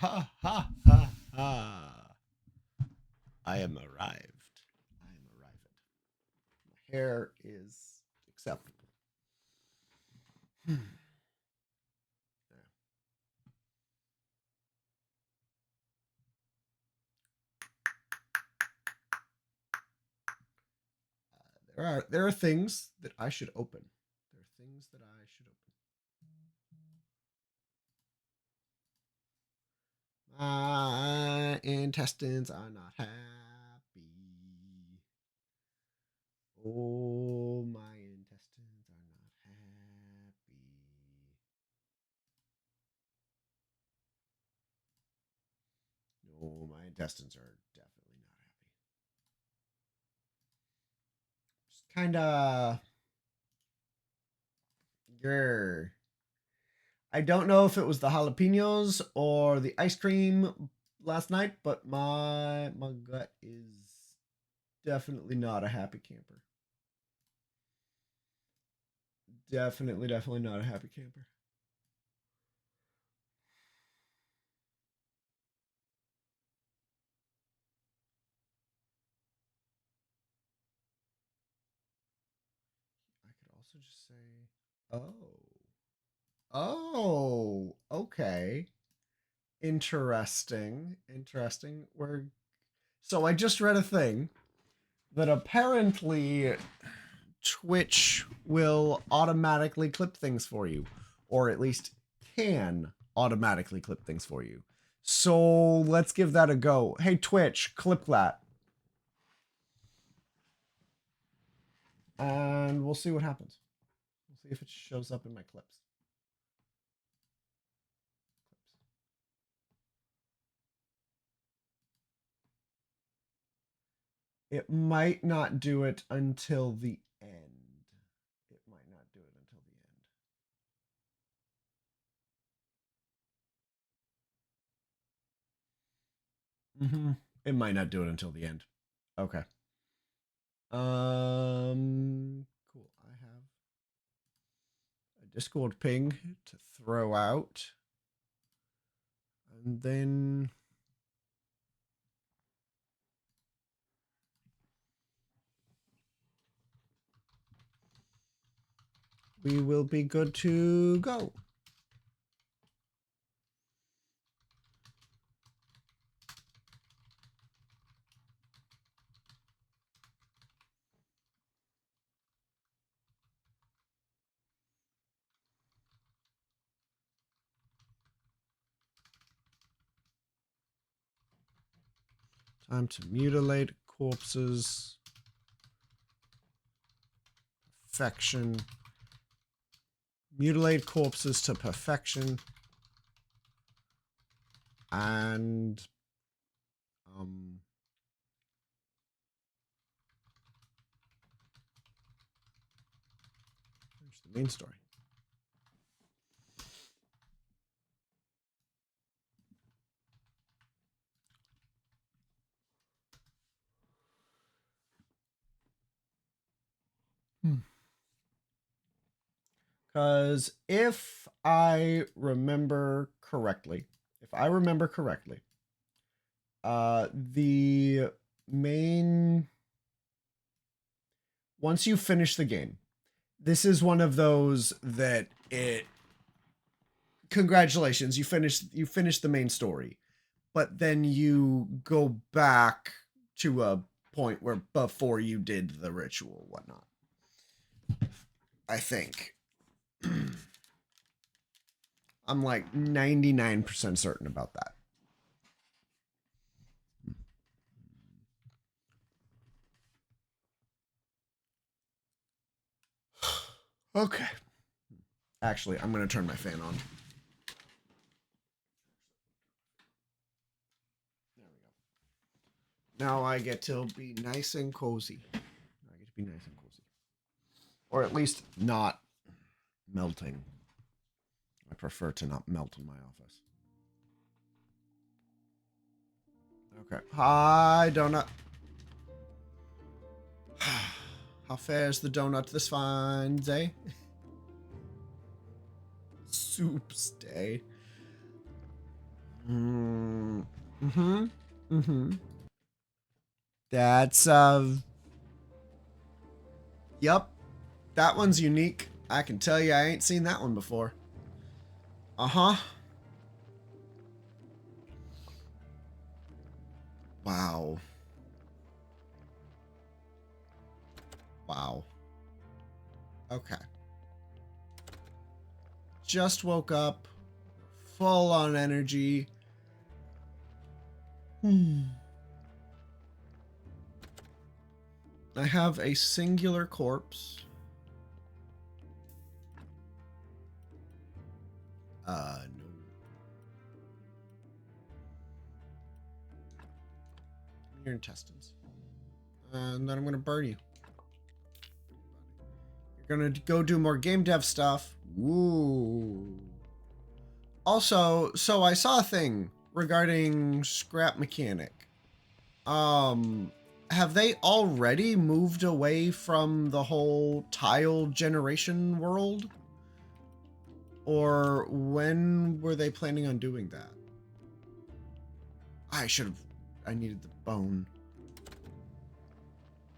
Ha ha ha ha. I am arrived. I am arrived. My hair is acceptable. Hmm. There are things that I should open. There are things that I should open. My intestines are not happy. Oh, my intestines are not happy. No, my intestines are definitely not happy. Just kind of. Grr. I don't know if it was the jalapenos or the ice cream last night, but my gut is definitely not a happy camper. Definitely not a happy camper. I could also just say, oh, oh, okay, interesting, interesting. We're so I just read a thing that apparently Twitch will automatically clip things for you, or at least can automatically clip things for you. So let's give that a go. Hey, Twitch, clip that. And we'll see what happens. We'll see if it shows up in my clips. It might not do it until the end. It might not do it until the end. It might not do it until the end. Okay. Cool. I have a Discord ping to throw out. And then we will be good to go. Time to mutilate corpses. Perfection. Mutilate corpses to perfection. And there's the main story. Because if I remember correctly, the main once you finish the game, this is one of those that it congratulations, you finished the main story, but then you go back to a point where before you did the ritual whatnot. I think. I'm like 99% certain about that. Okay. Actually, I'm going to turn my fan on. There we go. Now I get to be nice and cozy. I get to be nice and cozy. Or at least not melting. I prefer to not melt in my office. Okay. Hi, donut. How fares the donut this fine day? Soups day. Mm-hmm. Mm-hmm. That's yep. That one's unique. I can tell you I ain't seen that one before. Uh-huh. Wow. Wow. Okay. Just woke up. Full on energy. I have a singular corpse. No. Your intestines. And then I'm gonna burn you. You're gonna go do more game dev stuff. Woo. Also, so I saw a thing regarding Scrap Mechanic. Have they already moved away from the whole tile generation world? Or when were they planning on doing that? I needed the bone.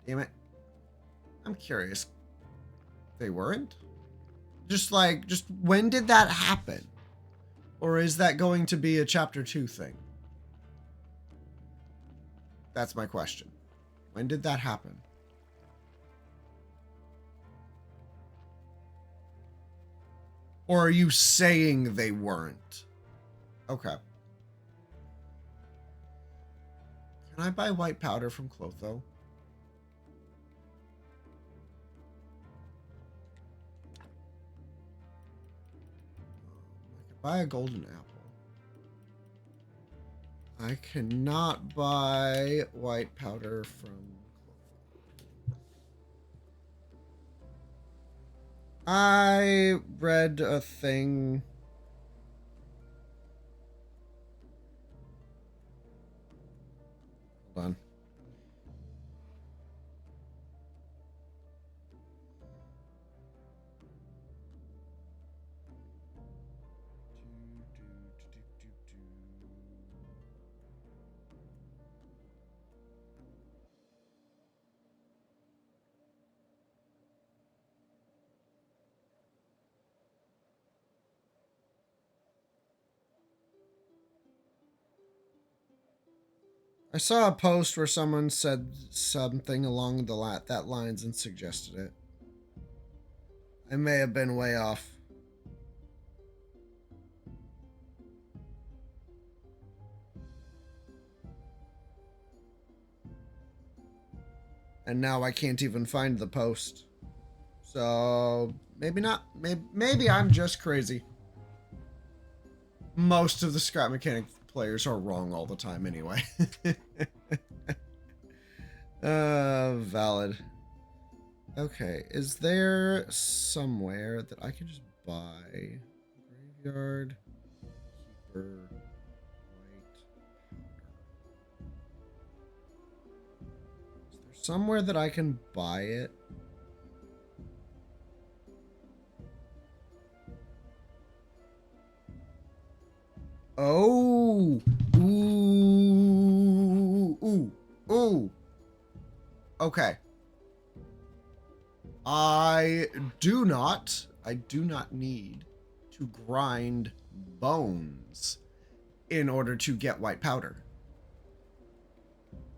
Damn it. I'm curious. They weren't? Just when did that happen? Or is that going to be a chapter 2 thing? That's my question. When did that happen? Or are you saying they weren't? Okay. Can I buy white powder from Clotho? I could buy a golden apple. I cannot buy white powder from Clotho. I read a thing. Hold on. I saw a post where someone said something along that lines and suggested it. I may have been way off. And now I can't even find the post. So maybe not. Maybe I'm just crazy. Most of the Scrap Mechanic players are wrong all the time anyway. Valid. Okay, is there somewhere that I can just buy graveyard keeper white powder? Is there somewhere that I can buy it? Oh, ooh. Okay. I do not need to grind bones in order to get white powder.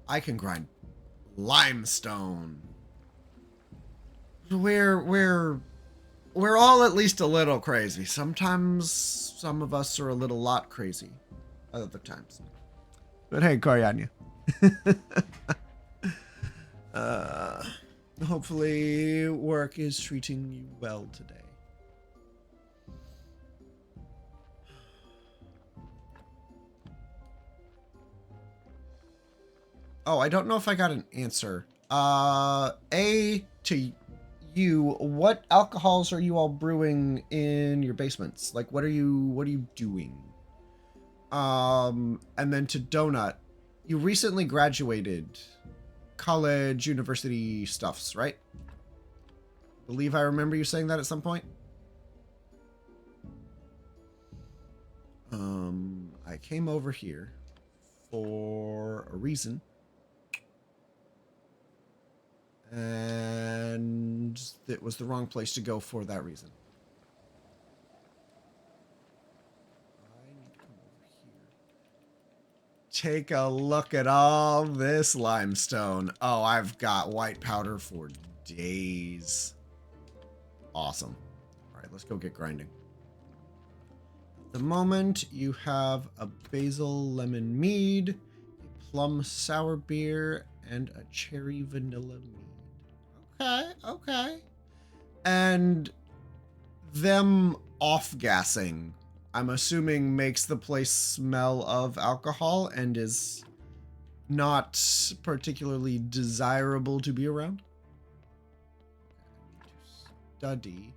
I can grind limestone. We're all at least a little crazy. Sometimes some of us are a lot crazy. Other times. But hey, Koryanya. Hopefully work is treating you well today. Oh, I don't know if I got an answer. To you, what alcohols are you all brewing in your basements? Like, what are you doing? And then to Donut, you recently graduated college, university stuffs, right? I believe I remember you saying that at some point. I I came over here for a reason. And it was the wrong place to go for that reason. I need to come over here. Take a look at all this limestone. Oh, I've got white powder for days. Awesome. All right, let's go get grinding. At the moment, you have a basil lemon mead, a plum sour beer, and a cherry vanilla mead. Okay, okay. And them off-gassing, I'm assuming, makes the place smell of alcohol and is not particularly desirable to be around. I need to study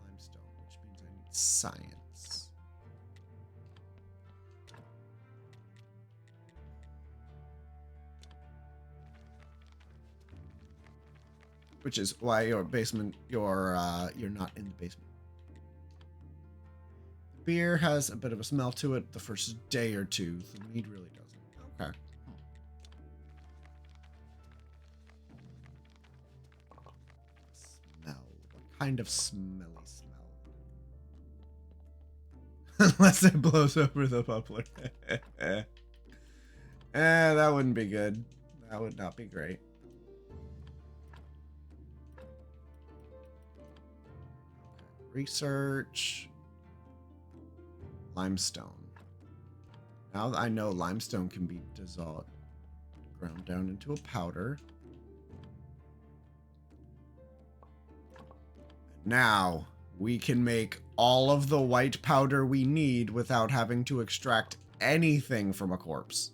limestone, which means I need science. Which is why your basement, you're not in the basement. Beer has a bit of a smell to it the first day or two. The mead really doesn't. Okay. Smell. What kind of smelly smell? Unless it blows over the poplar. That wouldn't be good. That would not be great. Research. Limestone. Now that I know limestone can be dissolved, ground down into a powder. Now we can make all of the white powder we need without having to extract anything from a corpse.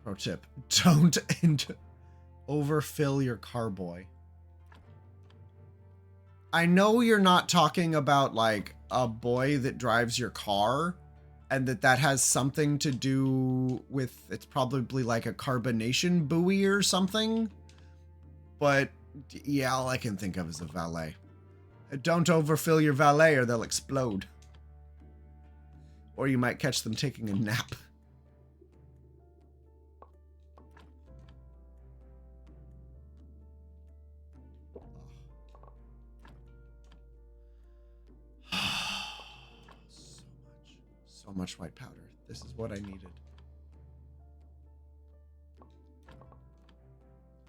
Pro tip, don't overfill your carboy. I know you're not talking about like a boy that drives your car and that has something to do with, it's probably like a carbonation buoy or something. But yeah, all I can think of is a valet. Don't overfill your valet or they'll explode. Or you might catch them taking a nap. So much white powder. This is what I needed.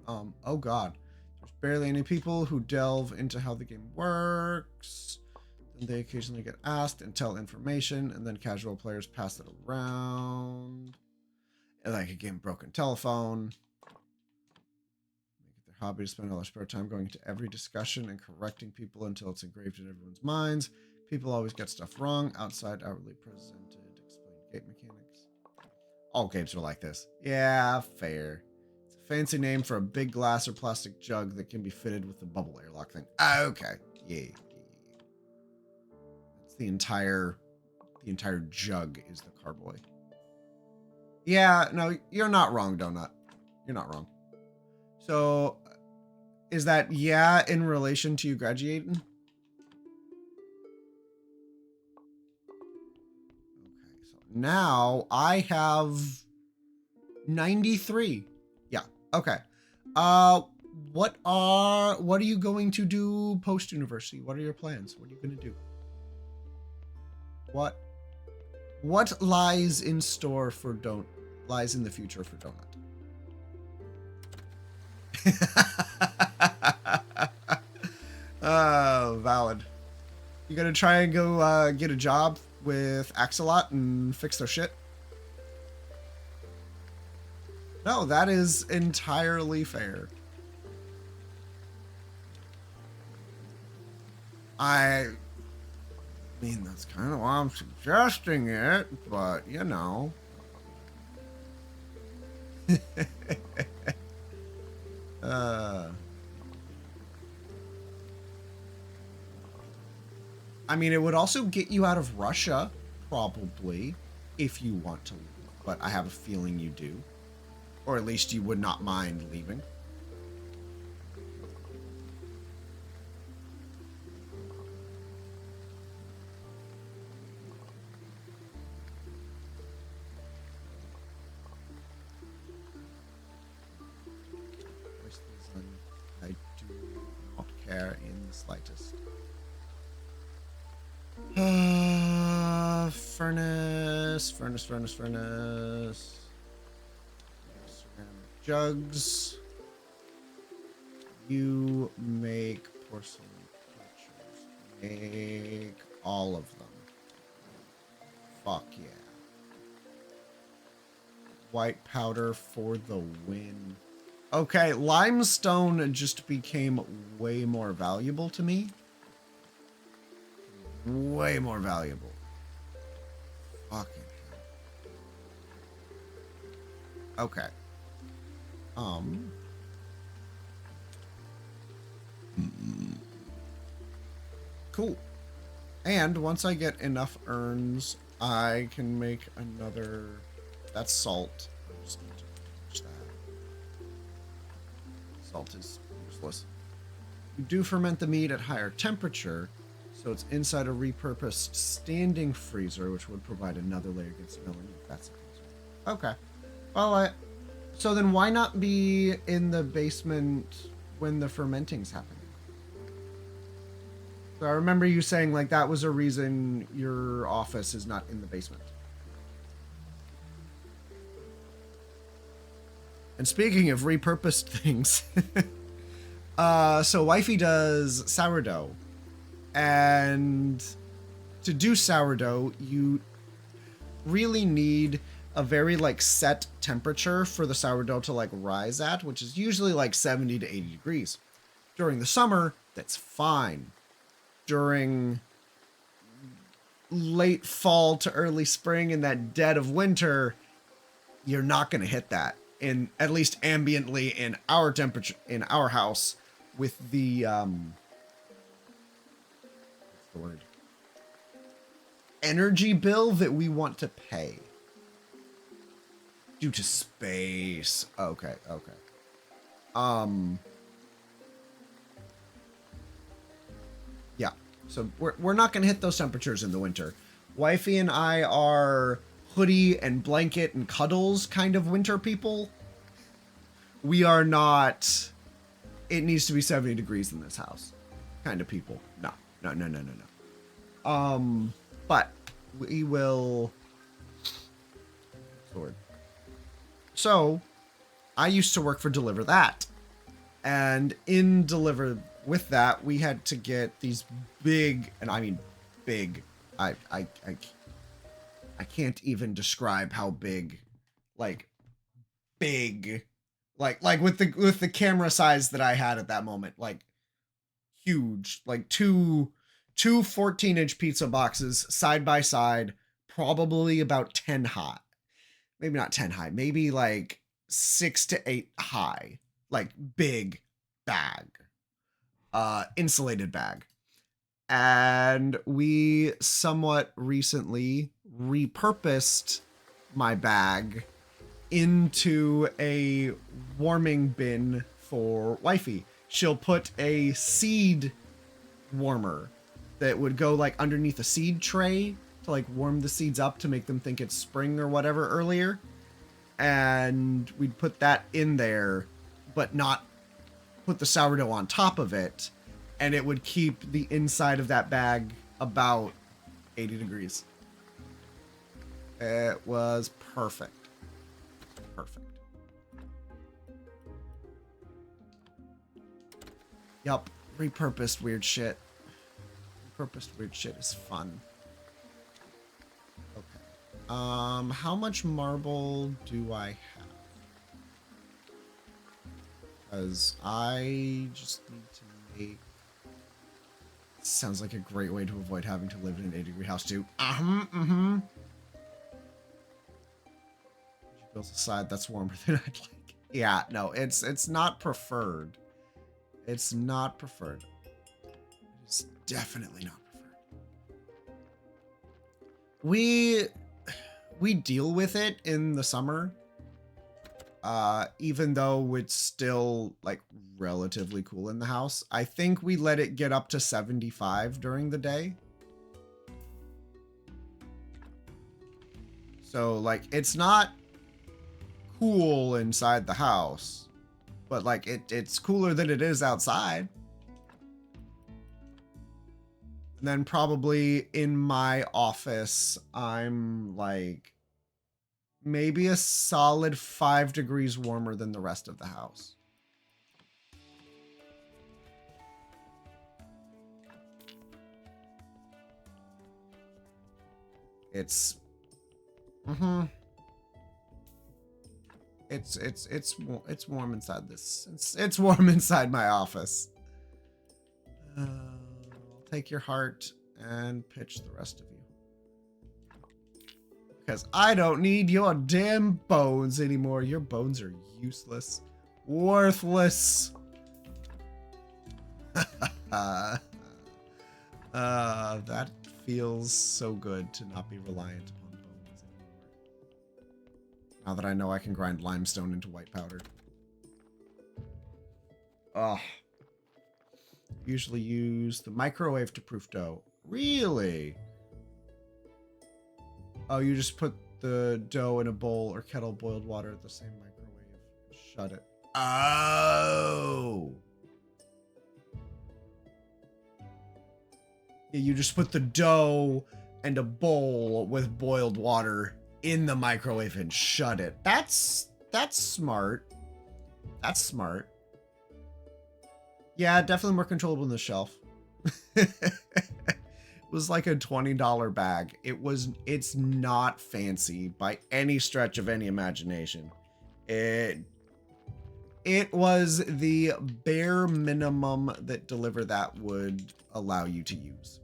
Oh god. There's barely any people who delve into how the game works. Then they occasionally get asked and tell information, and then casual players pass it around. Like a game broken telephone. Make it their hobby to spend all their spare time going into every discussion and correcting people until it's engraved in everyone's minds. People always get stuff wrong. Outside, outwardly presented. Explain gate mechanics. All games are like this. Yeah, fair. It's a fancy name for a big glass or plastic jug that can be fitted with the bubble airlock thing. Okay. Yeah. That's the entire jug is the carboy. Yeah, no, you're not wrong, Donut. You're not wrong. So, is that yeah in relation to you graduating? Now I have 93. Yeah. Okay. What are you going to do post university? What are your plans? What are you going to do? What lies in store for lies in the future for Donut? Valid. You gonna try and go get a job with Axolot and fix their shit? No, that is entirely fair. I mean, that's kind of why I'm suggesting it, but you know. I mean, it would also get you out of Russia, probably, if you want to leave. But I have a feeling you do. Or at least you would not mind leaving. care in the slightest. Furnace. Ceramic jugs. You make porcelain pitchers. Make all of them. Fuck yeah. White powder for the win. Okay, limestone just became way more valuable to me. Way more valuable. Fucking hell. Okay. Cool. And once I get enough urns, I can make another. That's salt. I just need to finish that. Salt is useless. You do ferment the meat at higher temperature, so it's inside a repurposed standing freezer, which would provide another layer against smelling if that's the case. Okay. Well, so then why not be in the basement when the fermenting's happening? So I remember you saying like that was a reason your office is not in the basement. And speaking of repurposed things, so wifey does sourdough. And to do sourdough, you really need a very like set temperature for the sourdough to like rise at, which is usually like 70 to 80 degrees. During the summer, that's fine. During late fall to early spring and that dead of winter, you're not going to hit that. In at least ambiently in our temperature in our house with the what's the word? Energy bill that we want to pay due to space. Okay. Yeah. So we're not gonna hit those temperatures in the winter. Wifey and I are hoodie and blanket and cuddles kind of winter people. We are not, it needs to be 70 degrees in this house kind of people. No. But we will. Lord. So I used to work for Deliver That. And in Deliver with that, we had to get these big, and I mean big, I can't even describe how big, like big, like with the camera size that I had at that moment, like huge, like two 14-inch pizza boxes side by side, probably about 10 high, maybe not 10 high, maybe like 6 to 8 high, like big bag, insulated bag. And we somewhat recently repurposed my bag into a warming bin for wifey. She'll put a seed warmer that would go like underneath a seed tray to like warm the seeds up to make them think it's spring or whatever earlier. And we'd put that in there, but not put the sourdough on top of it. And it would keep the inside of that bag about 80 degrees. It was perfect. Perfect. Yup. Repurposed weird shit. Repurposed weird shit is fun. Okay. How much marble do I have? Because I just need to make... Sounds like a great way to avoid having to live in an 80-degree house too. Built aside, that's warmer than I'd like. Yeah, no, it's not preferred. It's not preferred. It's definitely not preferred. We deal with it in the summer. Even though it's still like relatively cool in the house. I think we let it get up to 75 during the day. So like it's not cool inside the house, but like it's cooler than it is outside. And then probably in my office, I'm like maybe a solid 5 degrees warmer than the rest of the house. It's it's warm inside this. It's warm inside my office. I'll take your heart and pitch the rest of you. Because I don't need your damn bones anymore. Your bones are useless. Worthless. That feels so good to not be reliant upon bones anymore. Now that I know I can grind limestone into white powder. Ugh. Usually use the microwave to proof dough. Really? Oh, you just put the dough in a bowl or kettle boiled water at the same microwave. Shut it. Oh. Yeah, you just put the dough and a bowl with boiled water in the microwave and shut it. That's smart. That's smart. Yeah, definitely more controllable than the shelf. It was like a $20 bag. It's not fancy by any stretch of any imagination. It was the bare minimum that Deliver That would allow you to use.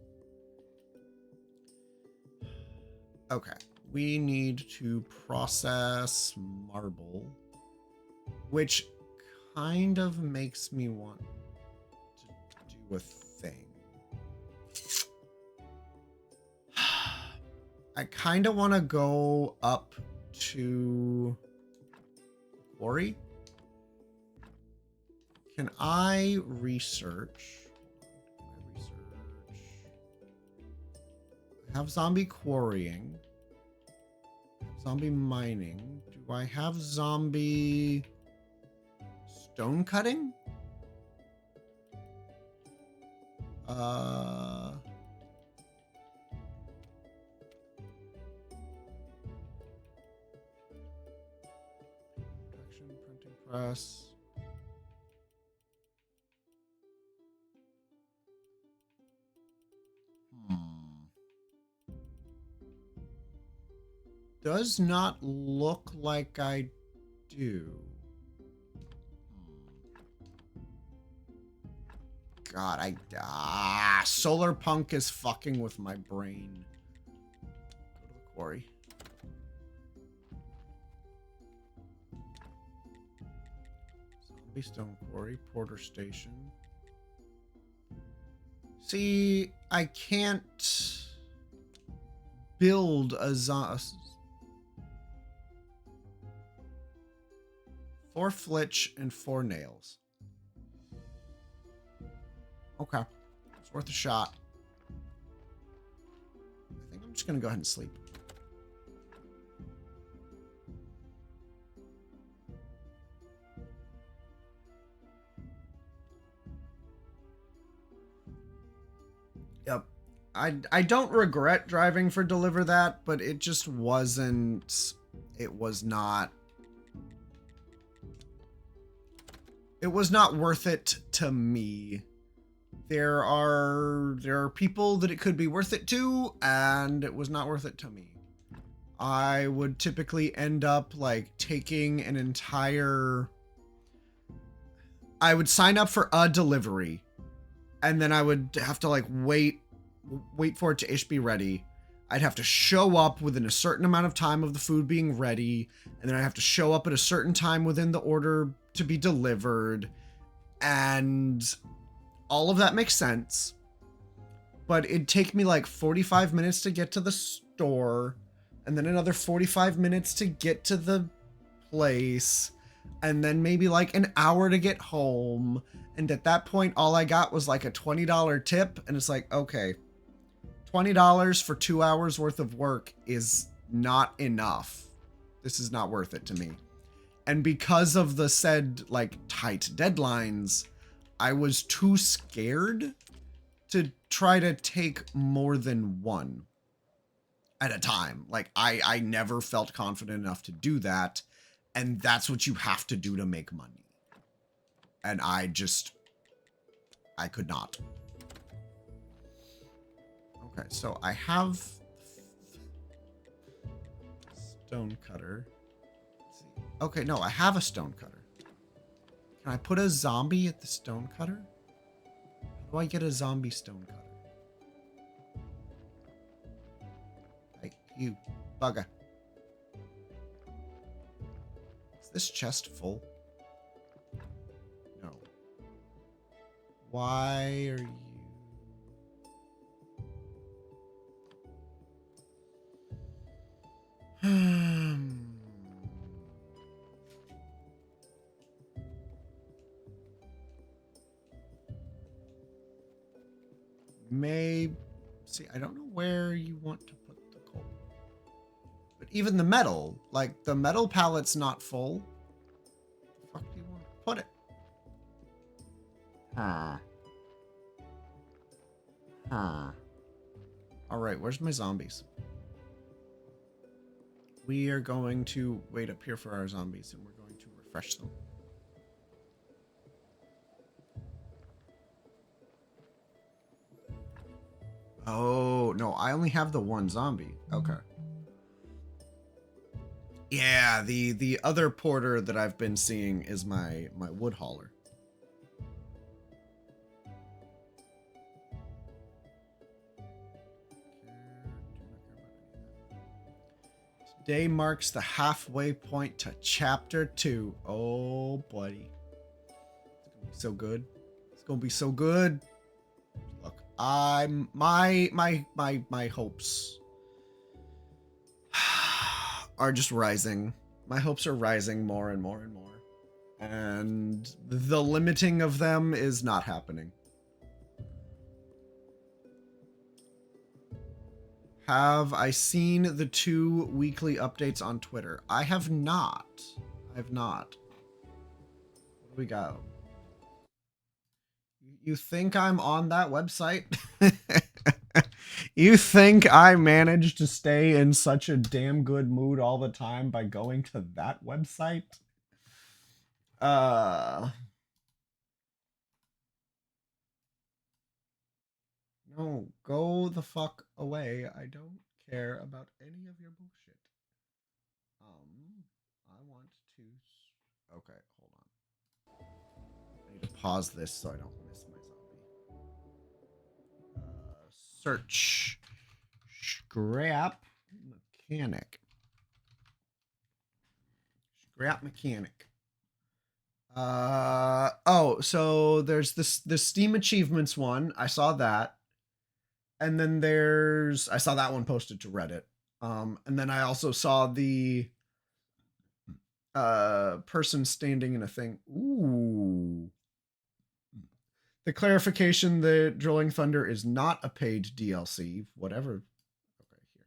Okay, we need to process marble, which kind of makes me want to do a thing. I kind of want to go up to quarry. Can I research? I have zombie quarrying. Zombie mining. Do I have zombie stone cutting? Production, printing press. Does not look like I do. God, Solar Punk is fucking with my brain. Go to the quarry. Zombie stone quarry, Porter Station. See, I can't build a 4 flitch and 4 nails. Okay. It's worth a shot. I think I'm just gonna go ahead and sleep. Yep. I don't regret driving for Deliver That, but it just wasn't. It was not worth it to me. There are people that it could be worth it to, and it was not worth it to me. I would typically end up like taking an entire... I would sign up for a delivery, and then I would have to like wait for it to ish be ready. I'd have to show up within a certain amount of time of the food being ready, and then I have to show up at a certain time within the order to be delivered, and all of that makes sense. But it'd take me like 45 minutes to get to the store, and then another 45 minutes to get to the place, and then maybe like an hour to get home. And at that point, all I got was like a $20 tip, and it's like, okay, $20 for 2 hours worth of work is not enough. This is not worth it to me. And because of the said like tight deadlines, I was too scared to try to take more than one at a time. Like I never felt confident enough to do that, and that's what you have to do to make money. And I could not. Okay, so I have stone cutter. Let's see. Okay, no, I have a stone cutter. Can I put a zombie at the stone cutter? How do I get a zombie stone cutter? Hey, you bugger. Is this chest full? No. Why are you... Maybe... See, I don't know where you want to put the coal. But even the metal, like the metal pallet's not full. Where the fuck do you want to put it? Alright, where's my zombies? We are going to wait up here for our zombies, and we're going to refresh them. Oh, no, I only have the one zombie. Okay. Yeah, the other porter that I've been seeing is my wood hauler. Today marks the halfway point to chapter 2. Oh, buddy. It's gonna be so good. It's gonna be so good. Look, my hopes are just rising. My hopes are rising more and more and more. And the limiting of them is not happening. Have I seen the 2 weekly updates on Twitter? I have not. I have not. What do we got? You think I'm on that website? You think I managed to stay in such a damn good mood all the time by going to that website? No, go the fuck away. I don't care about any of your bullshit. I want to... Okay, hold on. I need to pause this so I don't miss my zombie. Search. Scrap mechanic. Scrap mechanic. Oh, so there's the Steam Achievements one. I saw that. And then I saw that one posted to Reddit. And then I also saw the person standing in a thing. Ooh. The clarification that Drilling Thunder is not a paid DLC. Whatever. Okay, here.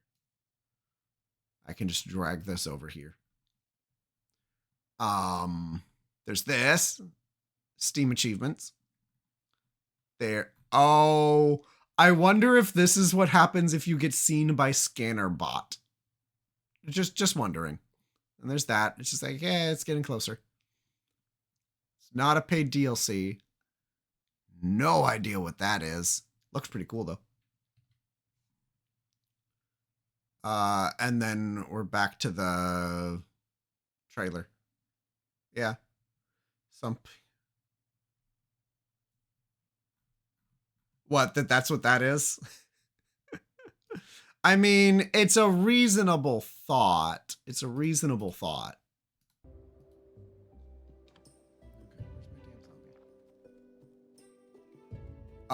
I can just drag this over here. There's this. Steam Achievements. There. Oh, I wonder if this is what happens if you get seen by Scannerbot. Just wondering. And there's that. It's just like, yeah, it's getting closer. It's not a paid DLC. No idea what that is. Looks pretty cool though. And then we're back to the trailer. Yeah. What, that's what that is? I mean, it's a reasonable thought. It's a reasonable thought.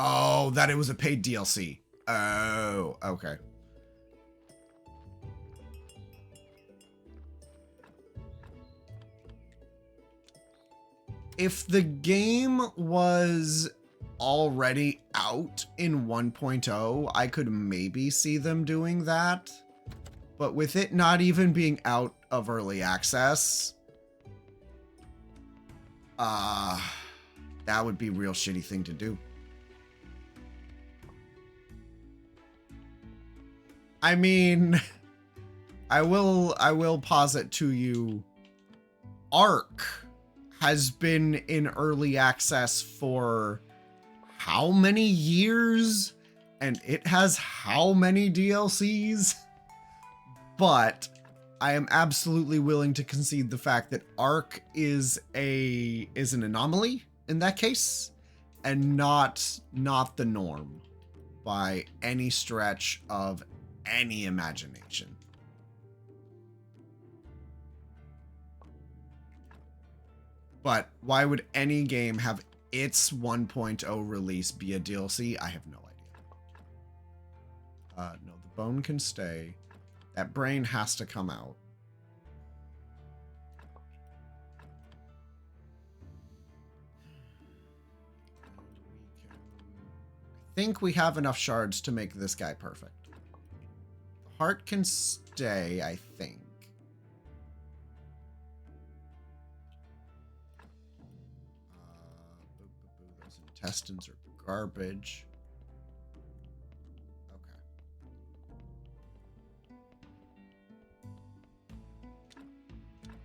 Oh, that it was a paid DLC. Oh, okay. If the game was already out in 1.0, I could maybe see them doing that. But with it not even being out of early access, that would be a real shitty thing to do. I mean, I will posit to you, Ark has been in early access for how many years? And it has how many DLCs? But I am absolutely willing to concede the fact that Ark is an anomaly in that case, and not the norm by any stretch of any imagination. But why would any game have its 1.0 release be a DLC? I have no idea. No, the bone can stay. That brain has to come out. I think we have enough shards to make this guy perfect. The heart can stay, I think. Those intestines are garbage.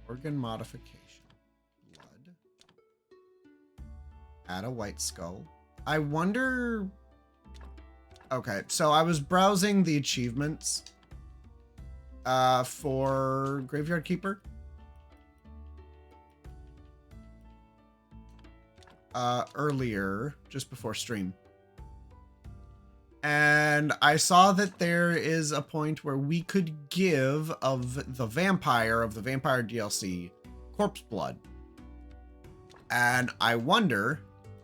Organ modification. Blood. Add a white skull. I wonder... Okay, so I was browsing the achievements for Graveyard Keeper. Earlier, just before stream. And I saw that there is a point where we could give of the Vampire DLC corpse blood. And I wonder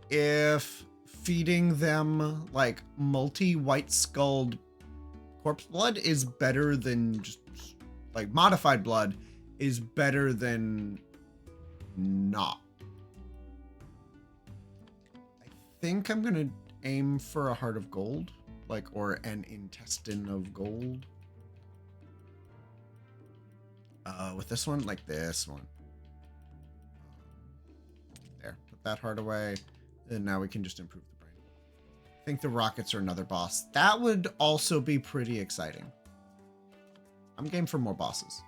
if feeding them like multi-white skulled corpse blood is better than just like modified blood is better than not. I think I'm gonna aim for a heart of gold. Like, or an intestine of gold. With this one, like this one. There, put that heart away. And now we can just improve the brain. I think the rockets are another boss. That would also be pretty exciting. I'm game for more bosses.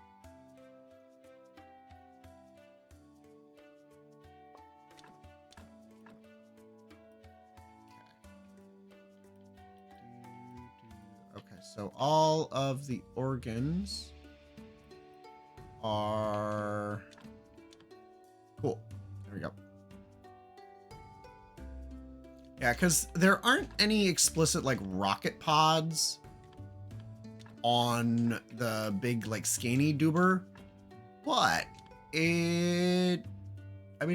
So all of the organs are cool. There we go. Yeah, because there aren't any explicit like rocket pods on the big like scanny doober, but I mean,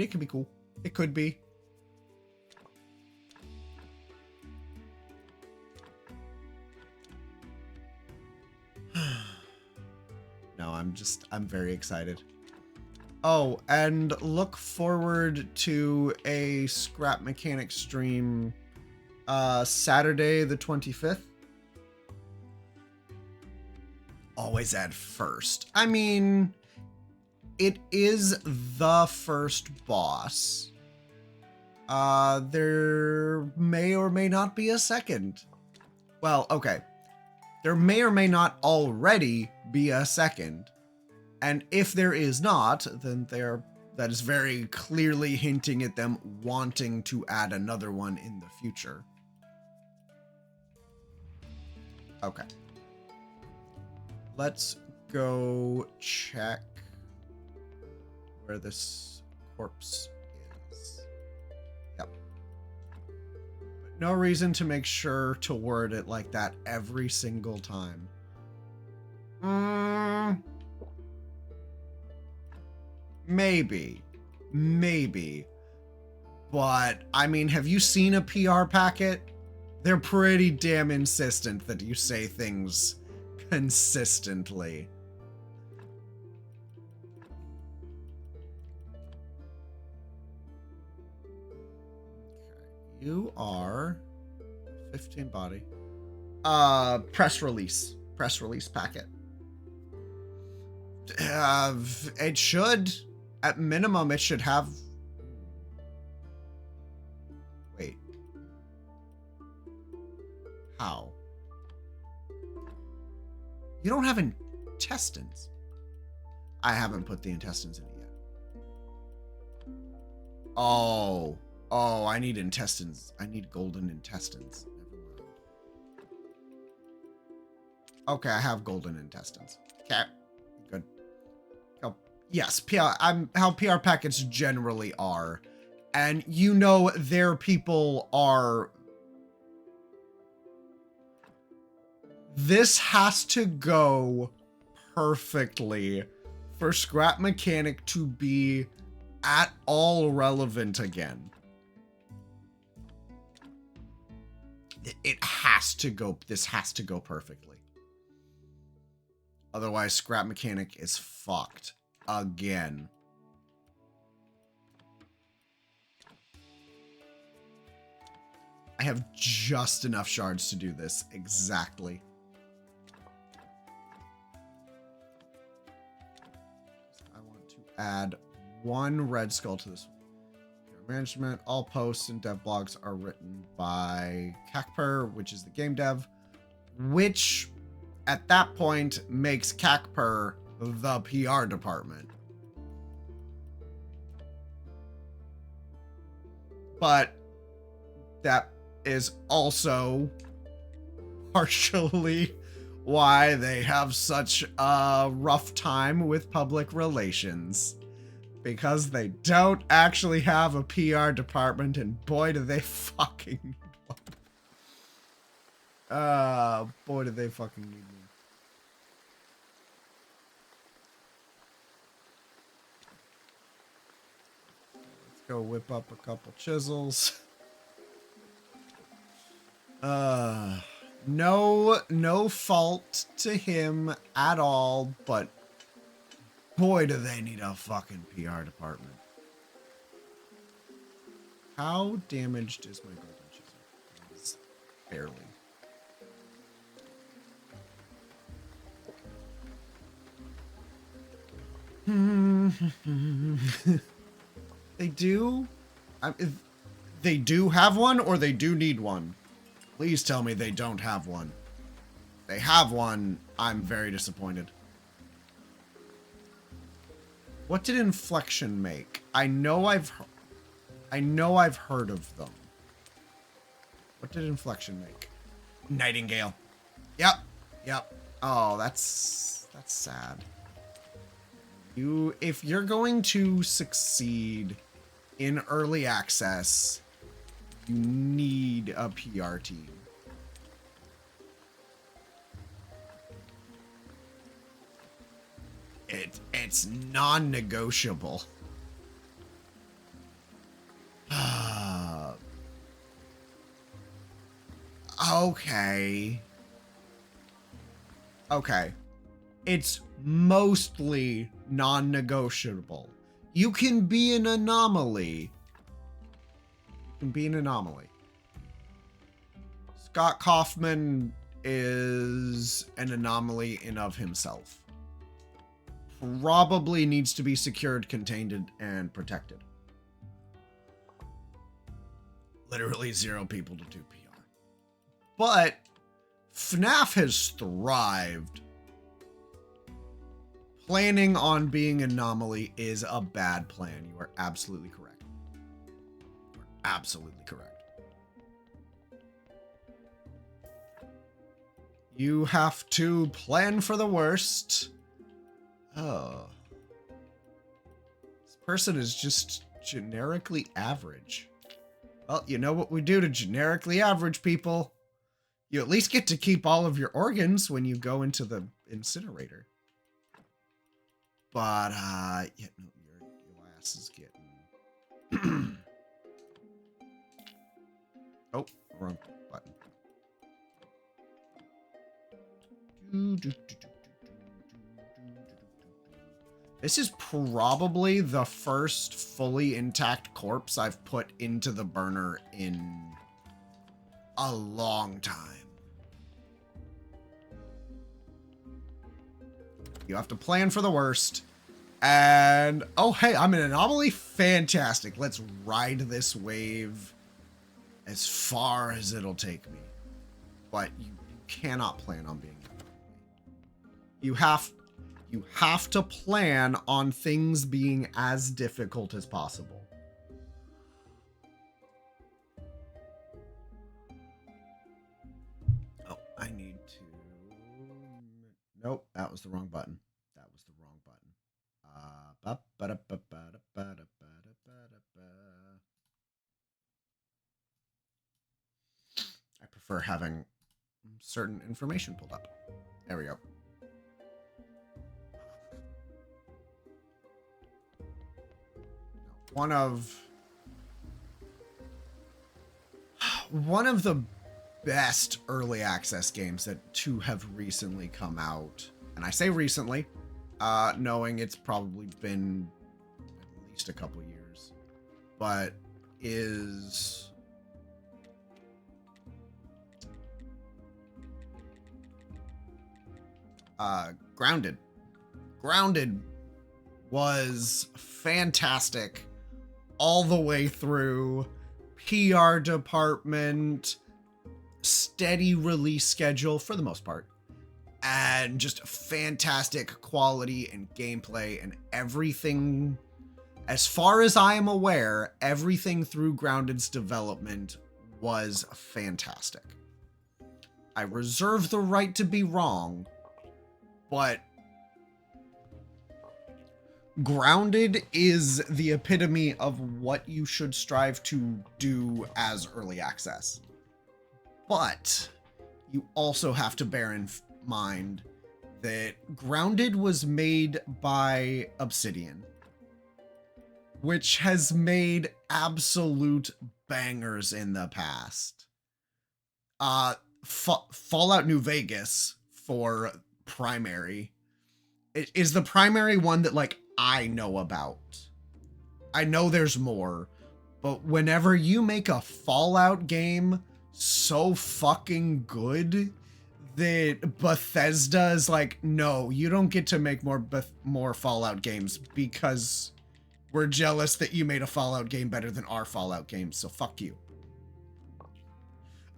it could be cool. It could be. No, I'm very excited. Oh, and look forward to a Scrap Mechanic stream Saturday the 25th. Always add first. I mean, it is the first boss. There may or may not be a second. Well, okay. There may or may not already be a second. And if there is not, then that is very clearly hinting at them wanting to add another one in the future. Okay. Let's go check where this corpse is. Yep. But no reason to make sure to word it like that every single time. Maybe. But, I mean, have you seen a PR packet? They're pretty damn insistent that you say things consistently. Okay, you are 15 body. Press release packet. It should, at minimum, it should have. Wait. How? You don't have intestines. I haven't put the intestines in it yet. Oh, I need intestines. I need golden intestines. Never mind. Okay, I have golden intestines. Okay, good. Oh, yes, how PR packets generally are. And you know their people are... This has to go perfectly for Scrap Mechanic to be at all relevant again. It has to go, this has to go perfectly. Otherwise, Scrap Mechanic is fucked again. I have just enough shards to do this exactly. I want to add one red skull to this. Management, all posts and dev blogs are written by Kakper, which is the game dev, which at that point makes Kakper the PR department. But that is also partially why they have such a rough time with public relations. Because they don't actually have a PR department, and boy do they fucking need one. Boy do they fucking need one. Let's go whip up a couple chisels. No fault to him at all, but boy, do they need a fucking PR department. How damaged is my golden chisel? It's barely. They do? They do have one, or they do need one? Please tell me they don't have one. If they have one, I'm very disappointed. What did Inflection make? I know I've heard of them. What did Inflection make? Nightingale. Yep. Oh, that's sad. If you're going to succeed in early access, you need a PR team. It's non-negotiable. Okay. It's mostly non-negotiable. You can be an anomaly. Scott Kaufman is an anomaly in of himself. Probably needs to be secured, contained, and protected. Literally 0 people to do PR. But FNAF has thrived. Planning on being an anomaly is a bad plan. You are absolutely correct. You are absolutely correct. You have to plan for the worst. Oh. This person is just generically average. Well, you know what we do to generically average people? You at least get to keep all of your organs when you go into the incinerator. But, yeah, no, your ass is getting... Oh, wrong button. This is probably the first fully intact corpse I've put into the burner in a long time. You have to plan for the worst. And, oh, hey, I'm an anomaly? Fantastic. Let's ride this wave as far as it'll take me. But you cannot plan on being an anomaly. You have to plan on things being as difficult as possible. Oh, I need to... Nope, that was the wrong button. That was the wrong button. I prefer having certain information pulled up. There we go. One of the best early access games that have recently come out, and I say recently, knowing it's probably been at least a couple years, but is Grounded. Grounded was fantastic all the way through. PR department, steady release schedule for the most part, and just fantastic quality and gameplay and everything. As far as I am aware, everything through Grounded's development was fantastic. I reserve the right to be wrong, but Grounded is the epitome of what you should strive to do as early access. But you also have to bear in mind that Grounded was made by Obsidian, which has made absolute bangers in the past. Fallout New Vegas for primary is the primary one that, like, I know about. I know there's more, but whenever you make a Fallout game so fucking good that Bethesda is like, no, you don't get to make more Fallout games because we're jealous that you made a Fallout game better than our Fallout games, so fuck you.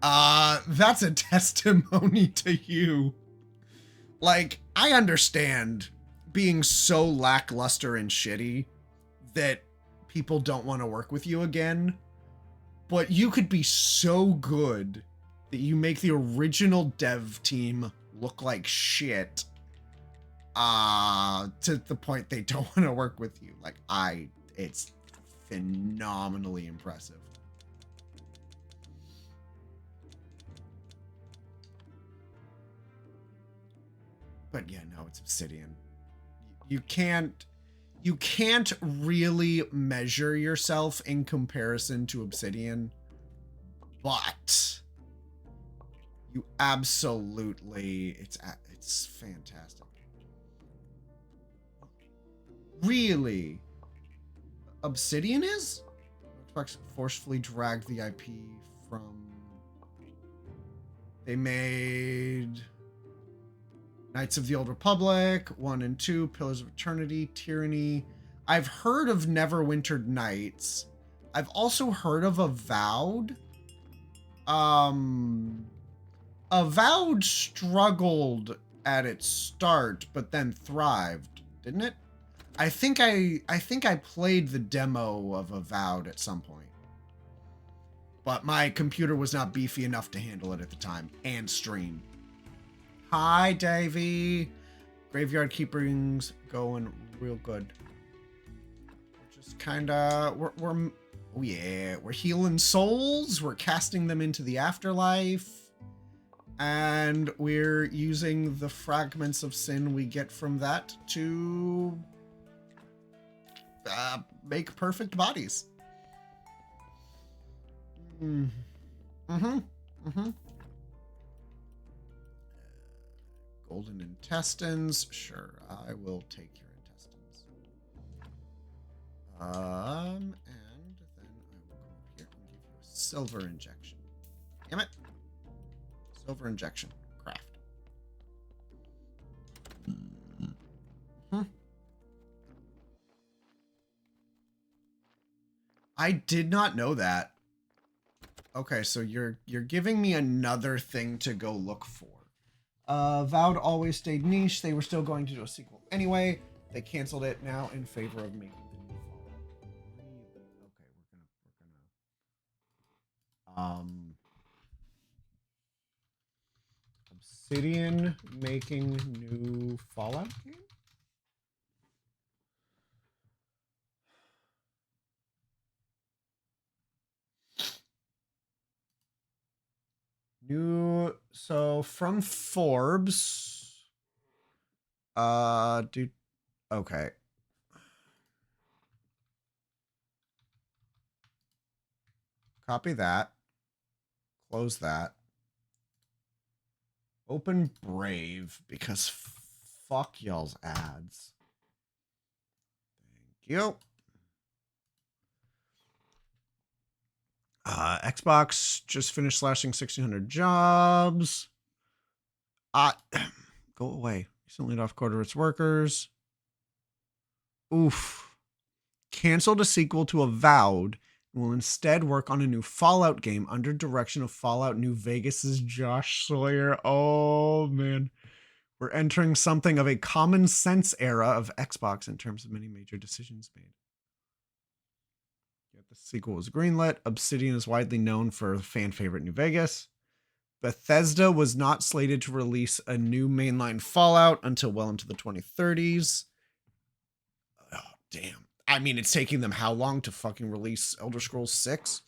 That's a testimony to you. Like, I understand being so lackluster and shitty that people don't want to work with you again, but you could be so good that you make the original dev team look like shit, to the point they don't want to work with you. Like, it's phenomenally impressive. But yeah, no, it's Obsidian. You can't really measure yourself in comparison to Obsidian, but you absolutely, it's fantastic. Really, Obsidian is? Xbox forcefully dragged the IP from... They made Knights of the Old Republic 1 and 2, Pillars of Eternity, Tyranny. I've heard of Neverwinter Nights. I've also heard of Avowed. Avowed struggled at its start, but then thrived, didn't it? I think I played the demo of Avowed at some point, but my computer was not beefy enough to handle it at the time and stream. Hi, Davey. Graveyard Keepering's going real good. We're just kind of we're oh yeah, we're healing souls. We're casting them into the afterlife. And we're using the fragments of sin we get from that to make perfect bodies. Golden intestines. Sure, I will take your intestines. And then I will come up here and give you a silver injection. Damn it. Silver injection. Craft. I did not know that. Okay, so you're giving me another thing to go look for. Vowed always stayed niche. They were still going to do a sequel anyway. They canceled it now in favor of making the new Fallout. Okay, Obsidian making new Fallout game? New, so from Forbes, dude, okay. Copy that. Close that. Open Brave because fuck y'all's ads. Thank you. Xbox just finished slashing 1,600 jobs. Go away. Recently laid off quarter of its workers. Oof. Canceled a sequel to Avowed and will instead work on a new Fallout game under direction of Fallout New Vegas's Josh Sawyer. Oh, man. We're entering something of a common sense era of Xbox in terms of many major decisions made. The sequel was greenlit. Obsidian is widely known for fan favorite New Vegas. Bethesda was not slated to release a new mainline Fallout until well into the 2030s. Oh, damn. I mean, it's taking them how long to fucking release Elder Scrolls 6?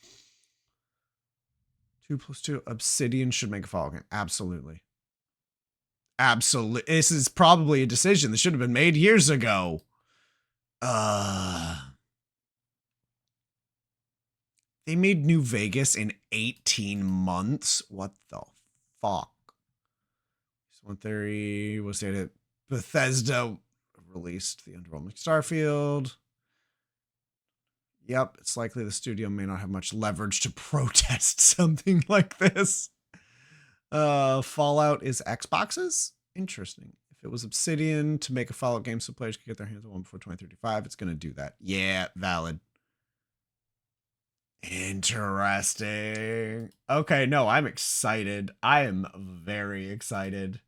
2+2. Obsidian should make a Fallout game. Absolutely. Absolutely. This is probably a decision that should have been made years ago. They made New Vegas in 18 months. What the fuck? One theory was that Bethesda released the underwhelming Starfield. Yep, it's likely the studio may not have much leverage to protest something like this. Fallout is Xbox's? Interesting. If it was Obsidian to make a Fallout game so players could get their hands on one before 2035, it's going to do that. Yeah, valid. Interesting. Okay, no, I'm excited. I am very excited.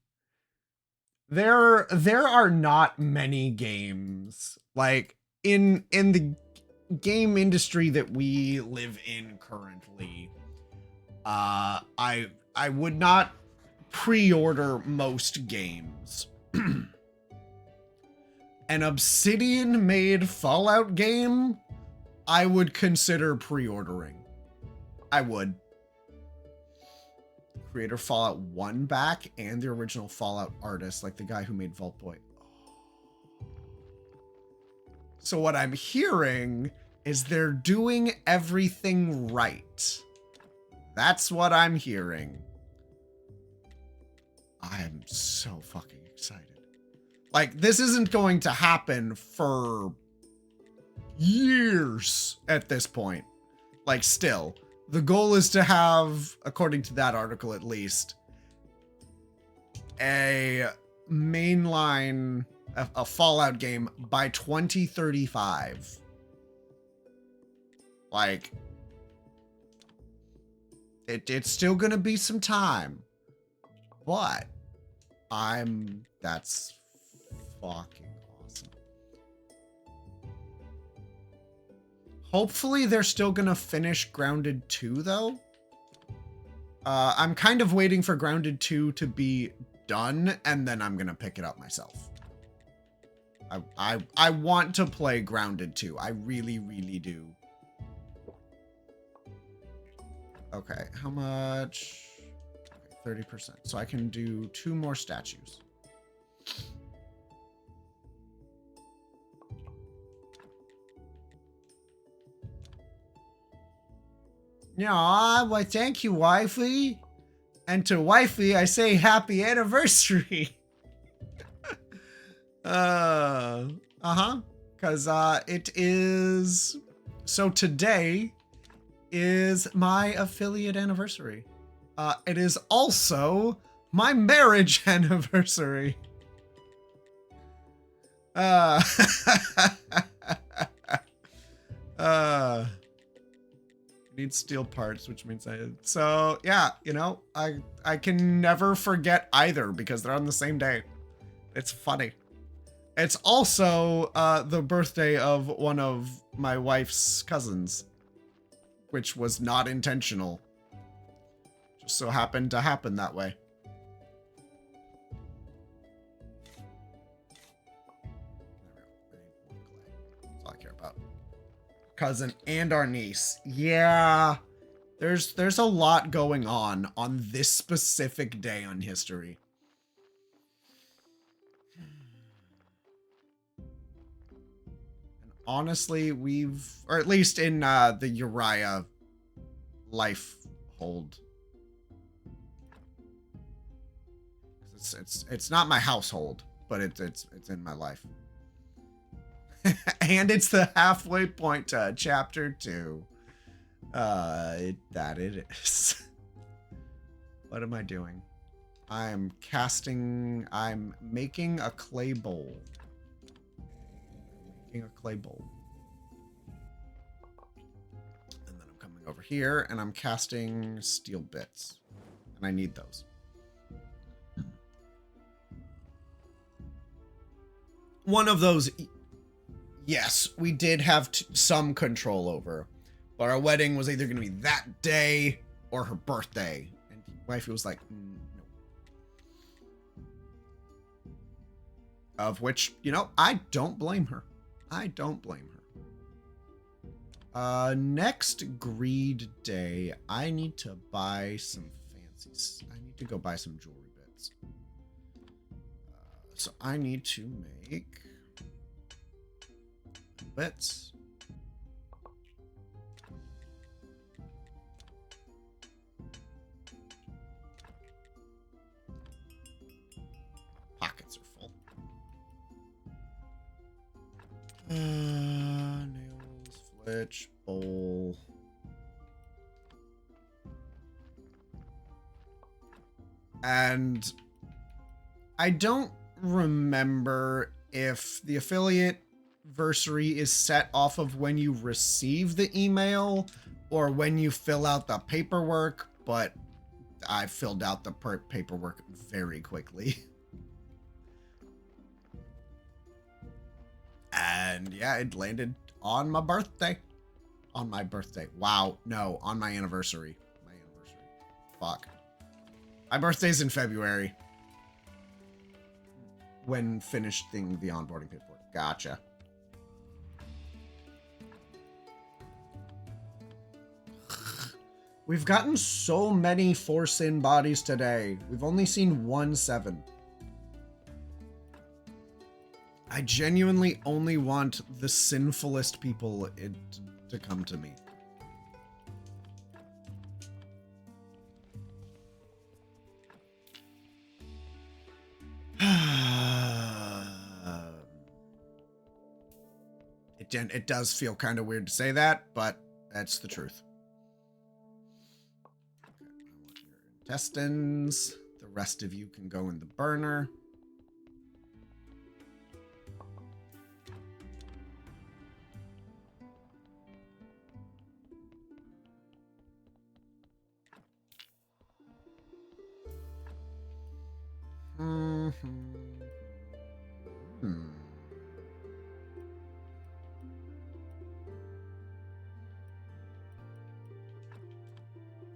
There are not many games like in the game industry that we live in currently. I would not pre-order most games. An Obsidian made Fallout game, I would consider pre-ordering. I would. Creator Fallout 1 back and the original Fallout artist, like the guy who made Vault Boy. So what I'm hearing is they're doing everything right. That's what I'm hearing. I'm so fucking excited. Like, this isn't going to happen for years at this point. Like, still. The goal is to have, according to that article at least, a mainline, a Fallout game by 2035. Like, it's still gonna be some time, but that's fucking awesome. Hopefully they're still gonna finish Grounded 2 though. I'm kind of waiting for Grounded 2 to be done and then I'm gonna pick it up myself. I want to play Grounded 2. I really, really do. Okay, how much? Okay, 30%. So I can do 2 more statues. Yeah, why thank you, wifey. And to wifey, I say happy anniversary. Cause it is, so today is my affiliate anniversary. It is also my marriage anniversary. Need steel parts, which means so yeah, you know, I can never forget either because they're on the same day. It's funny. It's also the birthday of one of my wife's cousins, which was not intentional. Just so happened to happen that way. That's all I care about. Cousin and our niece. Yeah. There's a lot going on this specific day on history. And honestly, or at least in the Uriah life hold. It's not my household, but it's in my life. And it's the halfway point to chapter 2. That it is. What am I doing? I'm making a clay bowl. Making a clay bowl. And then I'm coming over here and I'm casting steel bits. And I need those. One of those, yes, we did have some control over. But our wedding was either going to be that day or her birthday. And wifey was like, no. Of which, you know, I don't blame her. I don't blame her. Next greed day, I need to buy some fancies. I need to go buy some jewelry bits. So I need to make bits. Pockets are full. Nails, flitch, bowl. And I don't remember if the affiliate versary is set off of when you receive the email or when you fill out the paperwork, but I filled out the paperwork very quickly. And yeah, it landed on my birthday. On my birthday. Wow. No, on my anniversary. My anniversary. Fuck. My birthday's in February. When finishing the onboarding paperwork. Gotcha. We've gotten so many 4 sin bodies today. We've only seen 1 7. I genuinely only want the sinfulest people to come to me. It does feel kind of weird to say that, but that's the truth. Okay, I want your intestines. The rest of you can go in the burner.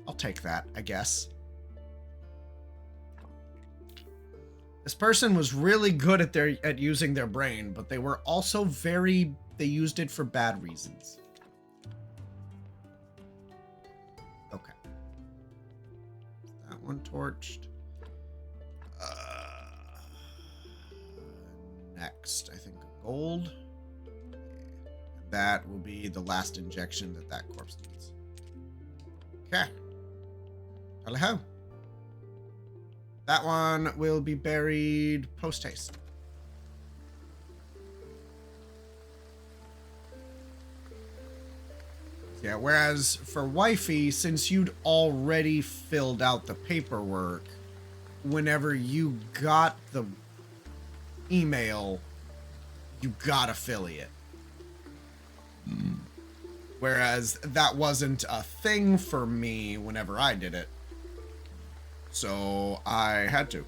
I'll take that, I guess. This person was really good at using their brain, but they were also they used it for bad reasons. Okay. That one torched. Next, I think gold. That will be the last injection that corpse needs. Okay. Hello. That one will be buried post haste. Yeah, whereas for wifey, since you'd already filled out the paperwork, whenever you got the email, you got affiliate. Whereas that wasn't a thing for me whenever I did it. So I had to.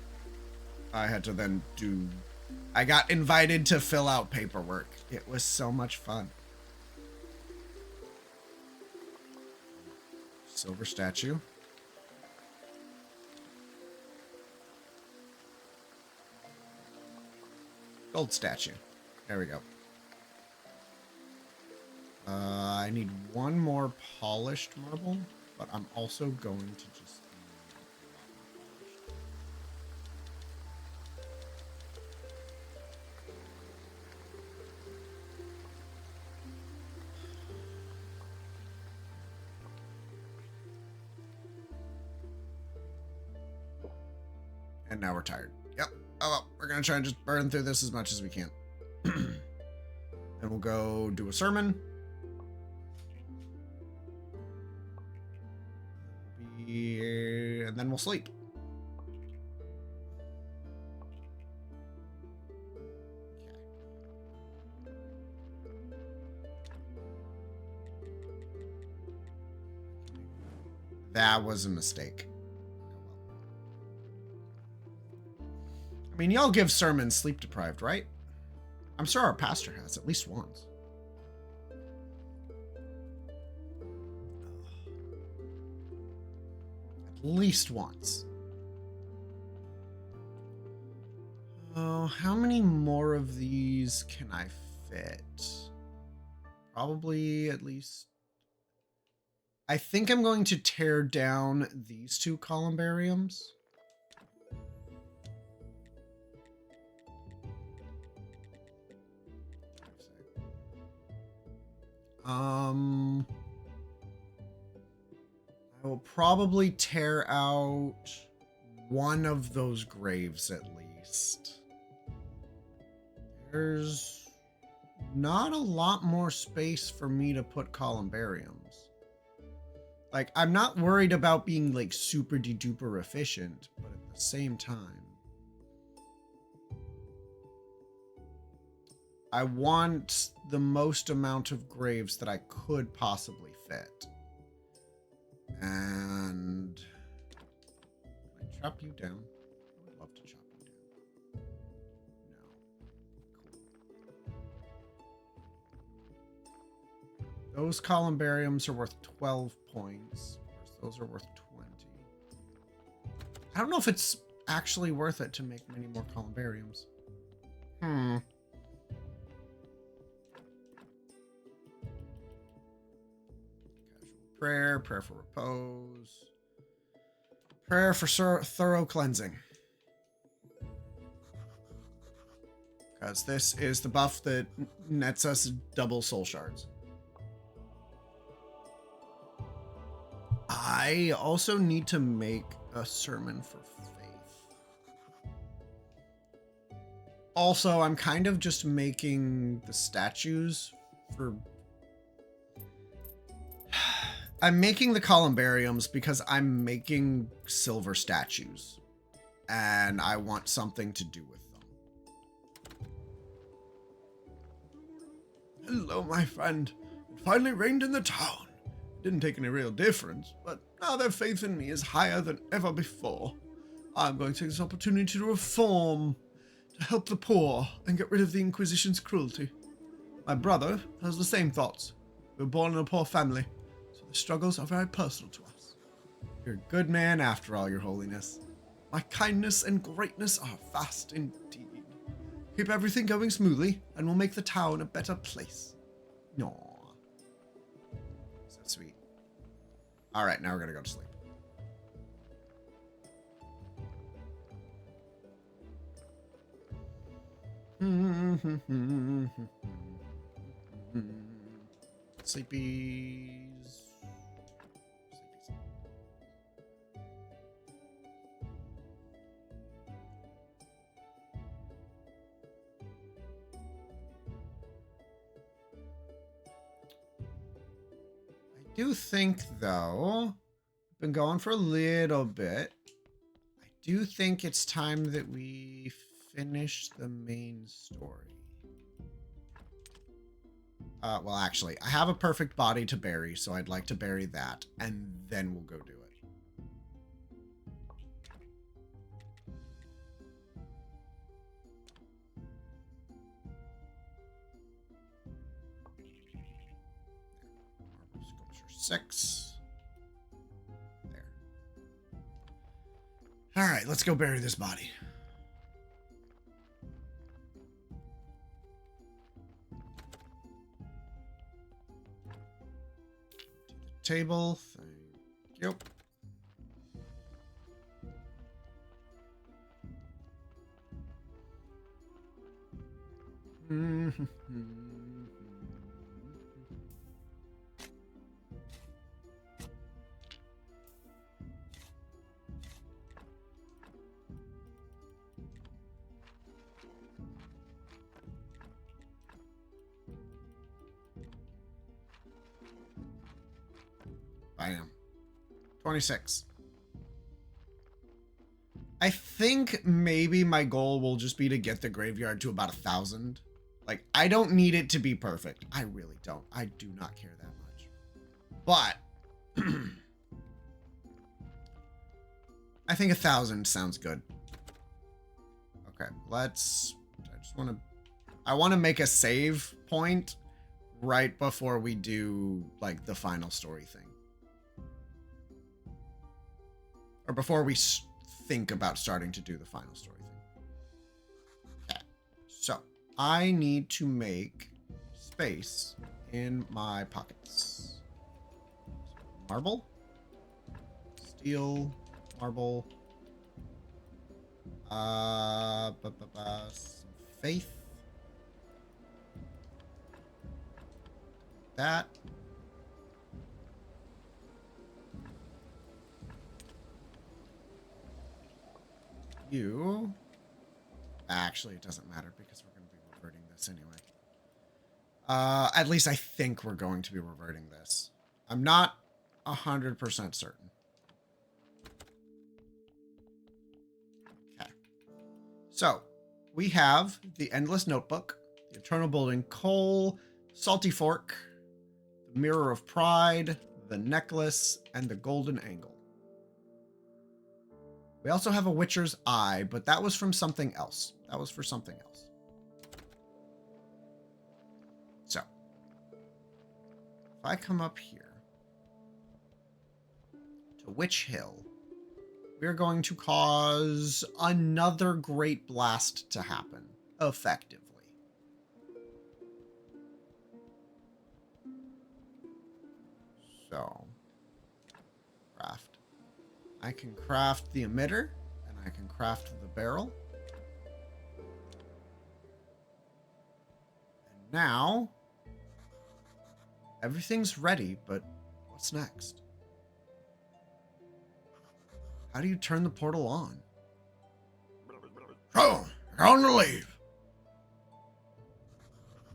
I had to then do... I got invited to fill out paperwork. It was so much fun. Silver statue. Gold statue. There we go. I need one more polished marble, but I'm also going to just... And now we're tired. Yep. Oh, well, we're going to try and just burn through this as much as we can. And we'll go do a sermon. And then we'll sleep. That was a mistake. I mean, y'all give sermons sleep deprived, right? I'm sure our pastor has at least once. At least once. Oh, how many more of these can I fit? Probably at least... I think I'm going to tear down these two columbariums. I will probably tear out one of those graves at least. There's not a lot more space for me to put columbariums. Like, I'm not worried about being like super de-duper efficient, but at the same time, I want the most amount of graves that I could possibly fit. And can I chop you down? I would love to chop you down. No. Cool. Those columbariums are worth 12 points. Those are worth 20. I don't know if it's actually worth it to make many more columbariums. Prayer, prayer for repose, prayer for thorough cleansing. Because this is the buff that nets us double soul shards. I also need to make a sermon for faith. Also, I'm kind of just making the statues for... I'm making the columbariums because I'm making silver statues. And I want something to do with them. Hello, my friend. It finally rained in the town. Didn't take any real difference, but now their faith in me is higher than ever before. I'm going to take this opportunity to reform, to help the poor, and get rid of the Inquisition's cruelty. My brother has the same thoughts. We were born in a poor family. The struggles are very personal to us. You're a good man after all, Your Holiness. My kindness and greatness are vast indeed. Keep everything going smoothly, and we'll make the town a better place. No. So sweet. All right, now we're gonna go to sleep. Sleepies. I do think, though, I've been going for a little bit. I do think it's time that we finish the main story. Well, actually, I have a perfect body to bury, so I'd like to bury that, and then we'll go do it. Sculpture 6. There. All right, let's go bury this body. Table. Thank you. Bam. 26. I think maybe my goal will just be to get the graveyard to about 1,000. Like, I don't need it to be perfect. I really don't. I do not care that much. But I think 1,000 sounds good. Okay, I want to make a save point right before we do like the final story thing. Or before we think about starting to do the final story thing. Okay, so I need to make space in my pockets. Marble, steel, marble, some faith, that. You. Actually, it doesn't matter because we're going to be reverting this anyway. At least I think we're going to be reverting this. I'm not 100% certain. Okay. So, we have the Endless Notebook, the Eternal Building Coal, Salty Fork, the Mirror of Pride, the Necklace, and the Golden Angle. We also have a Witcher's Eye, but that was from something else. That was for something else. So, if I come up here to Witch Hill, we're going to cause another Great Blast to happen, effectively. So, craft. I can craft the emitter, and I can craft the barrel. And now, everything's ready, but what's next? How do you turn the portal on? So, you're on the leave.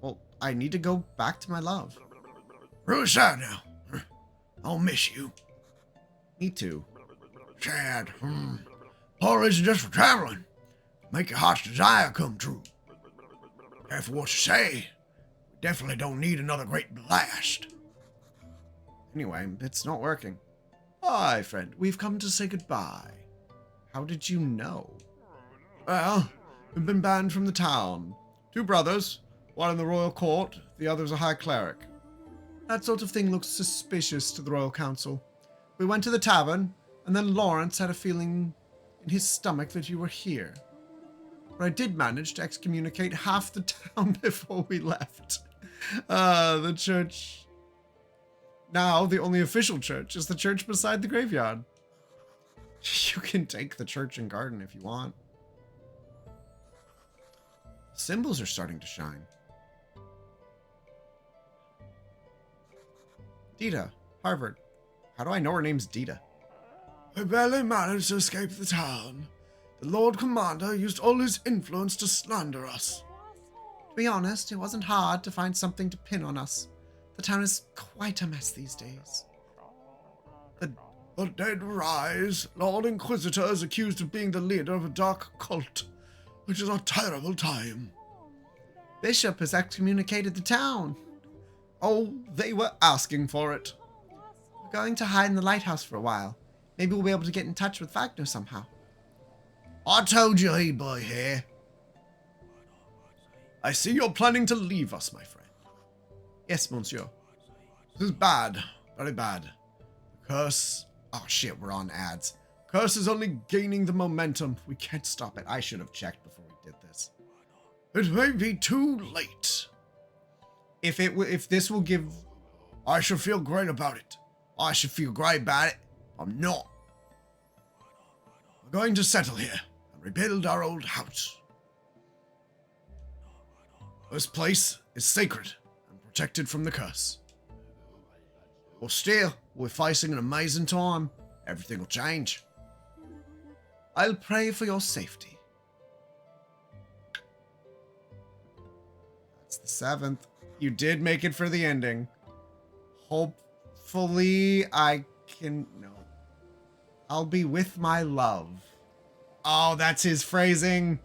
Well, I need to go back to my love. Really sad now. I'll miss you. Me too. Sad. Portal isn't just for traveling. Make your heart's desire come true. Careful what you say. We definitely don't need another great blast. Anyway, it's not working. Hi, friend. We've come to say goodbye. How did you know? Well, we've been banned from the town. 2 brothers, one in the royal court, the other's a high cleric. That sort of thing looks suspicious to the royal council. We went to the tavern, and then Lawrence had a feeling in his stomach that you were here. But I did manage to excommunicate half the town before we left. The church... Now, the only official church is the church beside the graveyard. You can take the church and garden if you want. Symbols are starting to shine. Dita, Harvard. How do I know her name's Dita? We barely managed to escape the town. The Lord Commander used all his influence to slander us. To be honest, it wasn't hard to find something to pin on us. The town is quite a mess these days. The dead rise. Lord Inquisitor is accused of being the leader of a dark cult, which is a terrible time. Bishop has excommunicated the town. Oh, they were asking for it. We're going to hide in the lighthouse for a while. Maybe we'll be able to get in touch with Wagner somehow. I told you he'd be here. I see you're planning to leave us, my friend. Yes, monsieur. This is bad. Very bad. The curse... Oh shit, we're on ads. Curse is only gaining the momentum. We can't stop it. I should have checked before we did this. It may be too late. If this will give... I should feel great about it. I should feel great about it. I'm not. We're going to settle here and rebuild our old house. This place is sacred and protected from the curse. Well, still, we're facing an amazing time. Everything will change. I'll pray for your safety. That's the 7th. You did make it for the ending. Hopefully I can... No. I'll be with my love. Oh, that's his phrasing.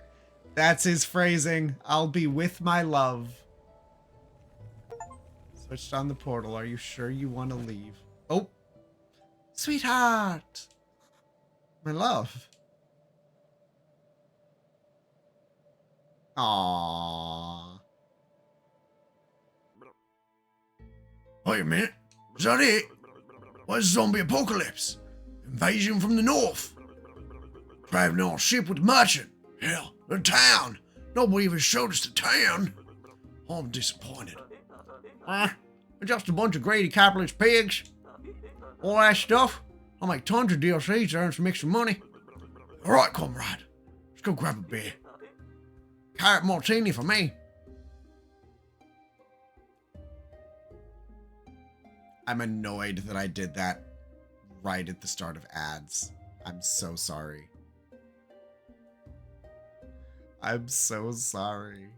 That's his phrasing. I'll be with my love. Switched on the portal. Are you sure you want to leave? Oh. Sweetheart. My love. Aww. Wait a minute. Is that it? Where's the zombie apocalypse? Invasion from the north. Driving on a ship with the merchant. Hell, the town. Nobody even showed us the town. I'm disappointed. Just a bunch of greedy capitalist pigs. All that stuff. I'll make tons of DLCs to earn some extra money. All right, comrade. Let's go grab a beer. Carrot martini for me. I'm annoyed that I did that right at the start of ads. I'm so sorry. I'm so sorry.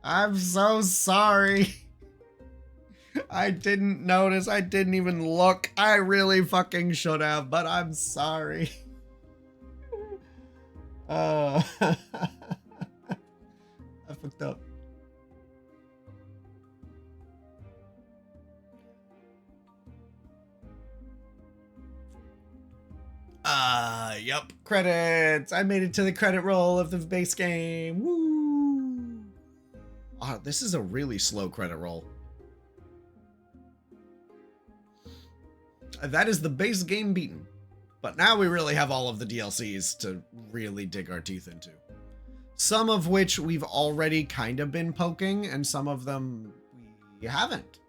I'm so sorry. I didn't notice. I didn't even look. I really fucking should have, but I'm sorry. I fucked up. Yep. Credits. I made it to the credit roll of the base game. Woo! This is a really slow credit roll. That is the base game beaten. But now we really have all of the DLCs to really dig our teeth into. Some of which we've already kind of been poking, and some of them we haven't.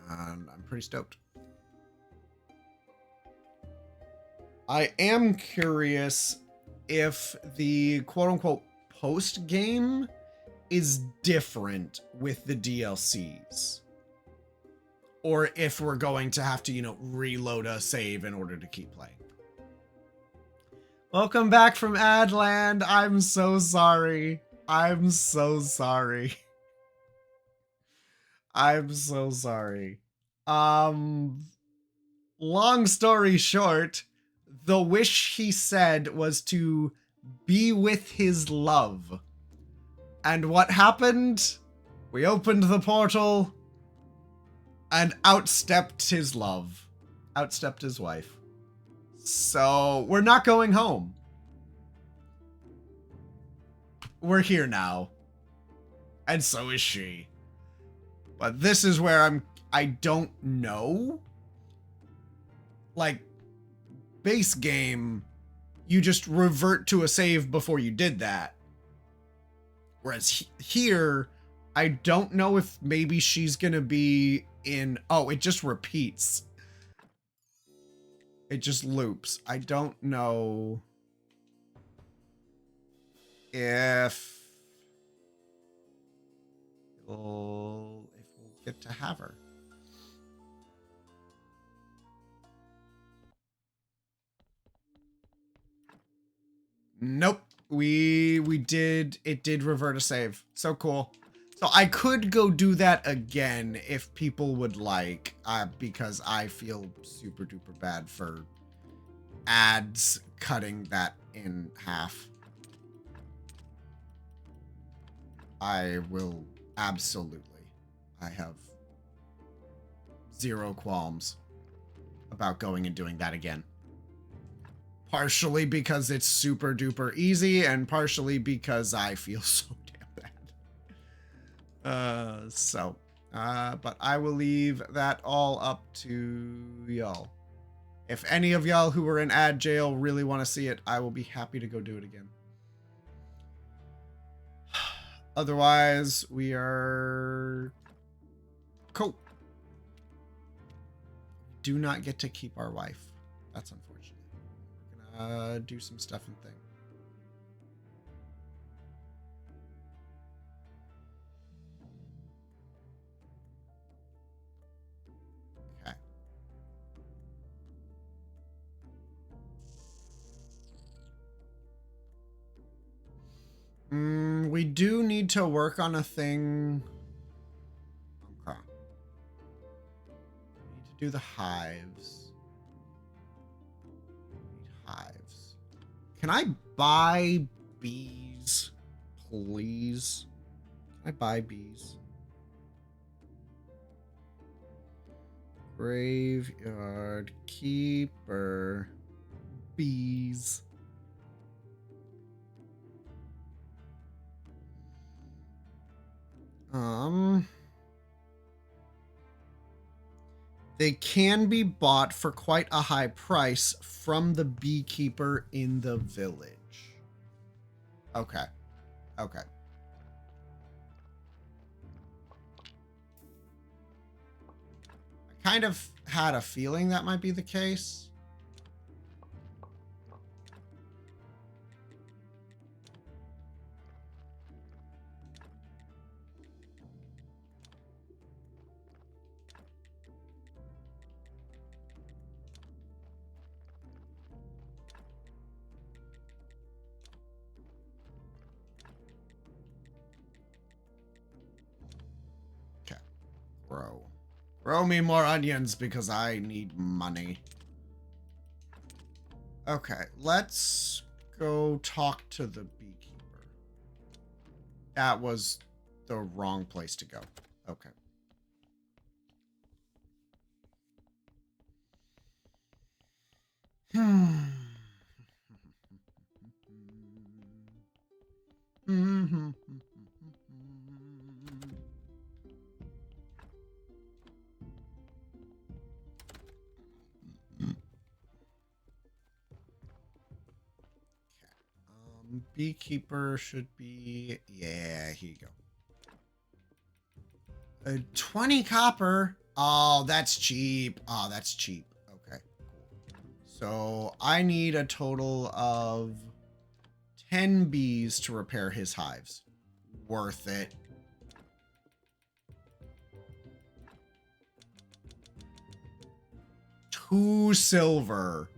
I'm pretty stoked. I am curious if the quote-unquote post-game is different with the DLCs. Or if we're going to have to, you know, reload a save in order to keep playing. Welcome back from Adland. I'm so sorry. I'm so sorry. I'm so sorry. Long story short, the wish he said was to be with his love. And what happened? We opened the portal and outstepped his love. Outstepped his wife. So we're not going home. We're here now. And so is she. But this is where I don't know. Like, base game, you just revert to a save before you did that. Whereas here, I don't know if maybe she's gonna be in... Oh, it just repeats. It just loops. I don't know if we'll get to have her. Nope. It did revert a save. So cool. So I could go do that again if people would like, because I feel super duper bad for ads cutting that in half. I will absolutely. I have zero qualms about going and doing that again. Partially because it's super duper easy, and partially because I feel so damn bad. But I will leave that all up to y'all. If any of y'all who were in ad jail really want to see it, I will be happy to go do it again. Otherwise, we are cool. Do not get to keep our wife. That's unfortunate. We're gonna do some stuff and thing. Okay. We do need to work on a thing. Okay. We need to do the hives. Hives. Can I buy bees, please? Can I buy bees? Graveyard keeper. Bees. They can be bought for quite a high price from the beekeeper in the village. Okay. Okay. I kind of had a feeling that might be the case. Grow me more onions because I need money. Okay, let's go talk to the beekeeper. That was the wrong place to go. Okay. Beekeeper should be, yeah, here you go. 20 copper. Oh, that's cheap. Oh, that's cheap. Okay, cool. So I need a total of 10 bees to repair his hives. Worth it. $2 silver.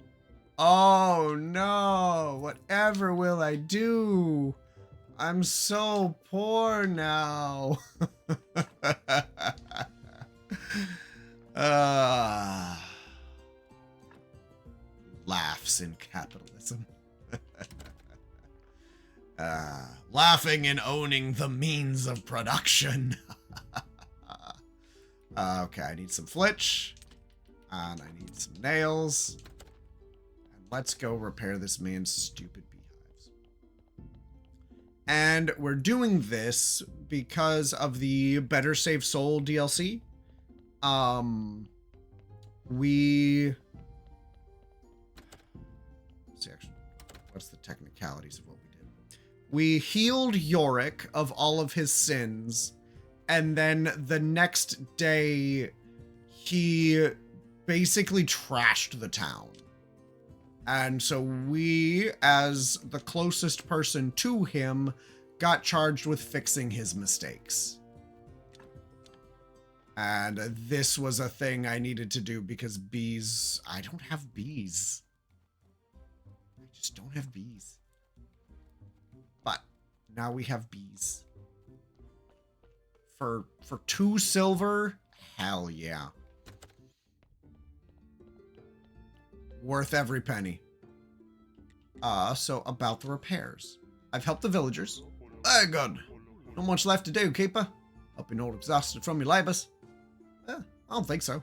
Oh no, whatever will I do? I'm so poor now. Laughs in capitalism. Laughing and owning the means of production. Okay, I need some flitch. And I need some nails. Let's go repair this man's stupid beehives. And we're doing this because of the Better Save Soul DLC. What's the technicalities of what we did? We healed Yorick of all of his sins, and then the next day, he basically trashed the town. And so we, as the closest person to him, got charged with fixing his mistakes. And this was a thing I needed to do because bees... I don't have bees. I just don't have bees. But now we have bees. For 2 silver? Hell yeah. Worth every penny. So about the repairs. I've helped the villagers. Good. Not much left to do, Keeper. Hope you're not exhausted from your labors. I don't think so.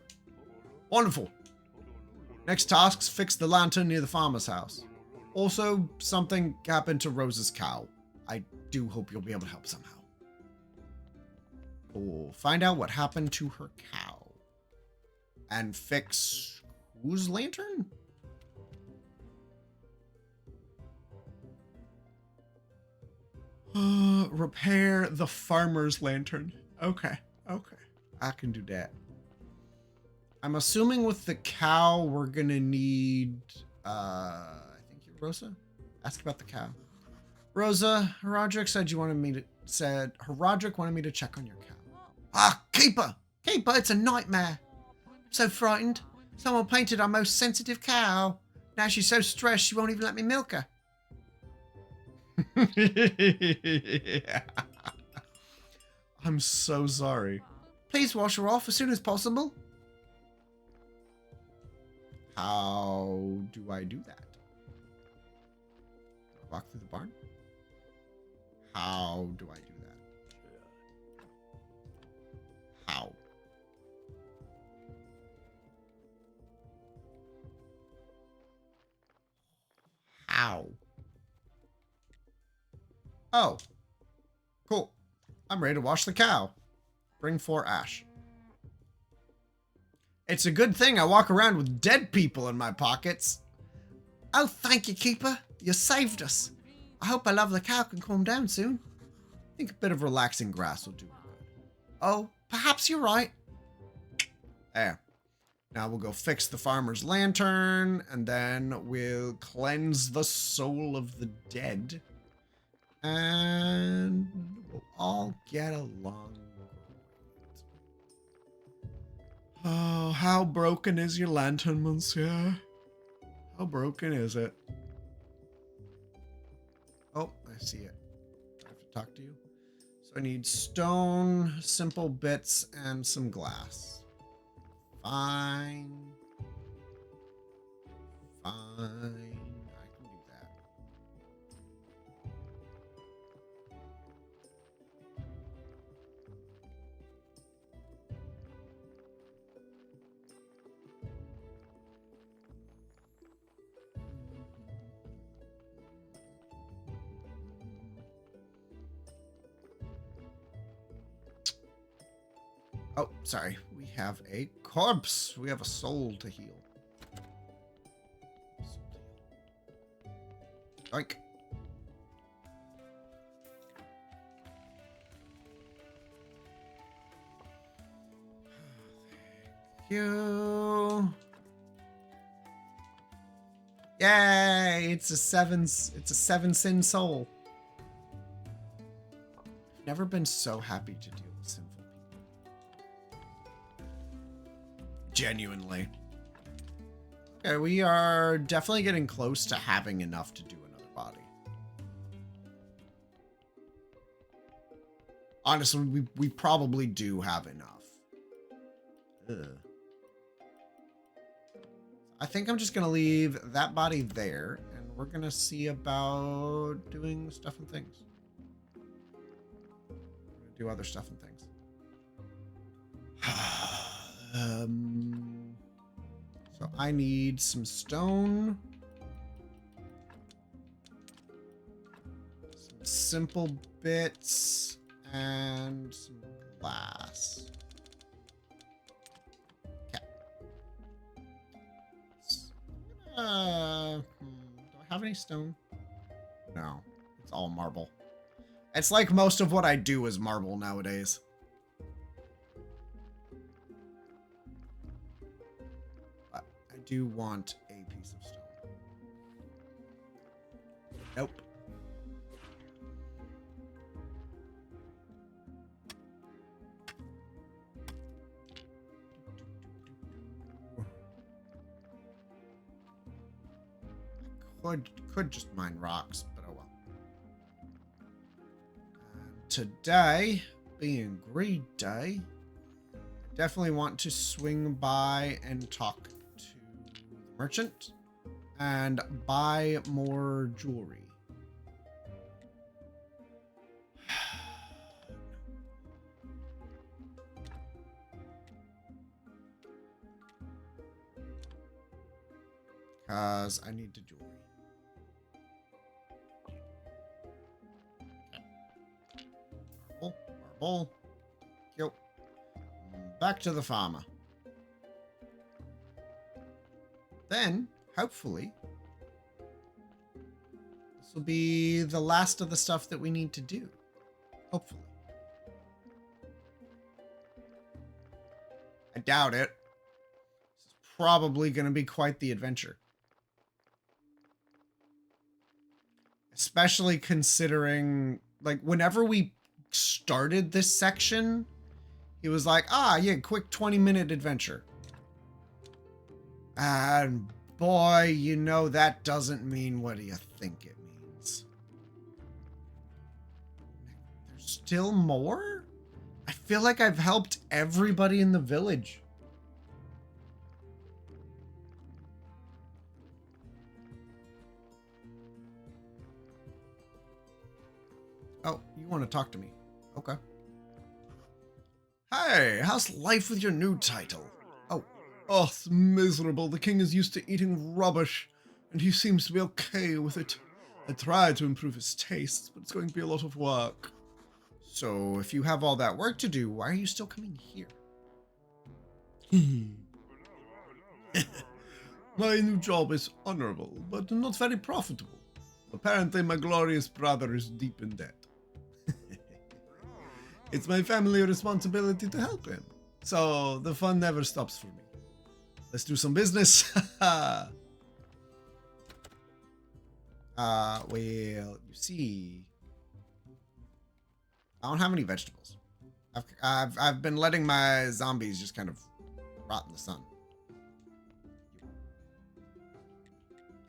Wonderful. Next task's fix the lantern near the farmer's house. Also, something happened to Rosa's cow. I do hope you'll be able to help somehow. We'll find out what happened to her cow. And fix whose lantern? Repair the farmer's lantern. Okay. I can do that. I'm assuming with the cow, we're gonna need, I think you're Rosa? Ask about the cow. Rosa, Roderick Roderick wanted me to check on your cow. Ah, Keeper, it's a nightmare. I'm so frightened. Someone painted our most sensitive cow. Now she's so stressed she won't even let me milk her. I'm so sorry. Please wash her off as soon as possible. How do I do that? Walk through the barn? How do I do that? How? How? Oh. Cool. I'm ready to wash the cow. Bring 4 ash. It's a good thing I walk around with dead people in my pockets. Oh, thank you, Keeper. You saved us. I hope our lovely cow can calm down soon. I think a bit of relaxing grass will do her good. Oh, perhaps you're right. There. Now we'll go fix the farmer's lantern, and then we'll cleanse the soul of the dead. And we'll all get along. Oh, how broken is your lantern, monsieur? How broken is it? Oh, I see it. I have to talk to you. So I need stone, simple bits, and some glass. Fine. I can do that. Oh, sorry. We have a corpse. We have a soul to heal. Yoink. Thank you. Yay! It's a 7 sin soul. I've never been so happy to deal with sinful people. Genuinely. Okay, we are definitely getting close to having enough to do another body. Honestly, we probably do have enough. Ugh. I think I'm just going to leave that body there, and we're going to see about doing stuff and things. Do other stuff and things. So I need some stone. Some simple bits and some glass. Okay. Do I have any stone? No, it's all marble. It's like most of what I do is marble nowadays. But I do want a piece of stone. Nope. Could just mine rocks, but oh well. Today, being greed day, definitely want to swing by and talk to the merchant and buy more jewelry. because I need the jewelry. Marble, marble. Yep. Back to the farmer. Then, hopefully, this will be the last of the stuff that we need to do. Hopefully. I doubt it. This is probably going to be quite the adventure. Especially considering, like, whenever we started this section, he was like, yeah, quick 20-minute adventure. And boy, you know that doesn't mean what do you think it means. There's still more? I feel like I've helped everybody in the village. Oh, you want to talk to me? Okay. Hey, how's life with your new title? Oh, it's miserable. The king is used to eating rubbish, and he seems to be okay with it. I tried to improve his tastes, but it's going to be a lot of work. So, if you have all that work to do, why are you still coming here? My new job is honorable, but not very profitable. Apparently, my glorious brother is deep in debt. It's my family responsibility to help him, so the fun never stops for me. Let's do some business. Well, you see, I don't have any vegetables. I've been letting my zombies just kind of rot in the sun. The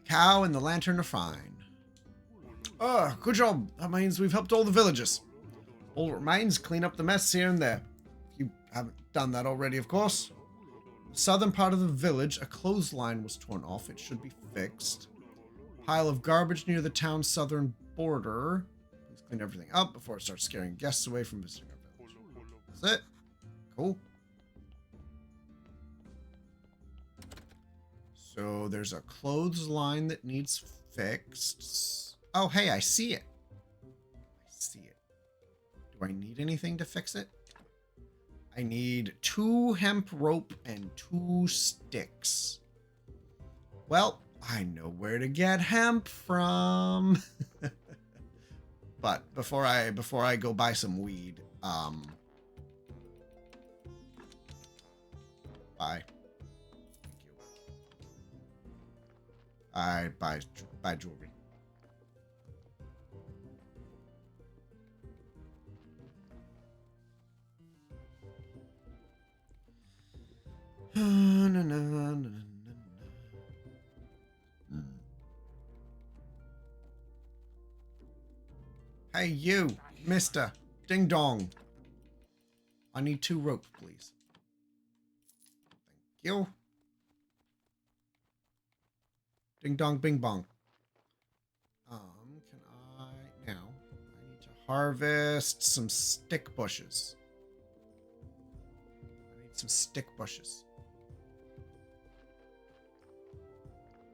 cow and the lantern are fine. Oh, good job. That means we've helped all the villagers. All that remains, clean up the mess here and there. If you haven't done that already, of course. The southern part of the village, a clothesline was torn off. It should be fixed. Pile of garbage near the town's southern border. Please clean everything up before it starts scaring guests away from visiting our village. That's it. Cool. So there's a clothesline that needs fixed. Oh, hey, I see it. I see it. Do I need anything to fix it? I need 2 hemp rope and 2 sticks. Well, I know where to get hemp from. But before I go buy some weed, bye. Thank you. I buy jewelry. Hey, you, mister. Ding dong. I need 2 rope, please. Thank you. Ding dong, bing bong. Can I... Now, I need to harvest some stick bushes. I need some stick bushes.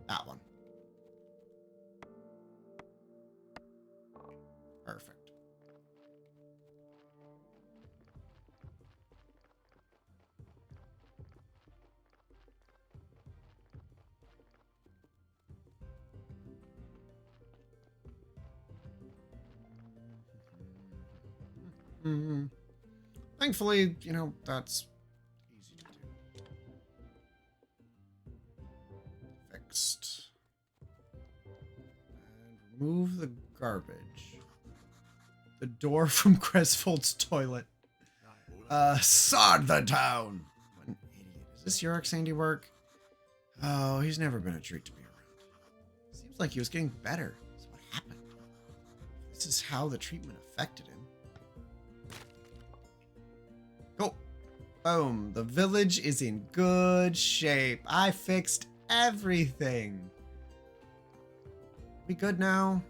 That one. Perfect. Thankfully, you know, that's easy to do. Fixed. And remove the garbage. The door from Cresfold's toilet. Sod the town! What an idiot. Is this Yorick's handiwork? Oh, he's never been a treat to be around. Seems like he was getting better. So what happened? This is how the treatment affected him. Go. Boom. The village is in good shape. I fixed everything. We good now?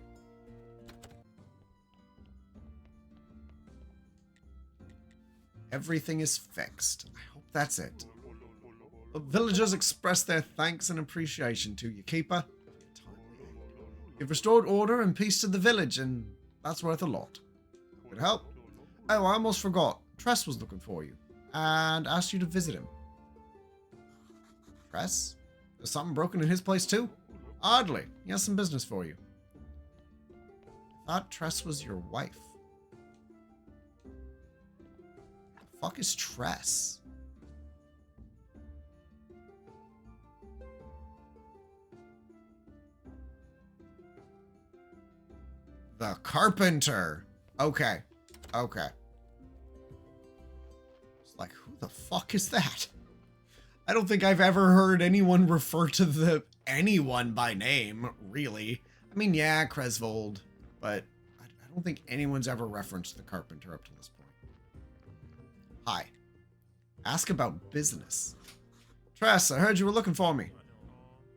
Everything is fixed. I hope that's it. The villagers express their thanks and appreciation to you, Keeper. You've restored order and peace to the village, and that's worth a lot. Could help. Oh, I almost forgot. Tress was looking for you, and asked you to visit him. Tress? There's something broken in his place too? Oddly, he has some business for you. I thought Tress was your wife. The fuck is Tress? The carpenter. Okay. Okay. It's like, who the fuck is that? I don't think I've ever heard anyone refer to anyone by name, really. I mean, yeah, Cresvold, but I don't think anyone's ever referenced the carpenter up to this point. Hi. Ask about business. Tress, I heard you were looking for me.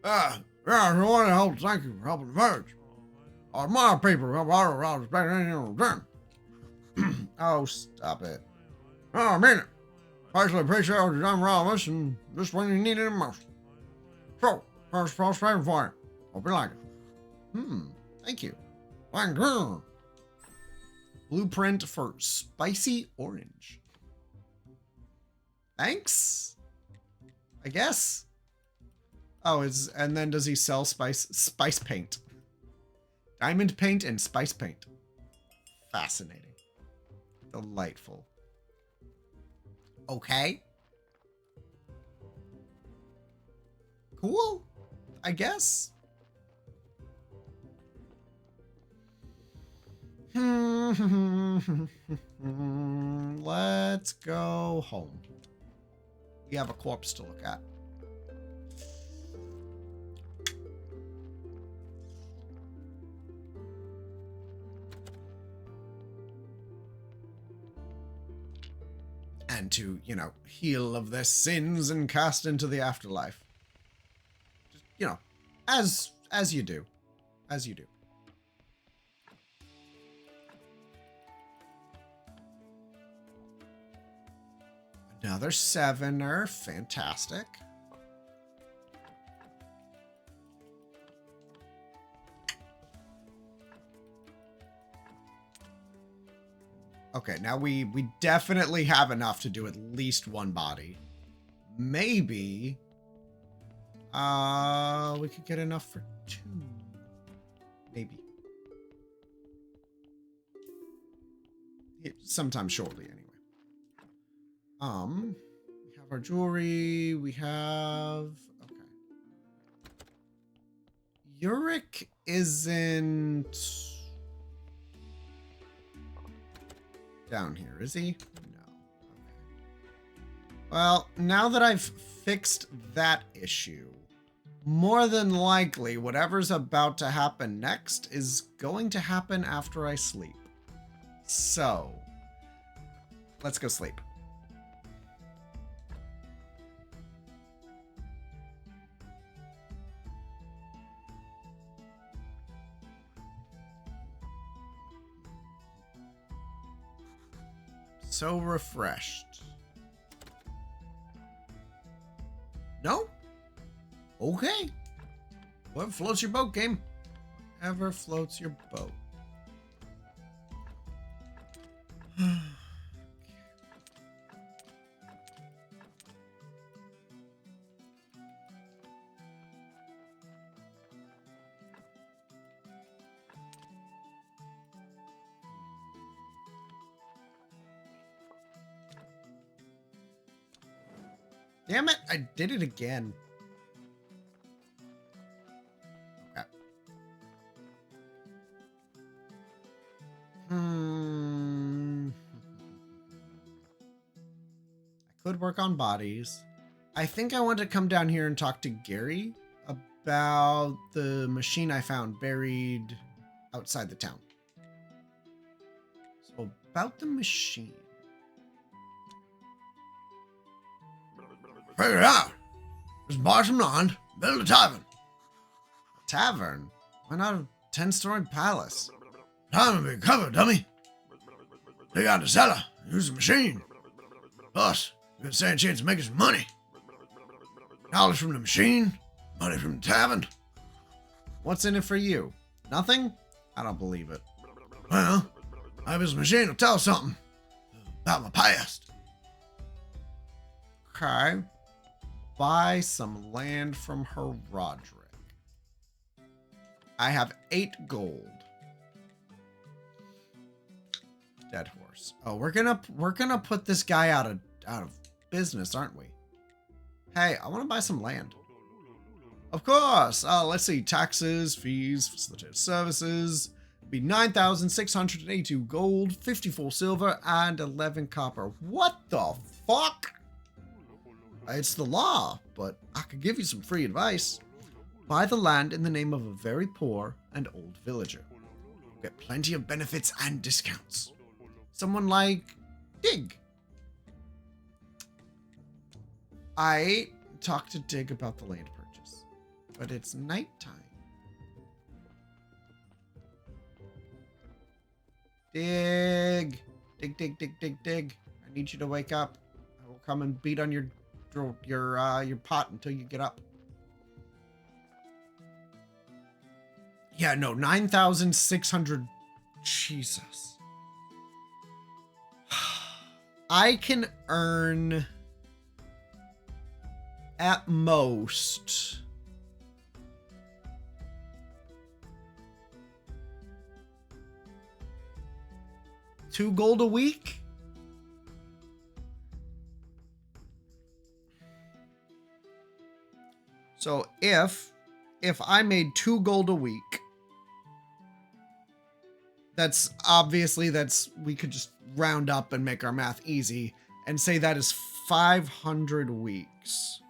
Yeah, I want to help. Thank you for helping the village. My people have all around them. Oh, stop it. Oh, I mean it. I actually appreciate what you've done for all of us, and just when you needed it most. So, first payment for it. Hope you like it. Thank you. Thank you. Blueprint for spicy orange. Thanks? I guess. Oh, and then does he sell spice paint? Diamond paint and spice paint. Fascinating. Delightful. Okay. Cool, I guess. Let's go home. We have a corpse to look at. And to, you know, heal of their sins and cast into the afterlife. Just, you know, as you do. As you do. Another 7er. Fantastic. Okay, now we definitely have enough to do at least one body. Maybe we could get enough for 2. Maybe. Sometime shortly, anyway. We have our jewelry. We have... Okay. Yurik isn't... down here, is he? No. Okay. Well, now that I've fixed that issue, more than likely whatever's about to happen next is going to happen after I sleep. So, let's go sleep. So refreshed. No? Okay. Whatever floats your boat, game. Whatever floats your boat. Damn it, I did it again. Okay. I could work on bodies. I think I want to come down here and talk to Gary about the machine I found buried outside the town. So about the machine. Figure it out. Just buy some land, build a tavern. A tavern? Why not a 10-story palace? Time will be covered, dummy. Dig out the cellar, use the machine. Plus, you can stand a chance of making some money. Knowledge from the machine, money from the tavern. What's in it for you? Nothing? I don't believe it. Well, maybe this machine will tell us something about my past. Okay. Buy some land from Roderick. I have 8 gold. Dead horse. Oh, we're gonna put this guy out of business, aren't we? Hey, I want to buy some land. Of course. Let's see. Taxes, fees, facilitated services. Be 9,682 gold, 54 silver, and 11 copper. What the fuck? It's the law, but I could give you some free advice. Buy the land in the name of a very poor and old villager. Get plenty of benefits and discounts. Someone like Dig. I talked to Dig about the land purchase, but it's nighttime. Dig. Dig, dig, dig, dig, dig. I need you to wake up. I will come and beat on your pot until you get up. Yeah, no, 9,600. Jesus. I can earn at most $2 gold a week. So if I made $2 gold a week, we could just round up and make our math easy and say that is 500 weeks.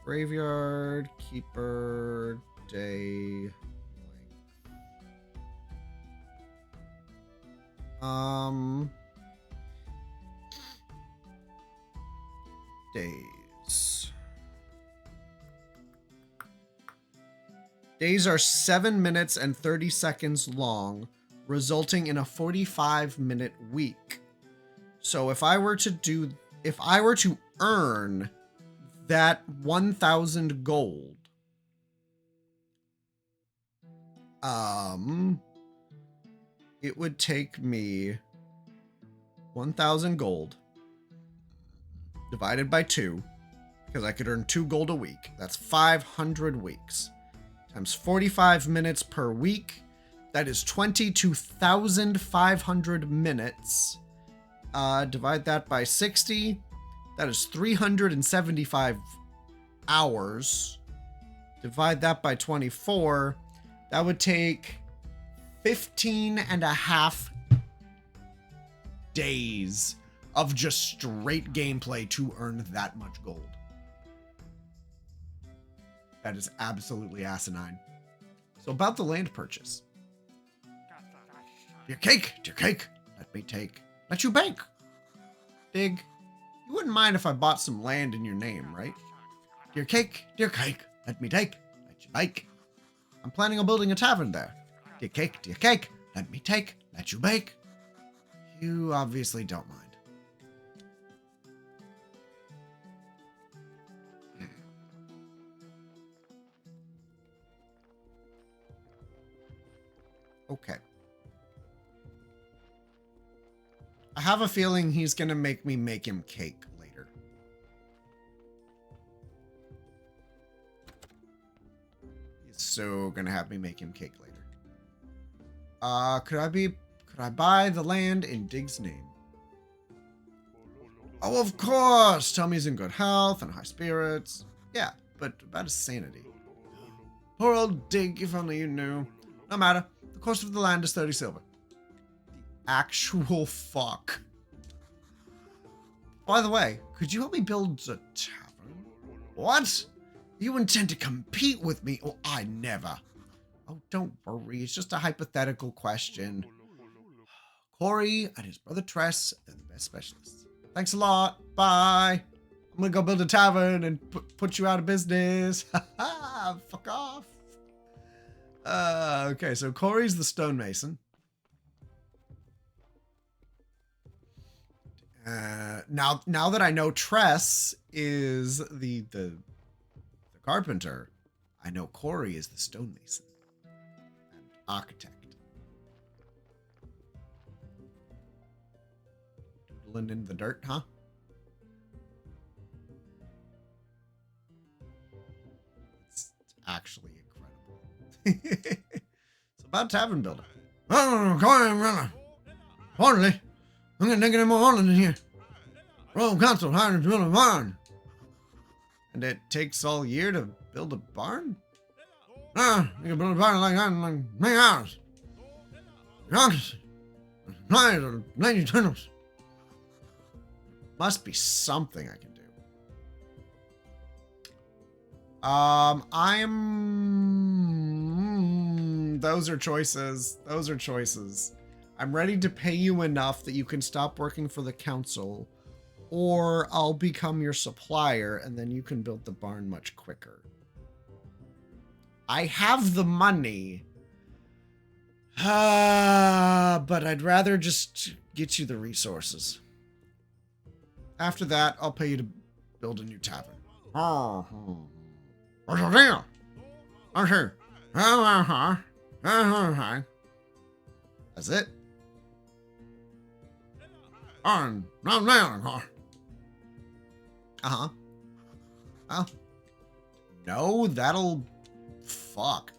Graveyard, keeper, day, days. Days are 7 minutes and 30 seconds long, resulting in a 45-minute week. So if I were to earn that 1,000 gold, it would take me 1,000 gold divided by 2, because I could earn 2 gold a week. That's 500 weeks. Times 45 minutes per week. That is 22,500 minutes. Divide that by 60. That is 375 hours. Divide that by 24. That would take 15 and a half days of just straight gameplay to earn that much gold. That is absolutely asinine. So about the land purchase. Dear cake, let me take. Let you bake. Dig. You wouldn't mind if I bought some land in your name, right? Dear cake, let me take. Let you bake. I'm planning on building a tavern there. Dear cake, let me take. Let you bake. You obviously don't mind. Okay. I have a feeling he's gonna make me make him cake later. He's so gonna have me make him cake later. Could I buy the land in Dig's name? Oh, of course! Tell me he's in good health and high spirits. Yeah, but about his sanity. Poor old Dig, if only you knew. No matter. The cost of the land is 30 silver. The actual fuck. By the way, could you help me build a tavern? What? You intend to compete with me? Oh, I never. Oh, don't worry. It's just a hypothetical question. Corey and his brother Tress, they're the best specialists. Thanks a lot. Bye. I'm gonna go build a tavern and put you out of business. Fuck off. Okay, so Corey's the stonemason. Now that I know Tress is the carpenter. I know Corey is the stonemason and architect. Doodling in the dirt, huh? It's actually incredible. It's about tavern builder. Oh, Corey, brother. Hardly. I'm gonna take any more Holland in here. Royal Council hired to build a barn. And it takes all year to build a barn? Ah, you can build a barn like that in like many hours. Bureaucracy. Supplies are lady tunnels. Must be something I can do. Those are choices. Those are choices. I'm ready to pay you enough that you can stop working for the council, or I'll become your supplier and then you can build the barn much quicker. I have the money. But I'd rather just get you the resources. After that, I'll pay you to build a new tavern. What's the deal? I see. That's it? I'm not there, huh? Uh-huh. Oh. No, that'll... Fuck.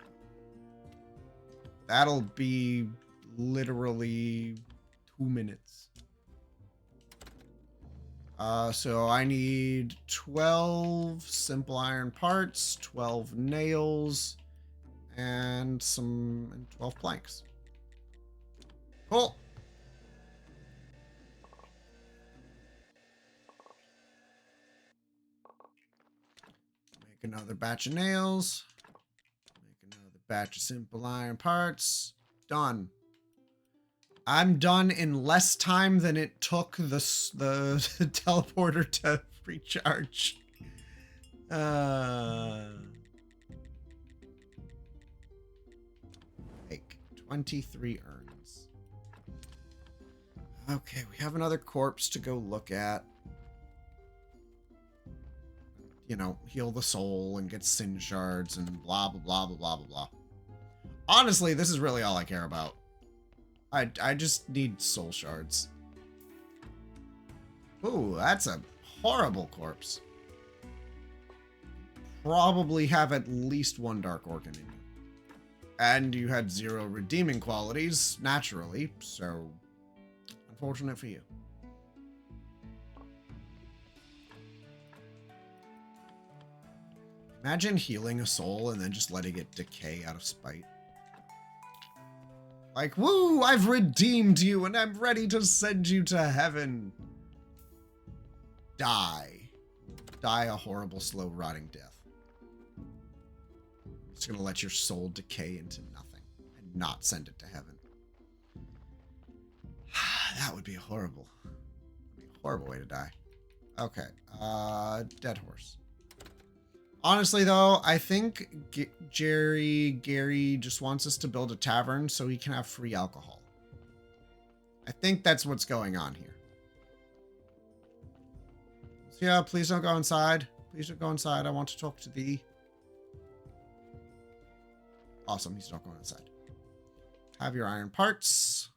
That'll be literally 2 minutes. So I need 12 simple iron parts, 12 nails, and 12 planks. Cool. Make another batch of nails. Make another batch of simple iron parts. Done. I'm done in less time than it took the teleporter to recharge. Like 23 urns. Okay, we have another corpse to go look at. You know, heal the soul and get sin shards and blah, blah, blah, blah, blah, blah, blah. Honestly, this is really all I care about. I just need soul shards. Ooh, that's a horrible corpse. Probably have at least one dark organ in you. And you had 0 redeeming qualities, naturally, so unfortunate for you. Imagine healing a soul and then just letting it decay out of spite. Like, woo, I've redeemed you and I'm ready to send you to heaven. Die. Die a horrible, slow, rotting death. It's gonna let your soul decay into nothing and not send it to heaven. That would be horrible. Horrible way to die. Okay, dead horse. Honestly, though, I think Gary just wants us to build a tavern so he can have free alcohol. I think that's what's going on here. So yeah, please don't go inside. Please don't go inside. I want to talk to thee. Awesome, he's not going inside. Have your iron parts.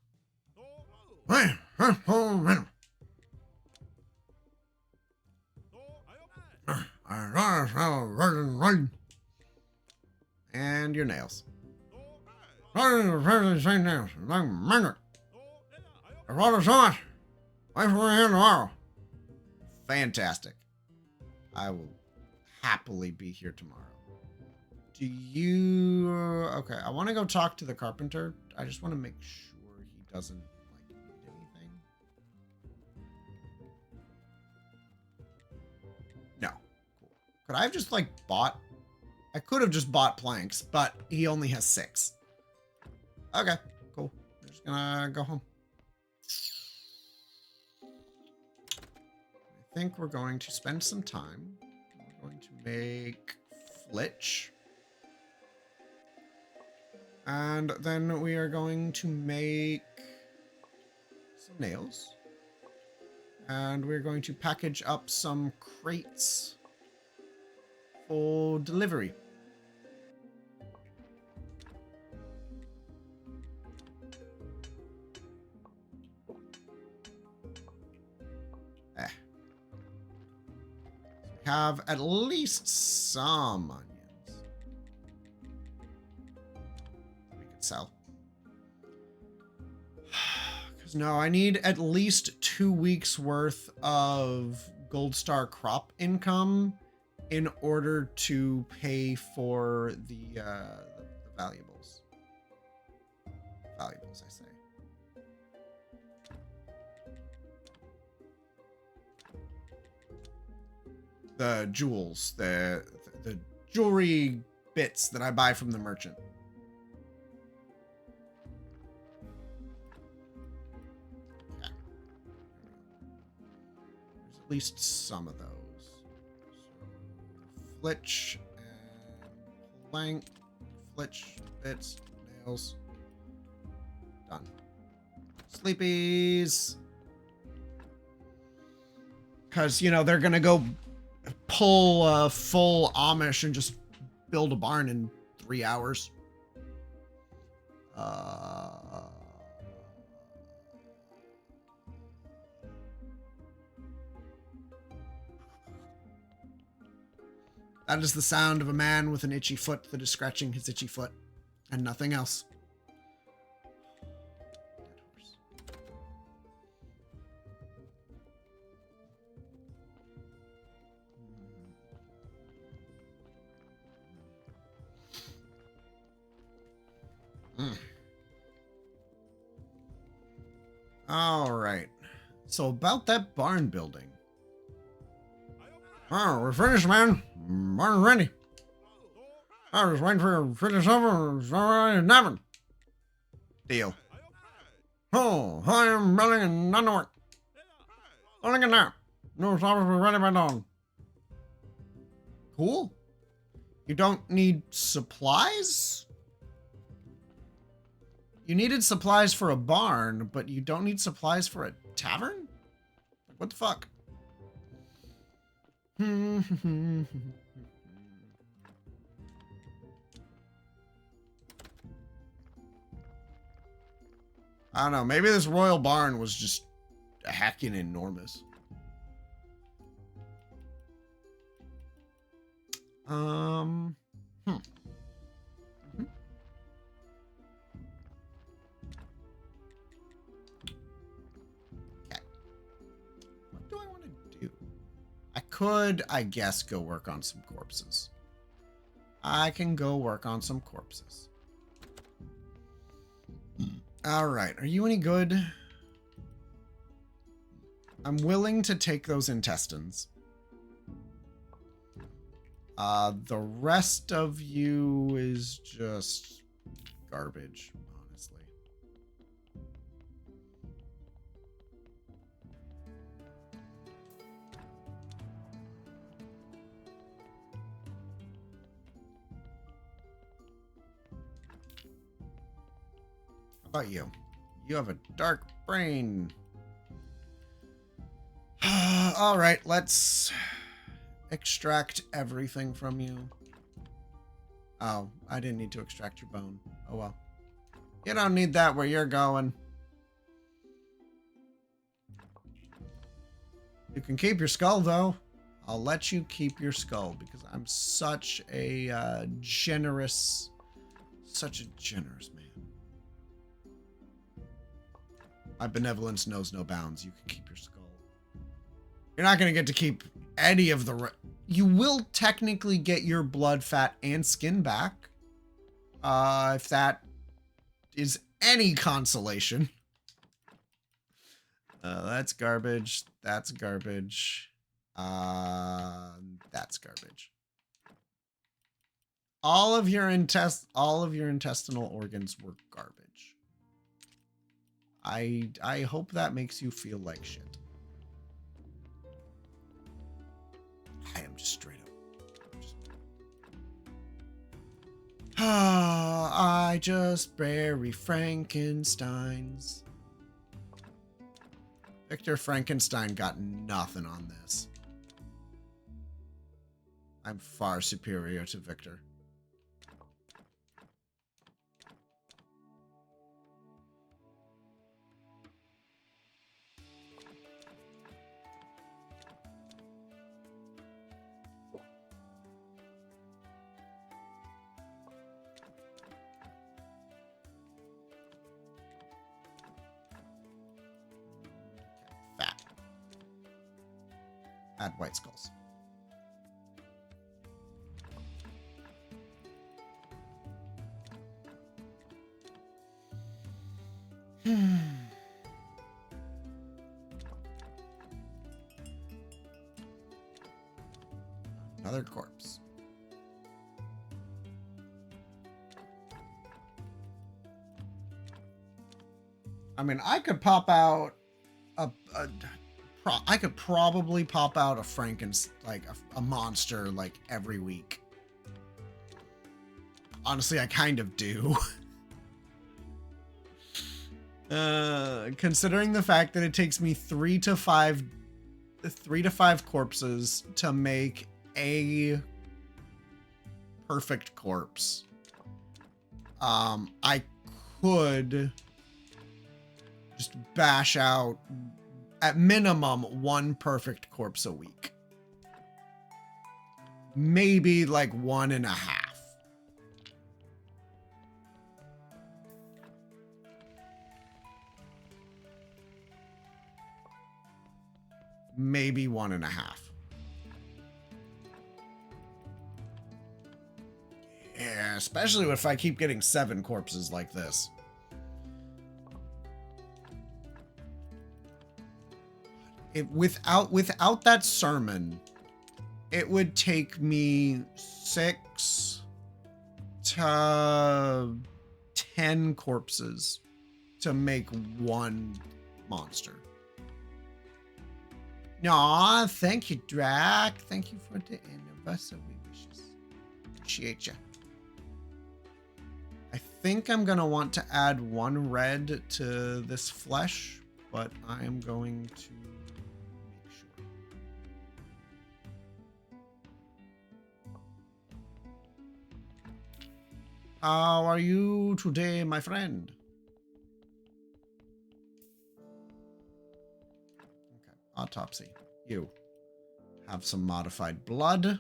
And your nails. Fantastic. I will happily be here tomorrow. Do you... Okay, I want to go talk to the carpenter. I just want to make sure he doesn't, like, need anything. No. Cool. Could I have just, like, bought... I could have just bought planks, but he only has 6. Okay, cool. I'm just gonna go home. I think we're going to spend some time. We're going to make flitch. And then we are going to make some nails. And we're going to package up some crates for delivery. Have at least some onions we could sell. Because no, I need at least 2 weeks worth of Gold Star crop income in order to pay for the valuables. Valuables, I say. The jewels, the jewelry bits that I buy from the merchant. Okay. There's at least some of those. So, flitch and plank, flitch bits, nails. Done. Sleepies. Because, you know, they're going to go pull a full Amish and just build a barn in 3 hours. That is the sound of a man with an itchy foot that is scratching his itchy foot and nothing else. All right. So about that barn building. Oh, we're finished, man. Barn's ready. I was waiting for you to finish over. Nothing. Deal. Oh, I am building and none to work. Oh, look at that. No stoppers were ready by dawn. Cool. You don't need supplies? You needed supplies for a barn, but you don't need supplies for a tavern? What the fuck? I don't know. Maybe this royal barn was just hacking enormous. Could, I guess, go work on some corpses. I can go work on some corpses. All right. Are you any good? I'm willing to take those intestines. The rest of you is just garbage, honestly. How about you? You have a dark brain. All right, let's extract everything from you. Oh, I didn't need to extract your bone. Oh well. You don't need that where you're going. You can keep your skull, though. I'll let you keep your skull because I'm such a generous man. My benevolence knows no bounds. You can keep your skull. You're not going to get to keep any of the... You will technically get your blood, fat, and skin back. If that is any consolation. That's garbage. That's garbage. That's garbage. All of your intestinal organs were garbage. I hope that makes you feel like shit. I am just straight up. I just bury Frankensteins. Victor Frankenstein got nothing on this. I'm far superior to Victor. Fat. Add white skulls. Another corpse. I mean, I could pop out I could probably pop out a Frankenstein, like a monster, like every week. Honestly, I kind of do. Considering the fact that it takes me 3 to 5 corpses to make a perfect corpse. I could just bash out at minimum 1 perfect corpse a week. Maybe like 1.5. Maybe 1.5. Yeah, especially if I keep getting 7 corpses like this. Without that sermon, it would take me 6 to 10 corpses to make 1 monster. Aw, thank you, Drac. Thank you for the anniversary wishes. Appreciate ya. I think I'm gonna want to add 1 red to this flesh, but I am going to make sure. How are you today, my friend? Autopsy. You have some modified blood.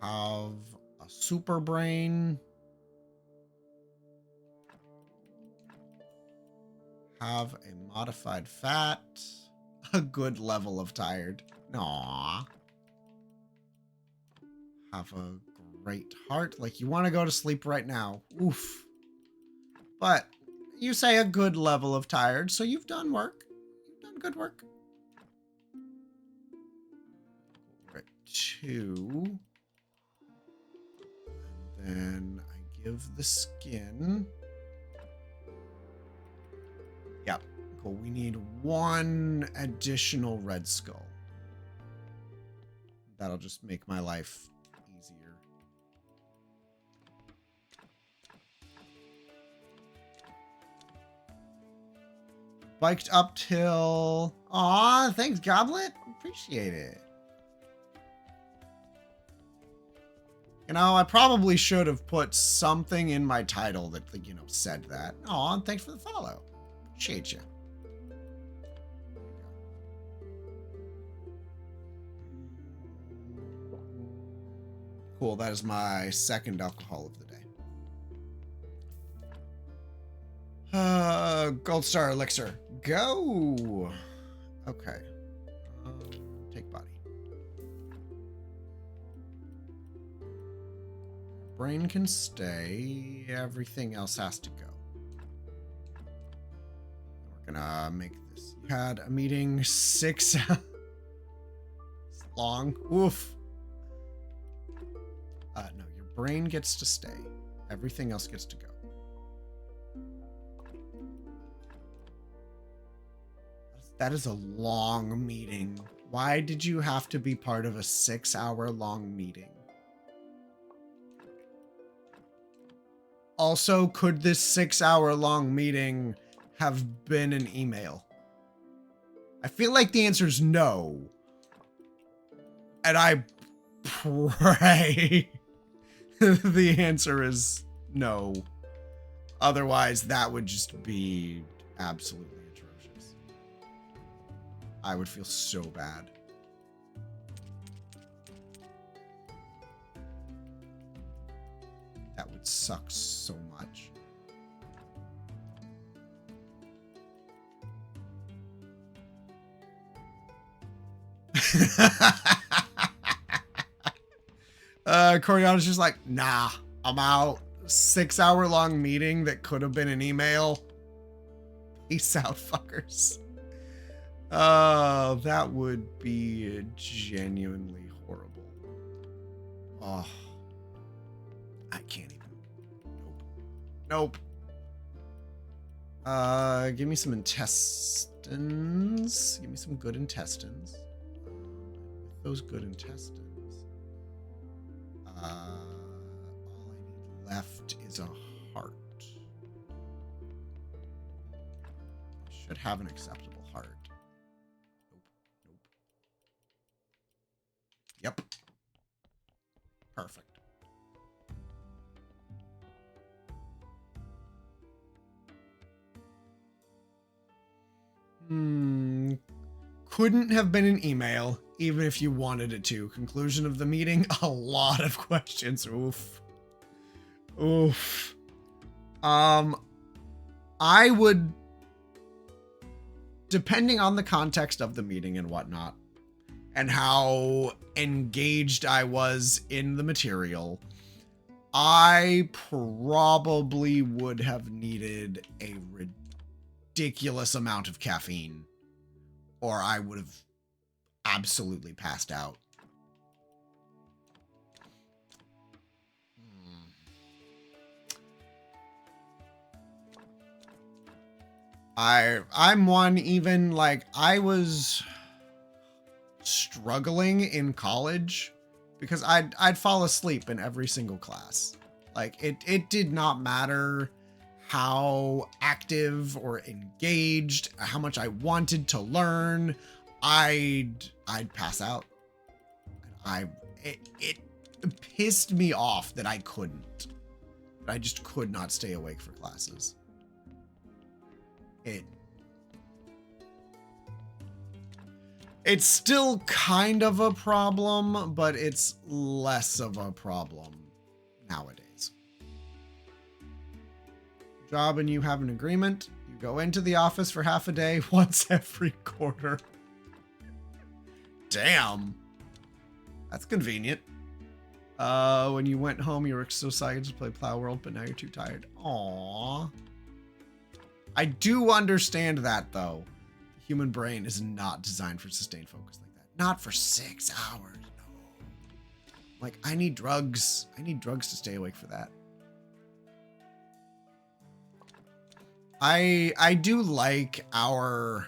Have a super brain. Have a modified fat. A good level of tired. Aww. Have a great heart. Like, you want to go to sleep right now. Oof. But you say a good level of tired, so you've done work. You've done good work. We're at 2. And then I give the skin. Yep. Cool. We need 1 additional red skull. That'll just make my life easier. Biked up till... Aw, thanks, Goblet. Appreciate it. You know, I probably should have put something in my title that, you know, said that. Aw, and thanks for the follow. Appreciate you. Cool, that is my 2nd alcohol of the day. Gold Star Elixir. Go! Okay. Take body. Brain can stay. Everything else has to go. We're gonna make this. You had a meeting 6 hours long. Oof. No, your brain gets to stay. Everything else gets to go. That is a long meeting. Why did you have to be part of a 6-hour long meeting? Also, could this 6-hour-long meeting have been an email? I feel like the answer is no. And I pray the answer is no. Otherwise, that would just be absolutely atrocious. I would feel so bad. That would suck so much. Coriana's just like, nah, I'm out. 6-hour-long meeting that could have been an email. Peace out, fuckers. Oh, that would be genuinely horrible. Oh, I can't even. Nope. Nope. Give me some intestines. Give me some good intestines. With those good intestines. All I need left is a heart. I should have an acceptable heart. Nope. Yep. Perfect. Couldn't have been an email, even if you wanted it to. Conclusion of the meeting, a lot of questions. Oof. I would, depending on the context of the meeting and whatnot, and how engaged I was in the material, I probably would have needed a ridiculous amount of caffeine, or I would have absolutely passed out. I'm one, even like I was struggling in college because I'd fall asleep in every single class. Like it did not matter how active or engaged, how much I wanted to learn, I'd pass out. It pissed me off that I couldn't. That I just could not stay awake for classes. It's still kind of a problem, but it's less of a problem nowadays. Job and you have an agreement. You go into the office for half a day once every quarter. Damn. That's convenient. When you went home, you were so excited to play Plow World, but now you're too tired. Aww. I do understand that, though. The human brain is not designed for sustained focus like that. Not for 6 hours, no. Like, I need drugs. I need drugs to stay awake for that. I do like our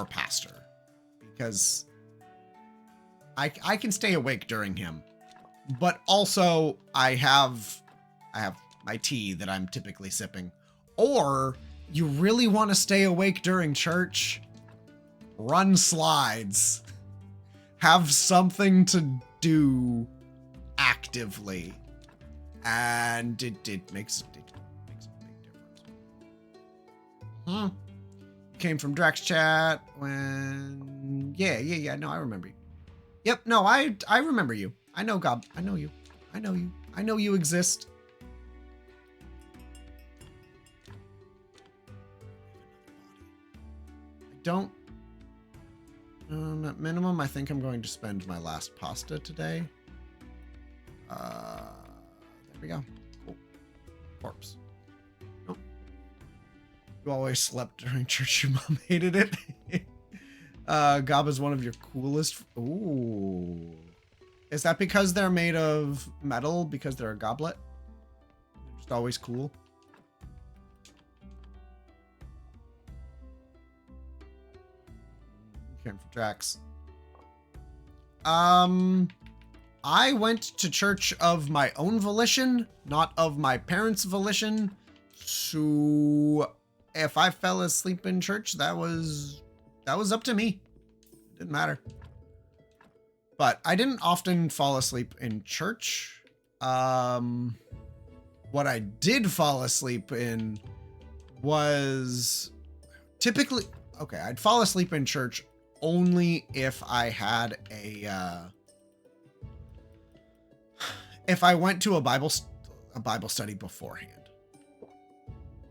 pastor, because I can stay awake during him, but also I have my tea that I'm typically sipping. Or you really want to stay awake during church? Run slides. Have something to do actively, and it makes a big difference. Came from Drax chat when yeah. No, I remember you. Yep. No, I remember you. I know God. I know you. I know you exist. Don't. At minimum, I think I'm going to spend my last pasta today. There we go. Cool. Corpse. Nope. You always slept during church. Your mom hated it. Gaba's one of your coolest. Ooh. Is that because they're made of metal? Because they're a goblet? They're just always cool. Came for Drax. I went to church of my own volition, not of my parents' volition. So if I fell asleep in church, that was up to me. It didn't matter. But I didn't often fall asleep in church. What I did fall asleep in was typically, okay, I'd fall asleep in church only if I had if I went to a Bible study beforehand.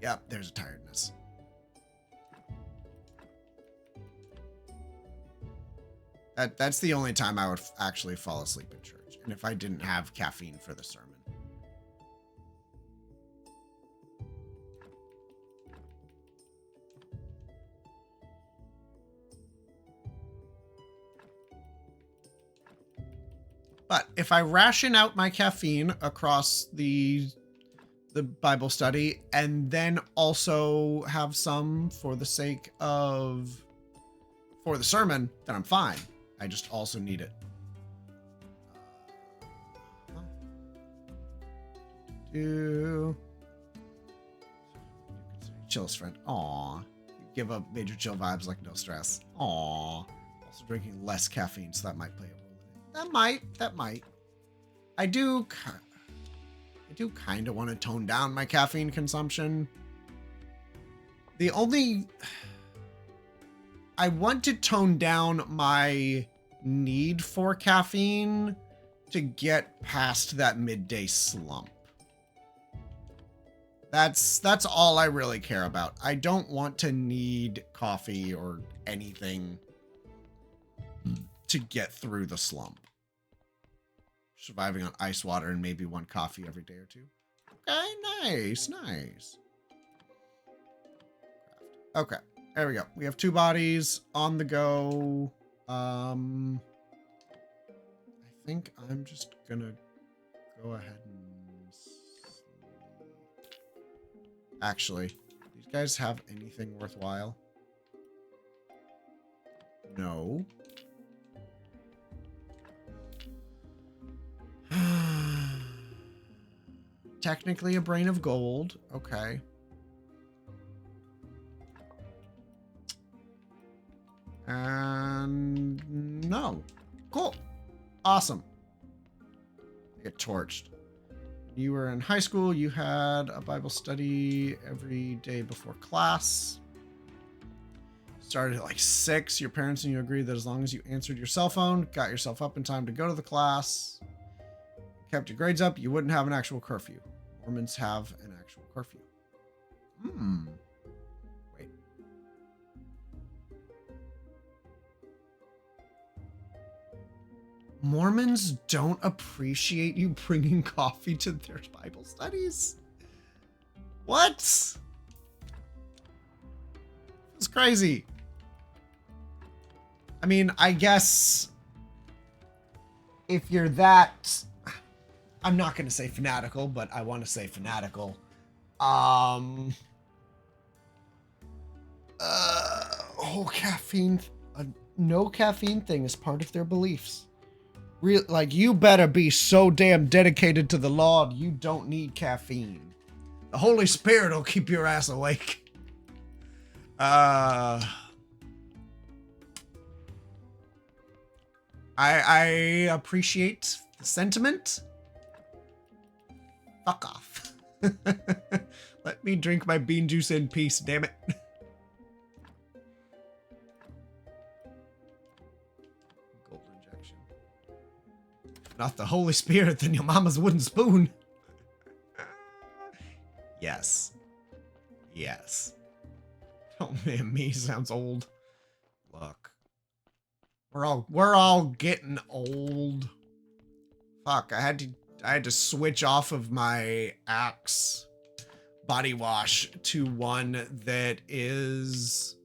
Yep, there's a tiredness. That's the only time I would actually fall asleep in church, and if I didn't have caffeine for the sermon. But if I ration out my caffeine across the Bible study and then also have some for the sake of for the sermon, then I'm fine. I just also need it. Chillest friend. Aw. Give up Major Chill vibes like no stress. Aw. Also drinking less caffeine, so that might play a role in it. That might. I do kind of want to tone down my caffeine consumption. I want to tone down my need for caffeine to get past that midday slump. That's all I really care about. I don't want to need coffee or anything to get through the slump. Surviving on ice water and maybe one coffee every day or two. Okay, nice. Okay, there we go. We have 2 bodies on the go. I think I'm just gonna go ahead and sleep. Actually, do these guys have anything worthwhile? No. Technically a brain of gold. Okay. And no. Cool. Awesome. Get torched. You were in high school. You had a Bible study every day before class. Started at like 6. Your parents and you agreed that as long as you answered your cell phone, got yourself up in time to go to the class, kept your grades up, you wouldn't have an actual curfew. Mormons have an actual curfew. Wait. Mormons don't appreciate you bringing coffee to their Bible studies? What? It's crazy. I mean, I guess if you're that, I'm not going to say fanatical, but I want to say fanatical. Caffeine, no caffeine thing is part of their beliefs. Like, you better be so damn dedicated to the Lord, you don't need caffeine. The Holy Spirit will keep your ass awake. I appreciate the sentiment. Fuck off. Let me drink my bean juice in peace, damn it. Gold injection. Not the Holy Spirit, then your mama's wooden spoon. Yes. Yes. Oh man, me sounds old. Look. We're all getting old. Fuck, I had to switch off of my Axe body wash to one that is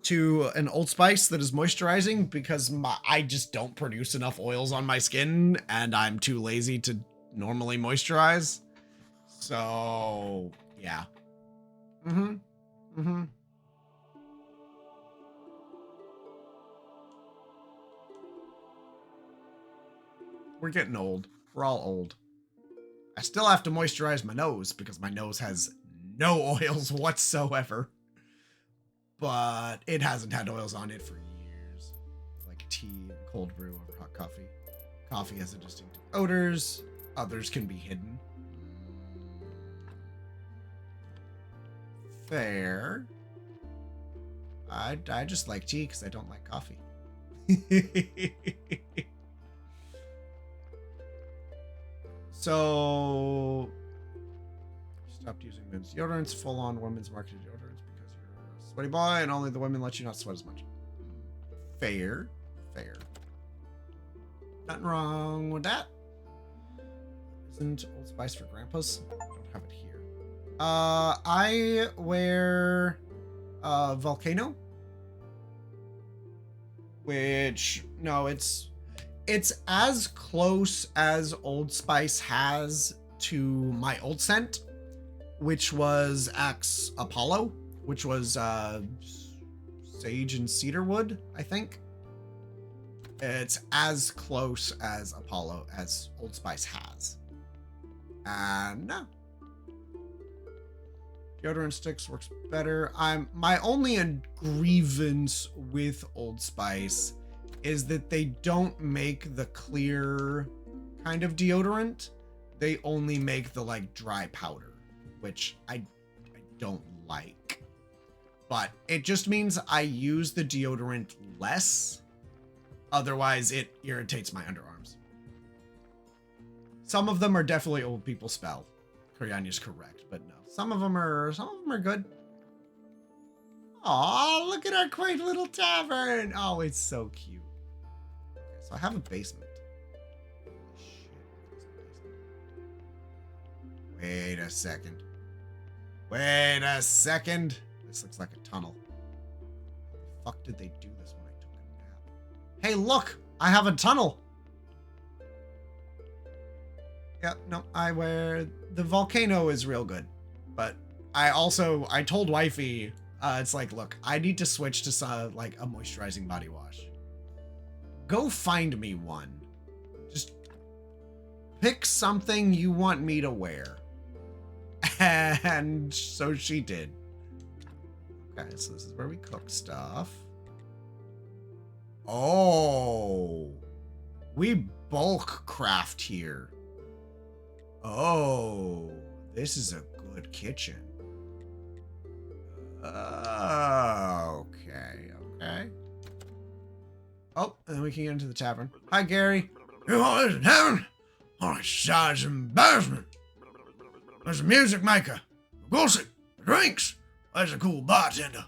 to an Old Spice that is moisturizing because I just don't produce enough oils on my skin and I'm too lazy to normally moisturize. So, yeah. We're getting old. We're all old. I still have to moisturize my nose because my nose has no oils whatsoever. But it hasn't had oils on it for years. Like tea and cold brew over hot coffee. Coffee has a distinctive odors. Others can be hidden. Fair. I just like tea because I don't like coffee. So, stopped using men's deodorants, full-on women's marketed deodorants because you're a sweaty boy and only the women let you not sweat as much. Fair. Fair. Nothing wrong with that. Isn't Old Spice for grandpas? I don't have it here. I wear Volcano, which no, it's as close as Old Spice has to my old scent, which was Axe Apollo, which was sage and cedarwood, I think. It's as close as Apollo as Old Spice has. And no. Deodorant sticks works better. My only grievance with Old Spice is that they don't make the clear kind of deodorant. They only make the like dry powder, which I don't like. But it just means I use the deodorant less. Otherwise, it irritates my underarms. Some of them are definitely old people spell. Koryanya's correct, but no. Some of them are good. Aw, look at our quaint little tavern. Oh, it's so cute. Okay, so I have a basement. Wait a second. Wait a second. This looks like a tunnel. How the fuck did they do this when I took a nap? Hey, look! I have a tunnel! Yep, no, I wear... The Volcano is real good. But I told wifey, it's like, look, I need to switch to like a moisturizing body wash. Go find me one. Just pick something you want me to wear. And so she did. Okay, so this is where we cook stuff. Oh, we bulk craft here. Oh, this is a good kitchen. Okay. Oh, and then we can get into the tavern. Hi, Gary. You want this in heaven? Oh, it's such embarrassment. There's a music maker, a gossip, drinks. There's a cool bartender.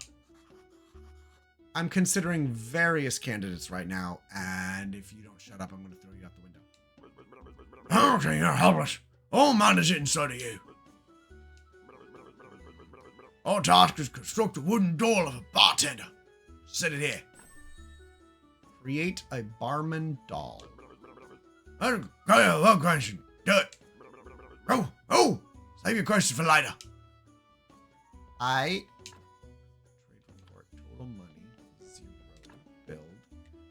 I'm considering various candidates right now, and if you don't shut up, I'm going to throw you out the window. I don't think you're helpless. All mine is inside of you. Our task is construct a wooden door of a bartender. Set it here. Create a barman doll. I'll go your one question. Do it. Go. Oh! Save your question for later. Trade report, total money, 0. Build.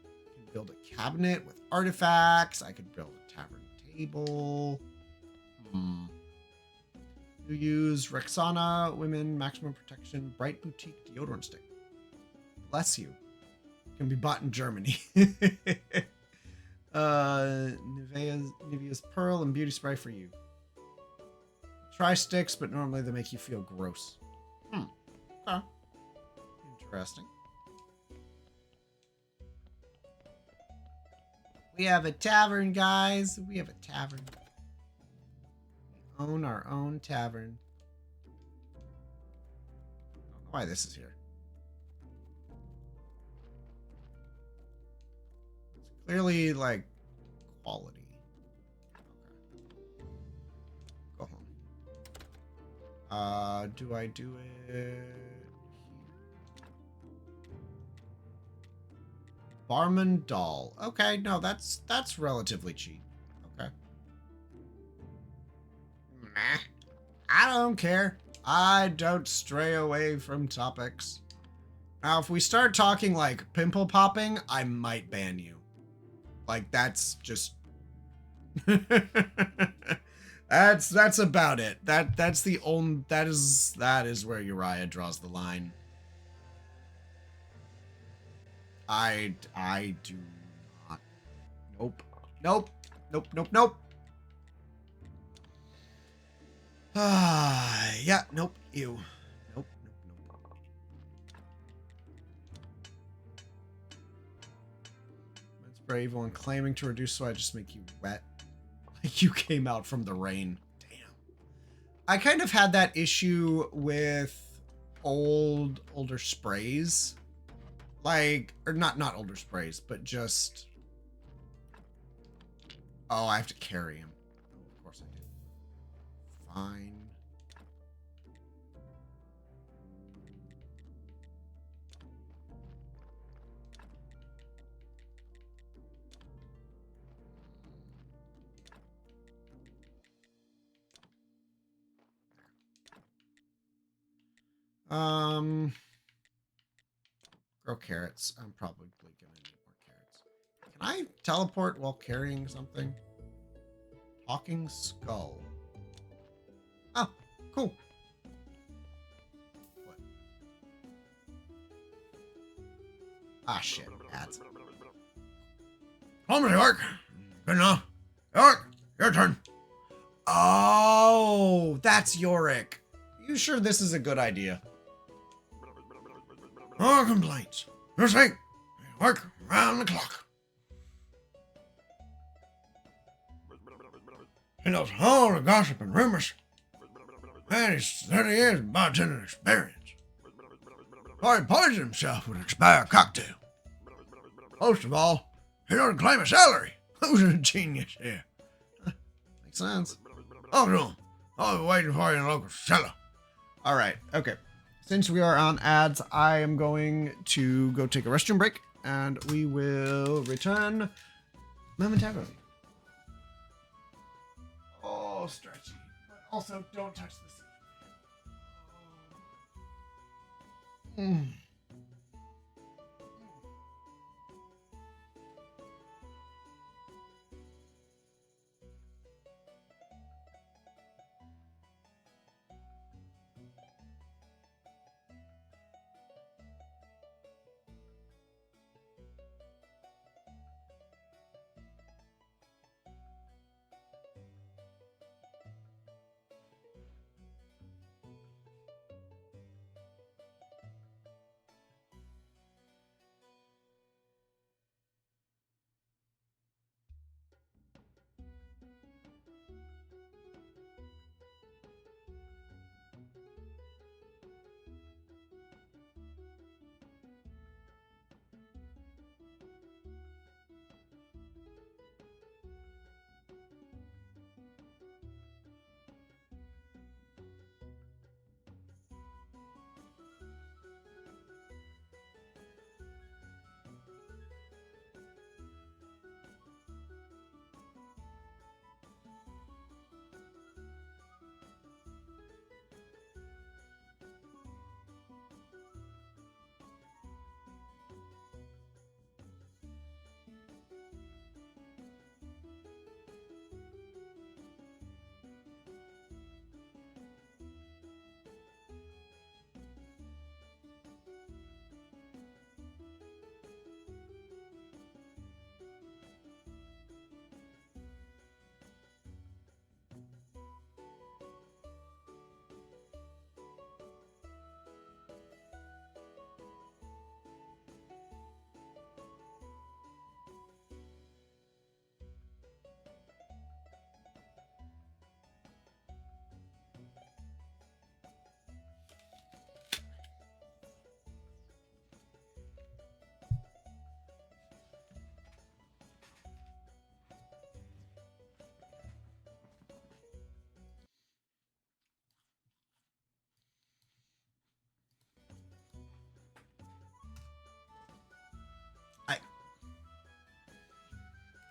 I can build a cabinet with artifacts. I could build a tavern table. You use Rexona Women Maximum Protection Bright Boutique Deodorant Stick. Bless you. Can be bought in Germany. Nivea's Pearl and Beauty Spray for you. Try sticks, but normally they make you feel gross. Okay. Interesting. We have a tavern, guys. We have a tavern. We own our own tavern. I don't know why this is here. It's clearly like quality. Okay. Go home. Do I do it here? Barman doll. Okay, no, that's relatively cheap. Okay. Meh. I don't care. I don't stray away from topics. Now, if we start talking like pimple popping, I might ban you. Like, that's just That's about it. That's the only that is where Uriah draws the line. I do not. Nope. Nope. Nope. Nope. Nope. Ah, yeah. Nope. You. Nope. Nope. Nope. That's brave and claiming to reduce, so I just make you wet. Like you came out from the rain. Damn. I kind of had that issue with older sprays. Like, or not older sprays, but just... Oh, I have to carry him. Oh, of course I do. Fine. Grow carrots. I'm probably gonna need more carrots. Can I teleport while carrying something? Talking skull. Oh, cool. What? Ah, shit. Ads. Come on, York. Good enough. York, your turn. Oh, that's Yorick. You sure this is a good idea? No complaints. Your sake. Work round the clock. He knows all the gossip and rumors. And he's 30 years of bartending experience. Or he poisoned himself with an expired cocktail. Most of all, he doesn't claim a salary. Who's a genius here? Makes sense. Oh, no. I'll be waiting for you in the local cellar. All right. Okay. Since we are on ads, I am going to go take a restroom break, and we will return momentarily. Oh, stretchy. But also, don't touch the seat.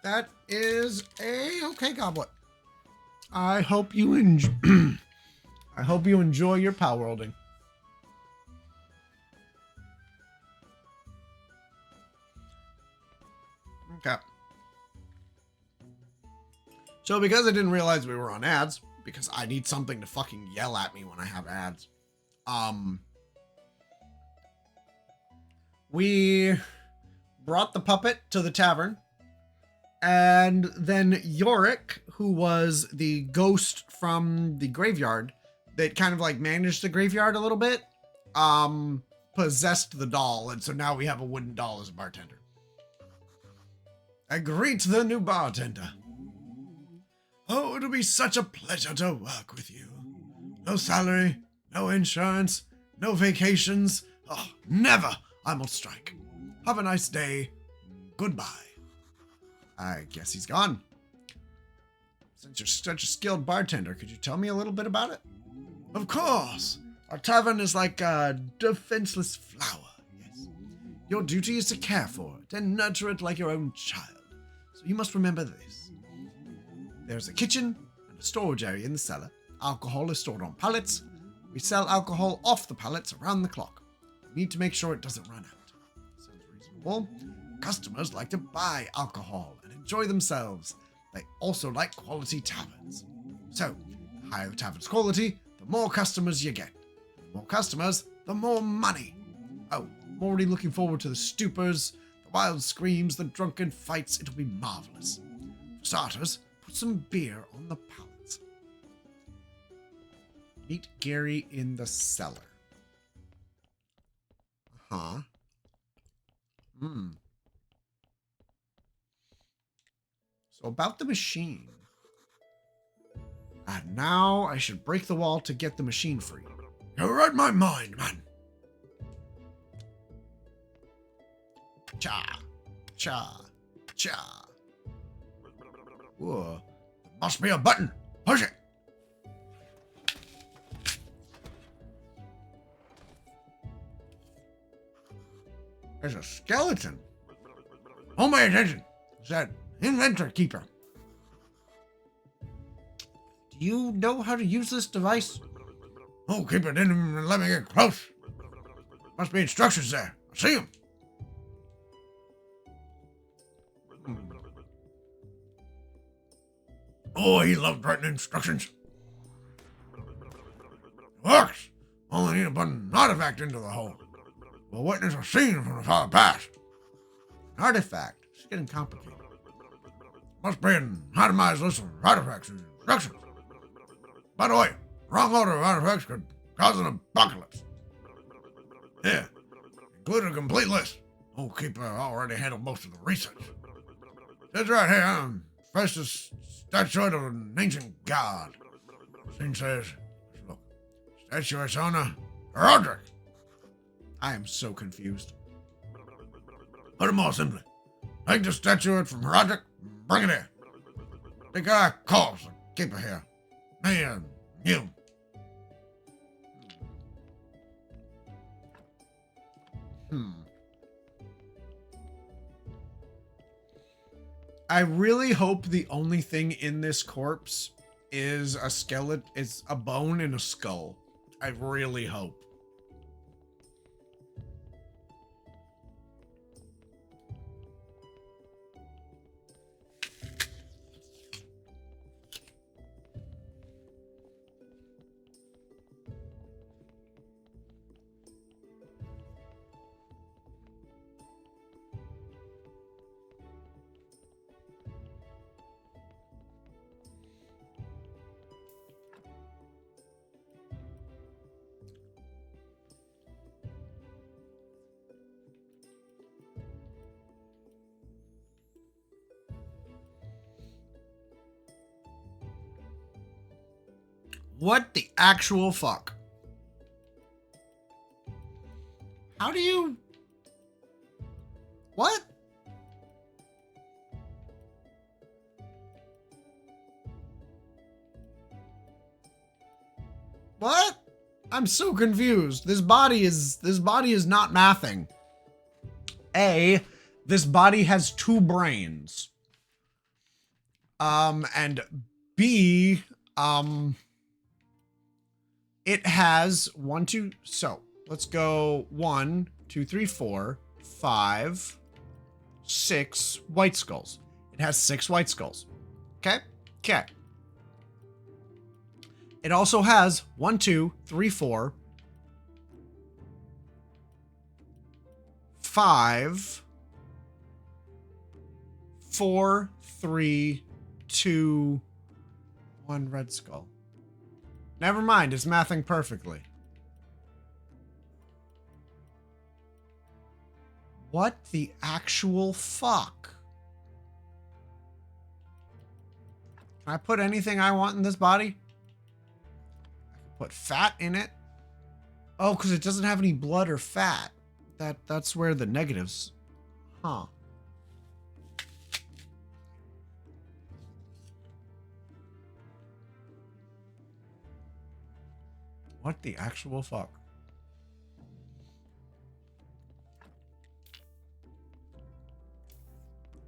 That is a okay goblet. I hope you enjoy. I hope you enjoy your power worlding. Okay. So because I didn't realize we were on ads, because I need something to fucking yell at me when I have ads, we brought the puppet to the tavern, and then Yorick, who was the ghost from the graveyard that kind of like managed the graveyard a little bit, possessed the doll, and so now we have a wooden doll as a bartender. I greet the new bartender. Oh, it'll be such a pleasure to work with you. No salary, no insurance, no vacations. Oh, never! I'm on strike. Have a nice day. Goodbye. I guess he's gone. Since you're such a skilled bartender, could you tell me a little bit about it? Of course. Our tavern is like a defenseless flower, yes. Your duty is to care for it and nurture it like your own child. So you must remember this. There's a kitchen and a storage area in the cellar. Alcohol is stored on pallets. We sell alcohol off the pallets around the clock. We need to make sure it doesn't run out. Sounds reasonable. Customers like to buy alcohol and enjoy themselves. They also like quality taverns. So, the higher the tavern's quality, the more customers you get. The more customers, the more money. Oh, I'm already looking forward to the stupors, the wild screams, the drunken fights. It'll be marvelous. For starters, put some beer on the pallets. Meet Gary in the cellar. Uh-huh. So about the machine. And now I should break the wall to get the machine free. You're right my mind, man. Cha. Cha. Cha. Whoa. Must be a button. Push it. There's a skeleton. Hold my attention. It's that inventor keeper. Do you know how to use this device? Oh, keeper didn't even let me get close. Must be instructions there. I see them. Oh, he loved writing instructions. Works. Only need to put an artifact into the hole. We'll witness a scene from the far past. An artifact. It's getting complicated. Must be an itemized list of artifacts and instructions. By the way, wrong order of artifacts could cause an apocalypse. Yeah, include a complete list. Old Keeper already handled most of the research. Says right here, I'm Festus, statuette of an ancient god. Scene says, look, statuette's owner, Roderick. I am so confused. Put it more simply. Take the statuette from Roderick and bring it here. The guy calls the Keeper here. Me and you. I really hope the only thing in this corpse is a skeleton, is a bone and a skull. I really hope. What the actual fuck? How do you... What? What? I'm so confused. This body is not mathing. A, this body has 2 brains. And B, it has 1, 2, so let's go 1, 2, 3, 4, 5, 6 white skulls. It has 6 white skulls. Okay. Okay. It also has 1, 2, 3, 4, 5, 4, 3, 2, 1 red skull. Never mind, it's mathing perfectly. What the actual fuck? Can I put anything I want in this body? I can put fat in it. Oh, because it doesn't have any blood or fat. That's where the negatives. Huh. What the actual fuck?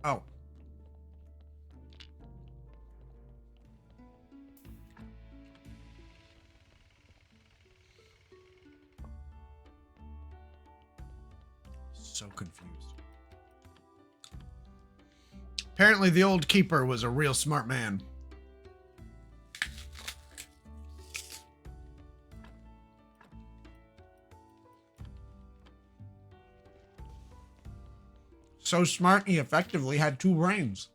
Oh. So confused. Apparently the old keeper was a real smart man. So smart he effectively had 2 brains.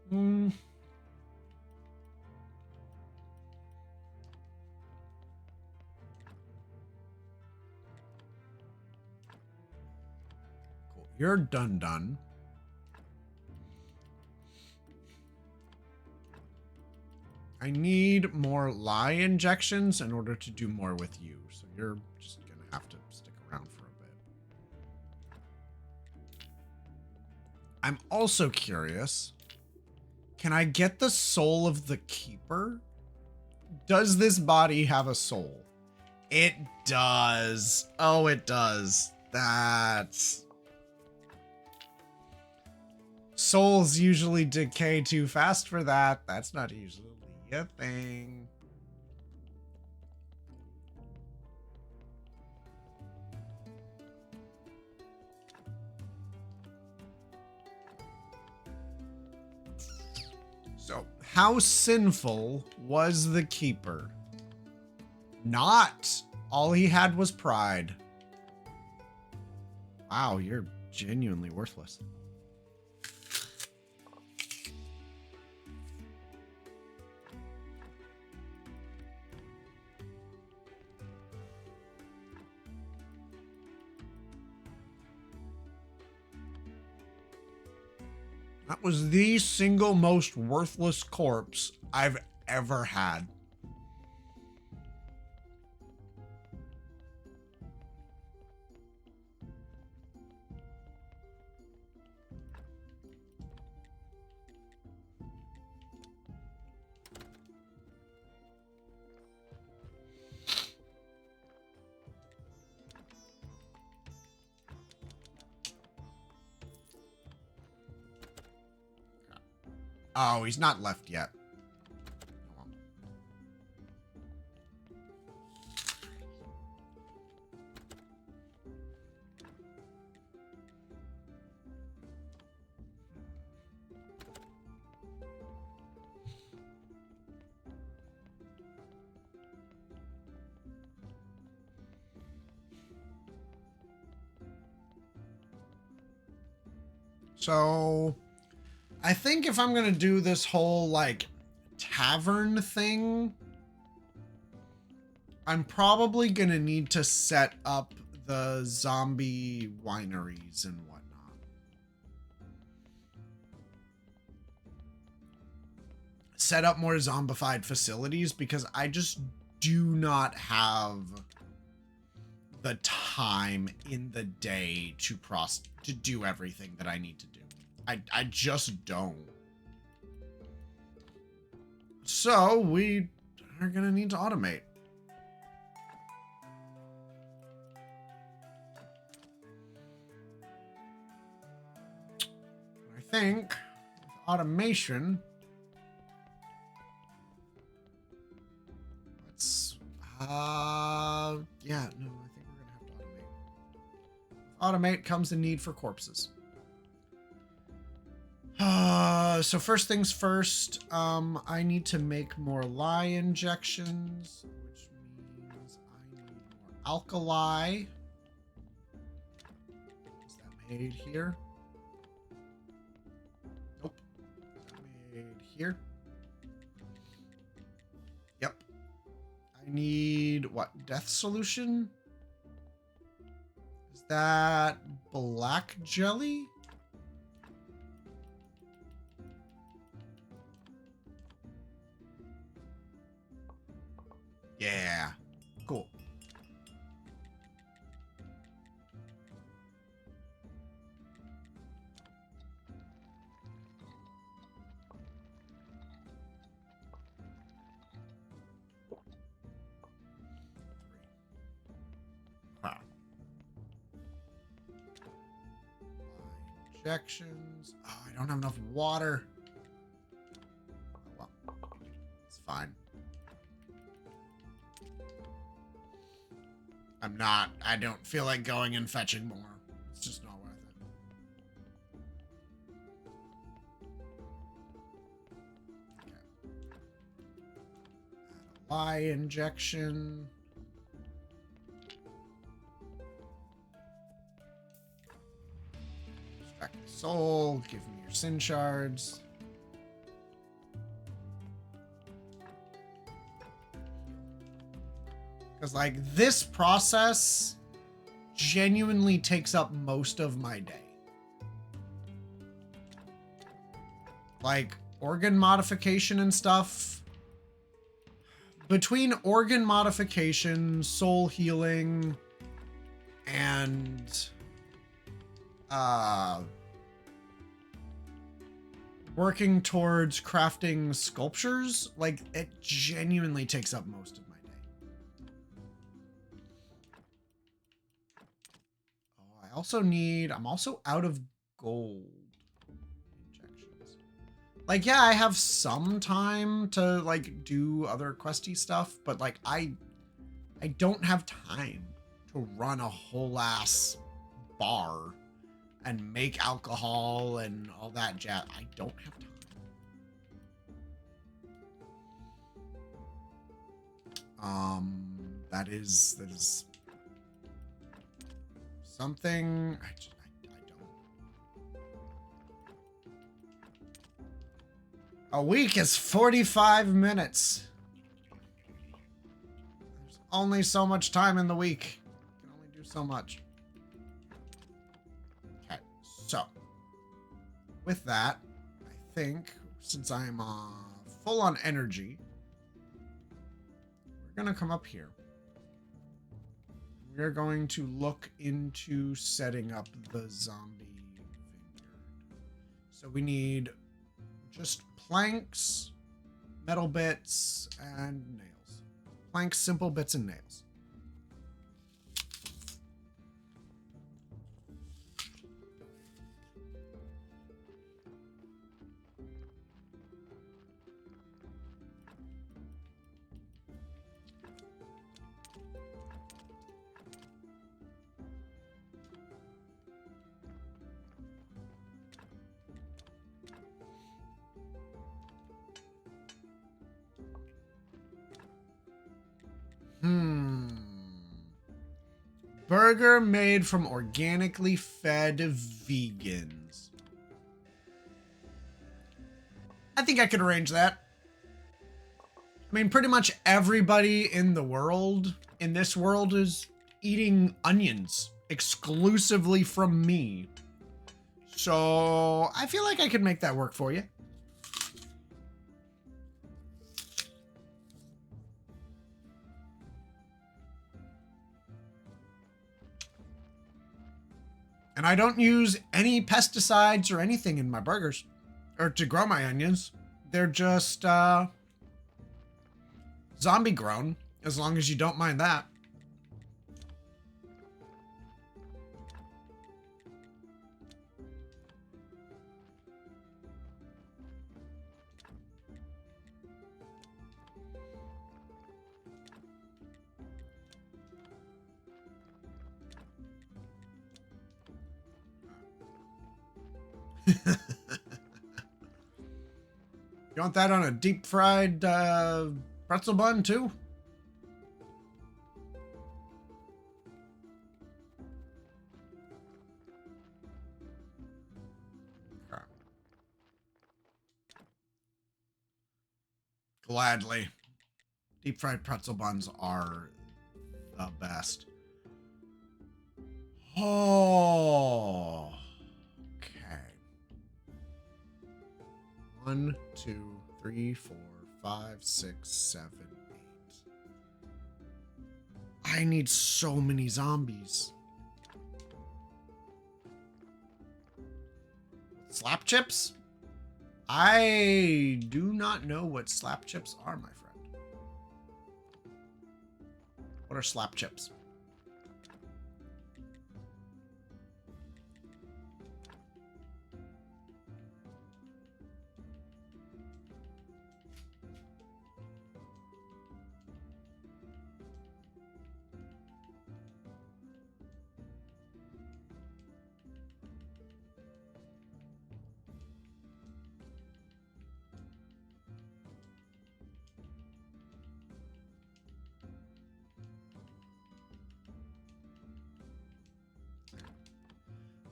Hmm. Cool. You're done. I need more lie injections in order to do more with you. So you're just gonna have to stick around for a bit. I'm also curious. Can I get the soul of the keeper? Does this body have a soul? It does. Oh, it does. That's... Souls usually decay too fast for that. That's not usually a thing. So, how sinful was the keeper? Not. All he had was pride. Wow, you're genuinely worthless. That was the single most worthless corpse I've ever had. Oh, he's not left yet. So, I think if I'm gonna do this whole, like, tavern thing, I'm probably gonna need to set up the zombie wineries and whatnot. Set up more zombified facilities because I just do not have the time in the day to do everything that I need to do. I just don't. So we are gonna need to automate. I think with automation, let's yeah, no, automate comes in need for corpses. So first things first, I need to make more lye injections, which means I need more alkali. Is that made here? Nope. Is that made here? Yep. I need what? Death solution? Is that black jelly? Yeah. Cool. Wow. Injections. Oh, I don't have enough water. Oh, well, it's fine. I don't feel like going and fetching more. It's just not worth it. Okay. Add a lye injection. Extract the soul. Give me your sin shards. Because, like, this process genuinely takes up most of my day. Like, organ modification and stuff. Between organ modification, soul healing, and working towards crafting sculptures, like, it genuinely takes up most of my day. I'm also out of gold injections. Like, yeah, I have some time to, like, do other questy stuff, but, like, I don't have time to run a whole ass bar and make alcohol and all that jazz. I don't have time. That is something I don't. A week is 45 minutes. There's only so much time in the week. You can only do so much. Okay, so with that, I think since I'm full on energy, we're gonna come up here. We're going to look into setting up the zombie vineyard. So we need just planks, metal bits, and nails. Planks, simple bits, and nails. Burger made from organically fed vegans. I think I could arrange that. I mean, pretty much everybody in the world, in this world, is eating onions exclusively from me. So I feel like I could make that work for you. And I don't use any pesticides or anything in my burgers or to grow my onions. They're just zombie grown, as long as you don't mind that. You want that on a deep fried pretzel bun too? Okay. Gladly. Deep fried pretzel buns are the best. Oh. Okay. 1, 2, 3, 4, 5, 6, 7, 8. I need so many zombies. Slap chips? I do not know what slap chips are, my friend. What are slap chips?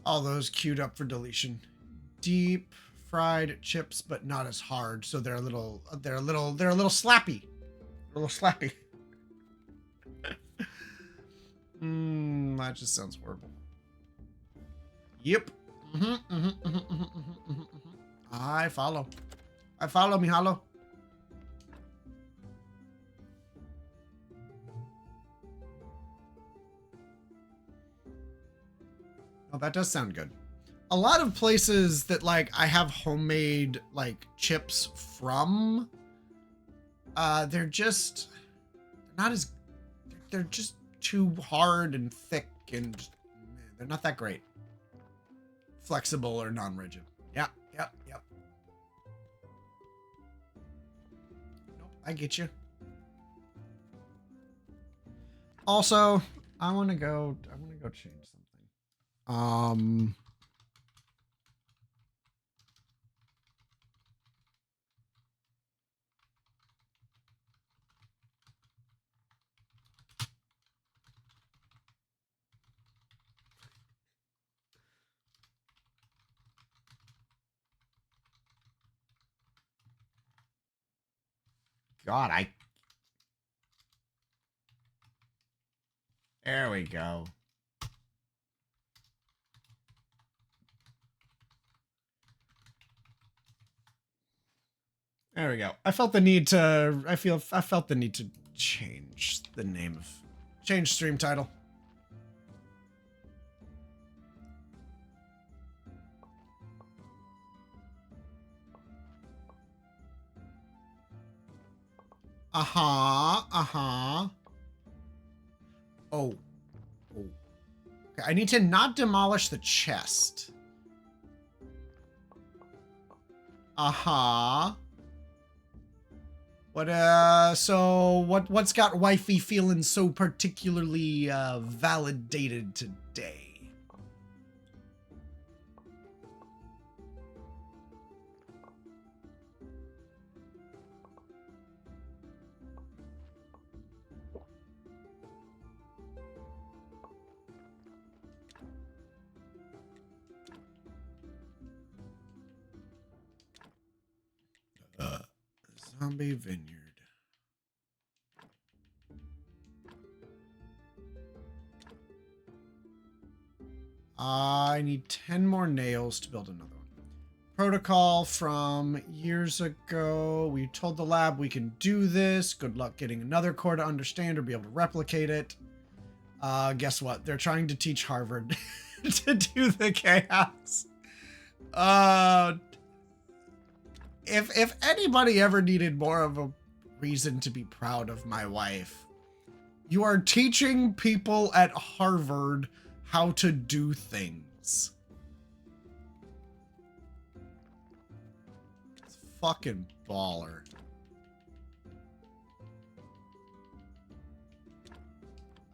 All those queued up for deletion. Deep fried chips, but not as hard, so they're a little slappy. A little slappy. That just sounds horrible. Yep. I follow. I follow, Mihalo. Oh, that does sound good. A lot of places that like I have homemade like chips from, they're just not as, they're just too hard and thick and they're not that great. Flexible or non-rigid. Yep. Nope, I get you. Also, I want to go change something. God, there we go. There we go. I felt the need to change the name of change stream title. Oh. Okay, I need to not demolish the chest. What's got wifey feeling so particularly validated today? Zombie vineyard. I need 10 more nails to build another one. Protocol from years ago. We told the lab we can do this. Good luck getting another core to understand or be able to replicate it. Guess what? They're trying to teach Harvard to do the chaos. If anybody ever needed more of a reason to be proud of my wife, you are teaching people at Harvard how to do things. It's fucking baller.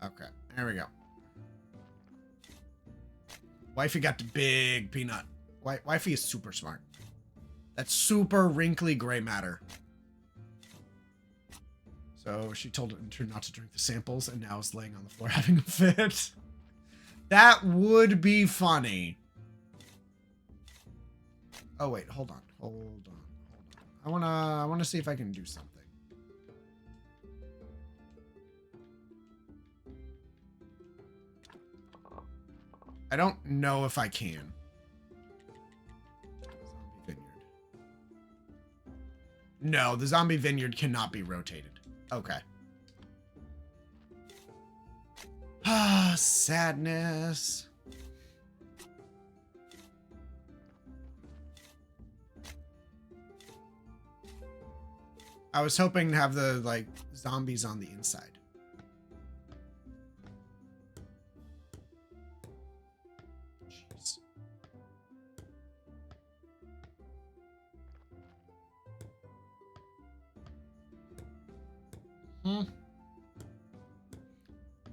Okay, there we go. Wifey got the big peanut. Wifey is super smart. That's super wrinkly gray matter. So she told her not to drink the samples and now is laying on the floor having a fit. That would be funny. Oh wait, hold on. I wanna see if I can do something. I don't know if I can. Zombie vineyard. No, the zombie vineyard cannot be rotated. Okay. Ah, sadness. I was hoping to have the, like, zombies on the inside. Jeez.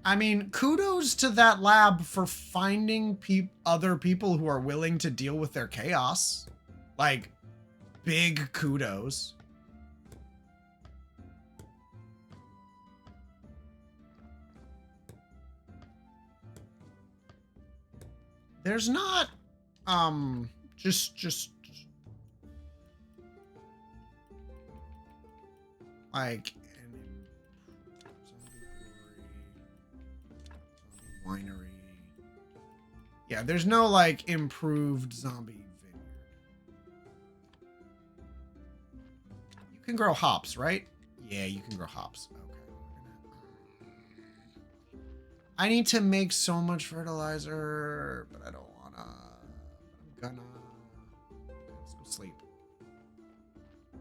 I mean, kudos to that lab for finding other people who are willing to deal with their chaos. Like, big kudos. There's not, just like zombie winery. Yeah, there's no like improved zombie vineyard. You can grow hops, right? Yeah, you can grow hops. Okay. I need to make so much fertilizer, but I don't wanna. I'm gonna. Let's go sleep. Go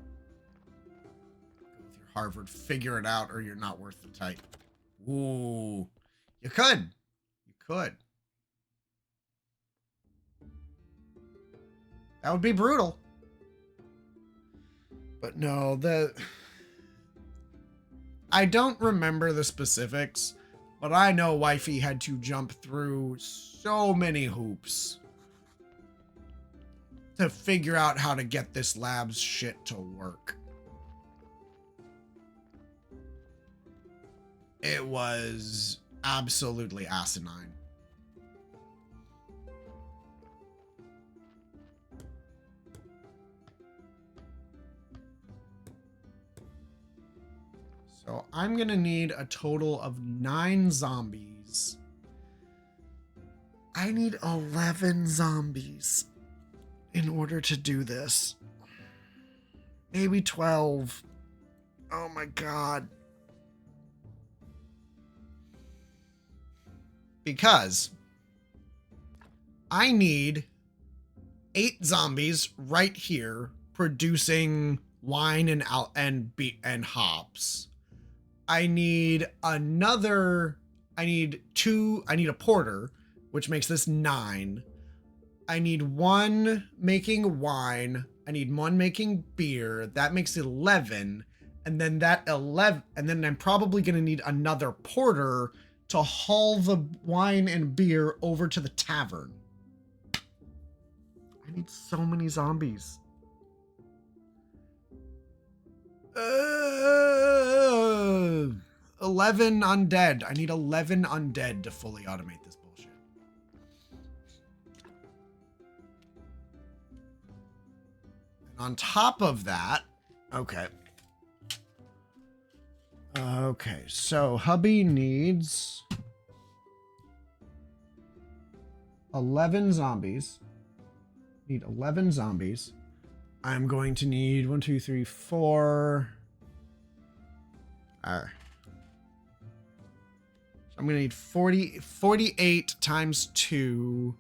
with your Harvard, figure it out, or you're not worth the type. Ooh, you could. You could. That would be brutal. But no, I don't remember the specifics. But I know Wifey had to jump through so many hoops to figure out how to get this lab's shit to work. It was absolutely asinine. So I'm gonna need a total of 9 zombies. I need 11 zombies in order to do this. Maybe 12. Oh my god. Because I need 8 zombies right here producing wine and hops. I need a porter, which makes this 9. I need 1 making wine. I need 1 making beer. That makes 11. And then I'm probably going to need another porter to haul the wine and beer over to the tavern. I need so many zombies. 11 undead. I need 11 undead to fully automate this bullshit. And on top of that, okay. Okay, so hubby needs 11 zombies. Need 11 zombies. I'm going to need 1, 2, 3, 4. So I'm going to need 48 times 2,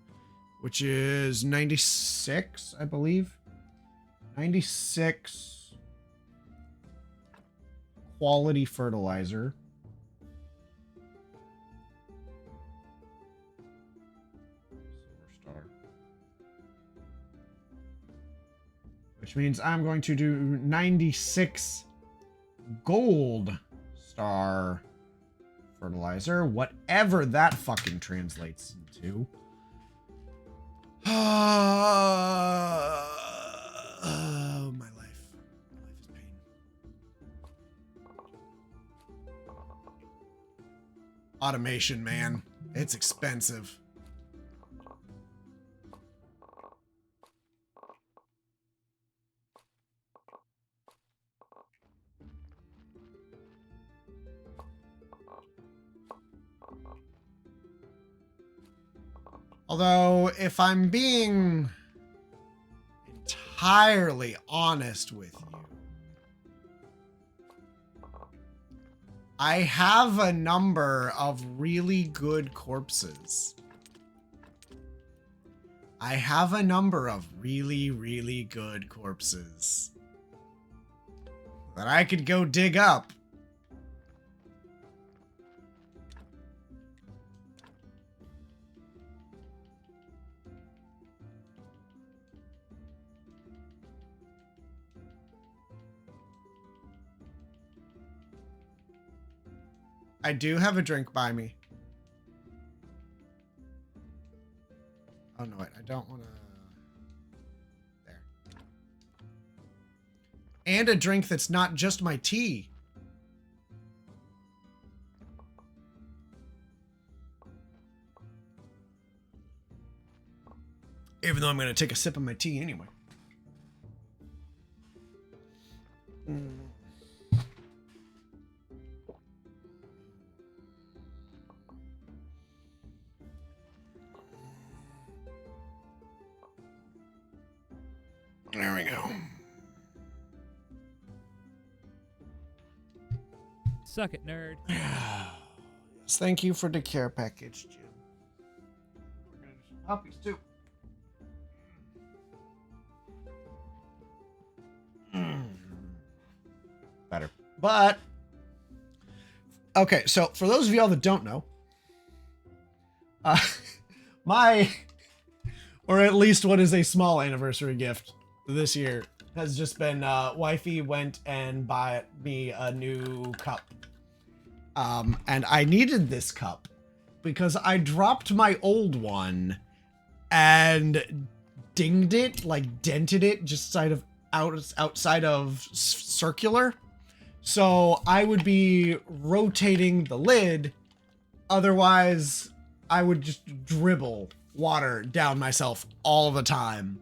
which is 96, I believe. 96 quality fertilizer. Silver star. Which means I'm going to do 96 gold star fertilizer, whatever that fucking translates into. Automation, man. It's expensive. Although, if I'm being entirely honest with you, I have a number of really good corpses. I have a number of really, really good corpses that I could go dig up. I do have a drink by me. Oh no, wait, I don't want to... There. And a drink that's not just my tea. Even though I'm going to take a sip of my tea anyway. There we go. Suck it, nerd. Yes, thank you for the care package, Jim. We're gonna do some puppies too. Better. But okay, so for those of y'all that don't know, my, or at least what is a small anniversary gift this year has just been wifey went and bought me a new cup. And I needed this cup because I dropped my old one and dinged it, like dented it just outside of circular. So I would be rotating the lid. Otherwise, I would just dribble water down myself all the time.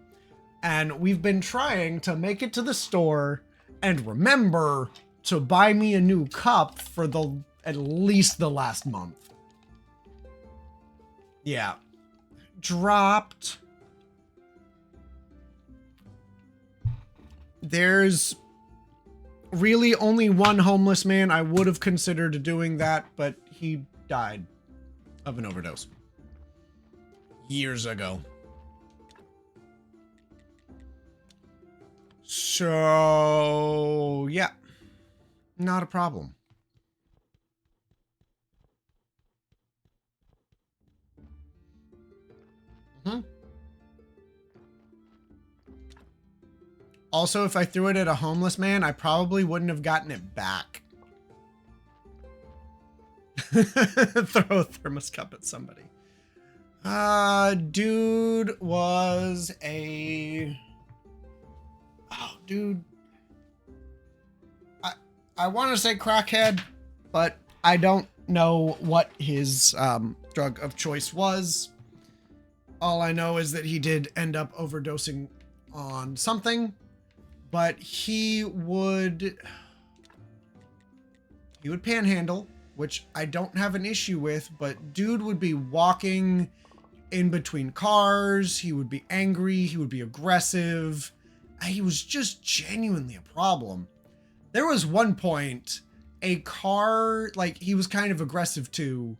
And we've been trying to make it to the store and remember to buy me a new cup for at least the last month. Yeah. Dropped. There's really only one homeless man I would have considered doing that, but he died of an overdose years ago. So, yeah, not a problem. Also, if I threw it at a homeless man, I probably wouldn't have gotten it back. Throw a thermos cup at somebody. Dude was a... Oh, dude. I want to say crackhead, but I don't know what his drug of choice was. All I know is that he did end up overdosing on something, but he would panhandle, which I don't have an issue with, but dude would be walking in between cars. He would be angry. He would be aggressive. He was just genuinely a problem. There was one point, a car, like he was kind of aggressive too,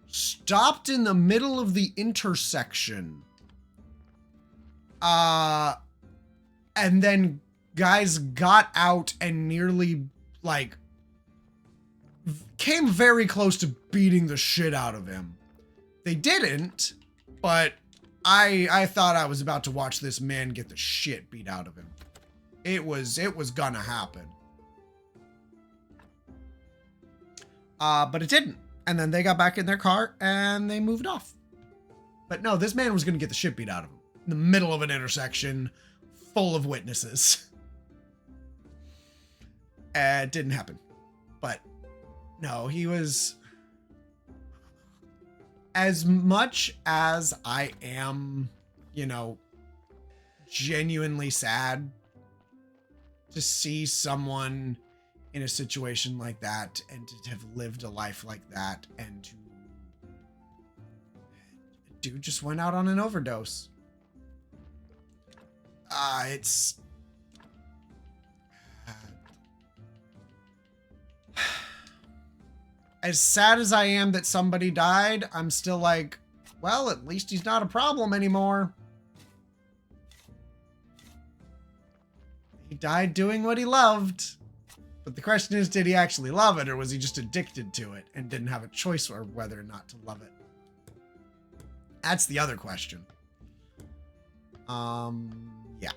stopped in the middle of the intersection. And then guys got out and nearly, like, came very close to beating the shit out of him. They didn't, but I thought I was about to watch this man get the shit beat out of him. It was gonna happen. But it didn't. And then they got back in their car and they moved off. But no, this man was gonna get the shit beat out of him in the middle of an intersection full of witnesses. It didn't happen. But no, he was as much as I am, you know, genuinely sad to see someone in a situation like that and to have lived a life like that, and to dude just went out on an overdose. It's as sad as I am that somebody died, I'm still like, well, at least he's not a problem anymore. He died doing what he loved. But the question is, did he actually love it, or was he just addicted to it and didn't have a choice or whether or not to love it? That's the other question. Yeah.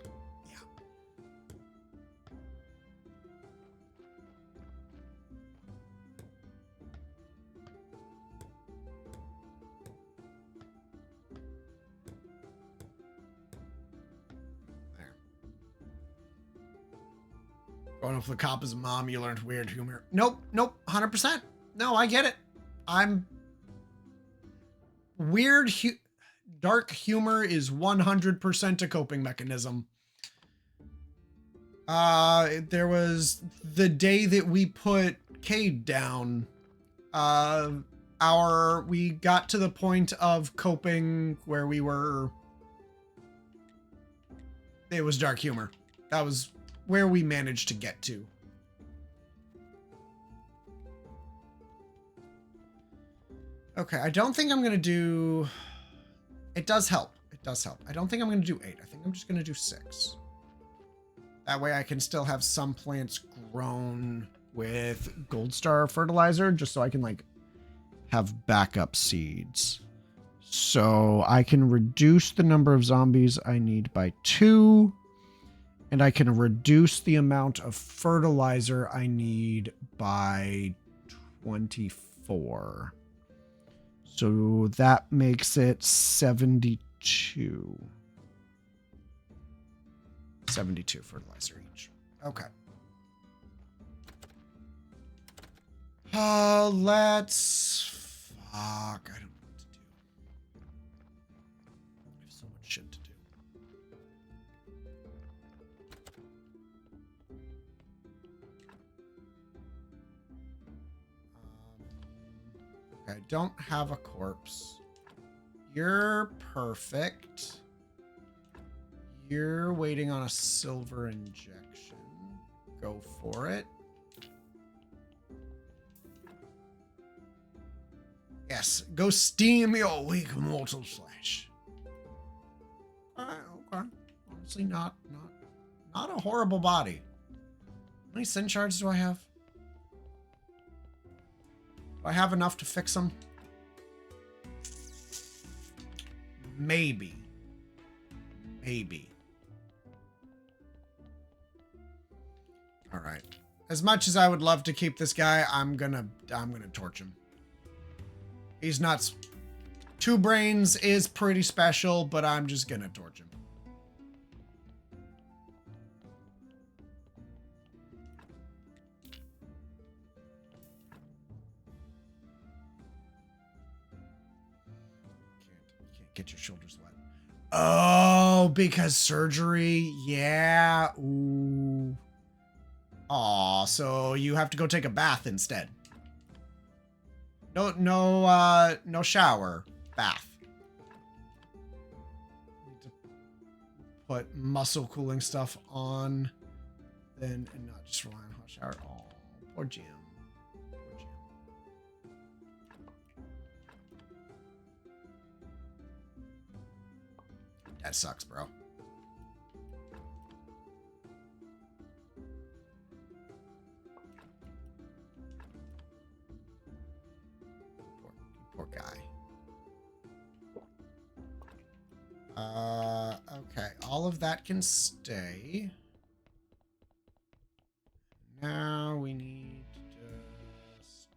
Growing up with a cop as a mom, you learned weird humor. Nope, 100%. No, I get it. I'm... Dark humor is 100% a coping mechanism. There was the day that we put Cade down, we got to the point of coping where it was dark humor. That was where we managed to get to. Okay, I don't think I'm going to do... It does help. It does help. I don't think I'm going to do 8. I think I'm just going to do 6. That way I can still have some plants grown with Gold Star fertilizer, just so I can, like, have backup seeds. So I can reduce the number of zombies I need by 2. And I can reduce the amount of fertilizer I need by 24. So that makes it 72. 72 fertilizer each. Okay. Let's... Fuck, I don't know what to do. I have so much shit to do. I don't have a corpse. You're perfect. You're waiting on a silver injection. Go for it. Yes, go steam your weak mortal flesh. Alright, okay. Honestly, not a horrible body. How many sin shards do I have? Do I have enough to fix them? Maybe. All right. As much as I would love to keep this guy, I'm gonna torch him. He's nuts. 2 brains is pretty special, but I'm just gonna torch him. Get your shoulders wet. Oh, because surgery? Yeah. Ooh. Aw, so you have to go take a bath instead. No shower. Bath. Need to put muscle cooling stuff on, then, and not just rely on hot shower. Oh, poor Jim. That sucks, bro. Poor guy. Okay. All of that can stay. Now we need to just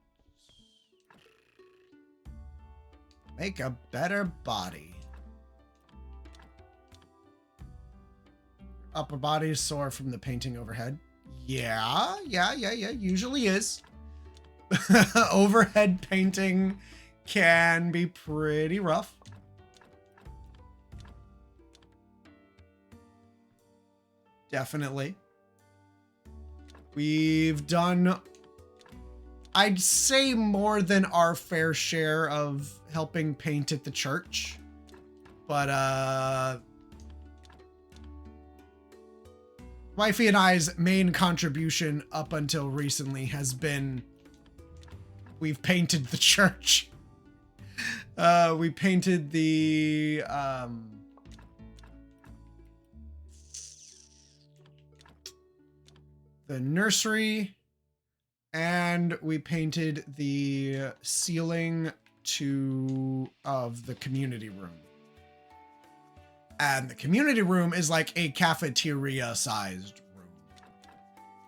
make a better body. Upper body is sore from the painting overhead. Yeah, usually is. Overhead painting can be pretty rough. Definitely. We've done, I'd say, more than our fair share of helping paint at the church. But, Wifey and I's main contribution up until recently has been we've painted the church. We painted the nursery, and we painted the ceiling of the community room. And the community room is like a cafeteria sized room.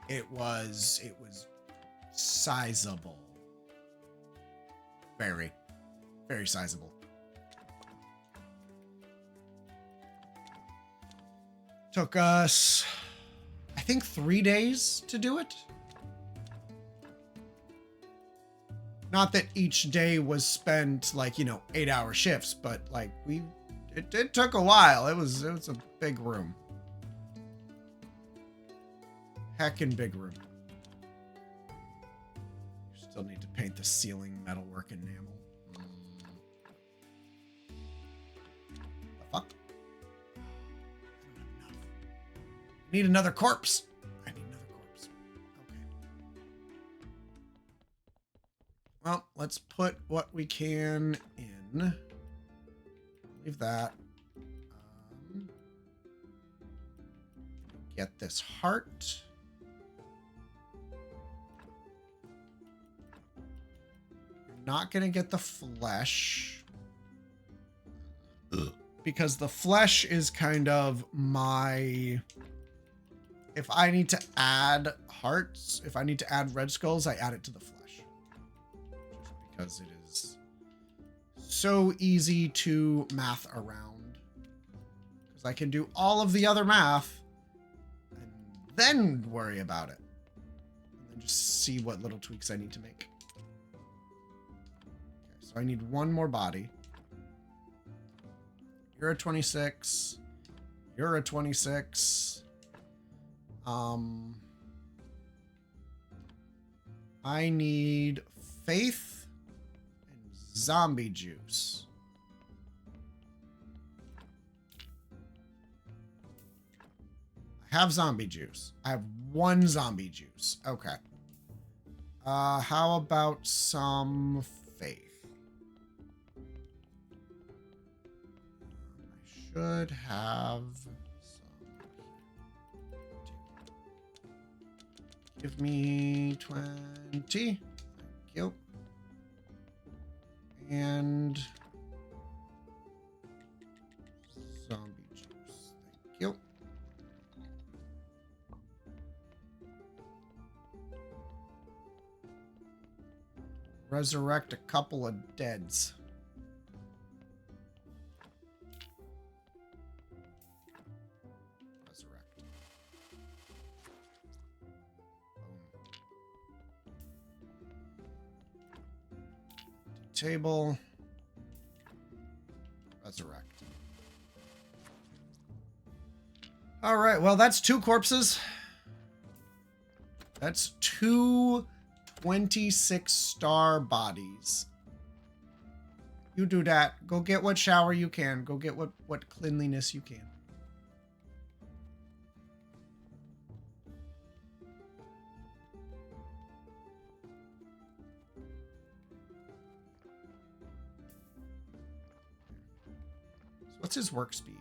It was sizable. Very, very sizable. Took us, I think, 3 days to do it. Not that each day was spent like, 8-hour shifts, but like it took a while. It was a big room. Heckin' big room. Still need to paint the ceiling metalwork enamel. The fuck? I need another corpse. I need another corpse. Okay. Well, let's put what we can in. Leave that. Get this heart. You're not gonna get the flesh. Ugh. Because the flesh is kind of my... If I need to add hearts, if I need to add red skulls, I add it to the flesh. Just because it is so easy to math around. Because I can do all of the other math and then worry about it. And then just see what little tweaks I need to make. Okay, so I need one more body. You're a 26. You're a 26. I need faith and zombie juice. I have zombie juice. I have one zombie juice. Okay. How about some faith? I should have some. Give me 20. Thank you. And zombie juice. Thank you. Resurrect a couple of deads. Table. Resurrect. All right, well, that's 2 corpses. That's 2 26-star bodies. You do that. Go get what shower you can. Go get what cleanliness you can. What's his work speed?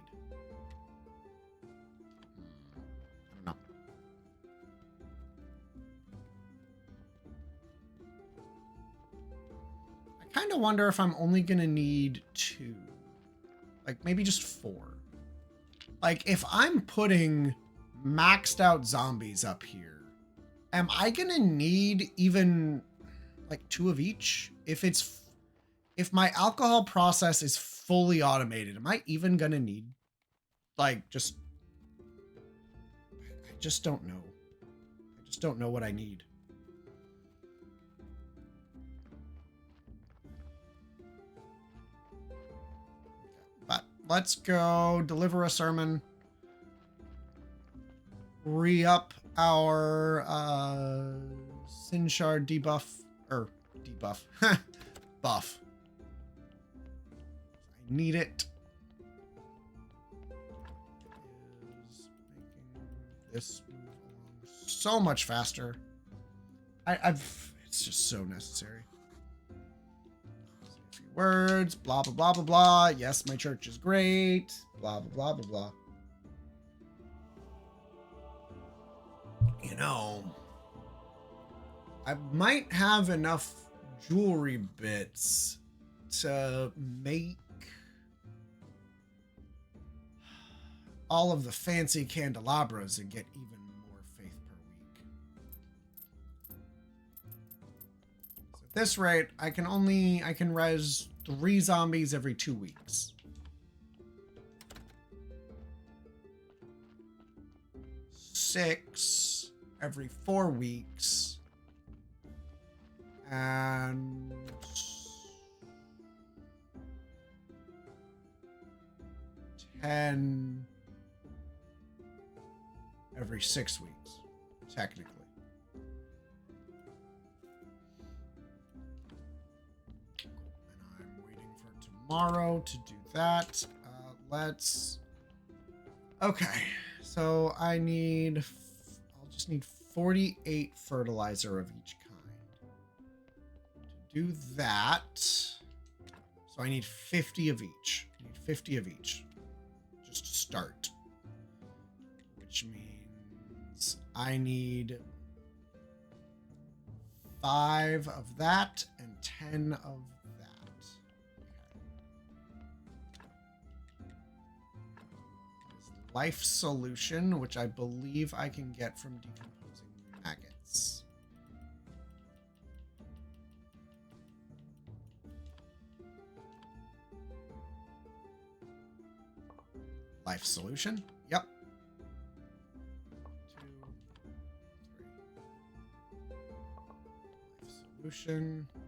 I don't know. I kind of wonder if I'm only going to need 2. Like, maybe just 4. Like, if I'm putting maxed out zombies up here, am I going to need even, like, 2 of each? If my alcohol process is fully automated, am I even gonna need, like, I just don't know. I just don't know what I need. let's go deliver a sermon. Re-up our Sinshar debuff. Or debuff. Buff. I need it. Is making this move along so much faster. It's just so necessary. Say a few words, blah blah blah blah blah. Yes, my church is great. Blah blah blah blah blah. You know, I might have enough jewelry bits to make all of the fancy candelabras and get even more faith per week. So at this rate, I can res 3 zombies every 2 weeks. 6 every 4 weeks. And 10 every 6 weeks, technically. And I'm waiting for tomorrow to do that. Okay, so I'll just need 48 fertilizer of each kind. To do that, so I need 50 of each. I need 50 of each, just to start. Which means I need 5 of that and 10 of that. Okay. Life solution, which I believe I can get from decomposing maggots. Life solution. Yep. 2, 3. Life solution. Go.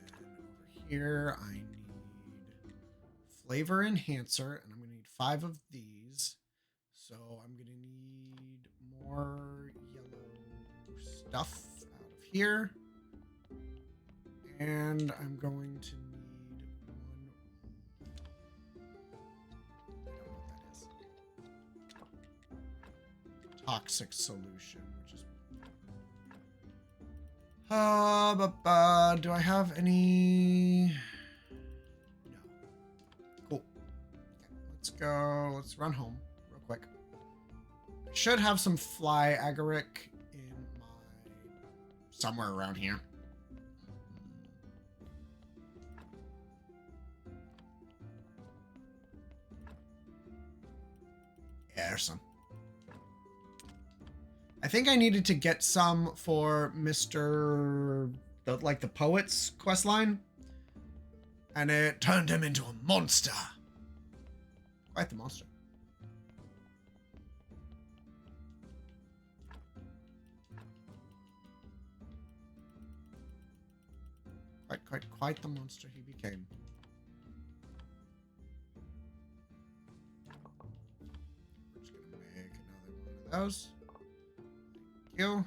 Then over here, I need flavor enhancer, and I'm going to need 5 of these. So I'm going to need more yellow stuff out of here. And I'm going to need one. I don't know what that is. Toxic solution, which is. Do I have any? No. Cool. Okay, let's go. Let's run home real quick. I should have some fly agaric in my somewhere around here. Yeah, there's some. I think I needed to get some for Mr. the poet's quest line. And it turned him into a monster. Quite the monster. Quite the monster he became. We're just gonna make another one of those. Thank you.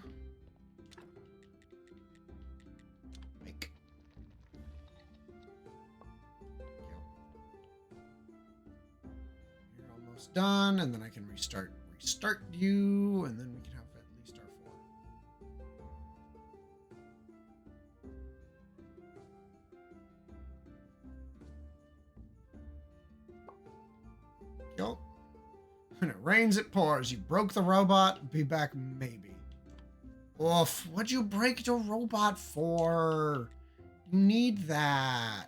Make. You're almost done, and then I can restart you, and then we can have at least our 4. Yo. When it rains, it pours. You broke the robot. Be back maybe. Oof. What'd you break your robot for? You need that.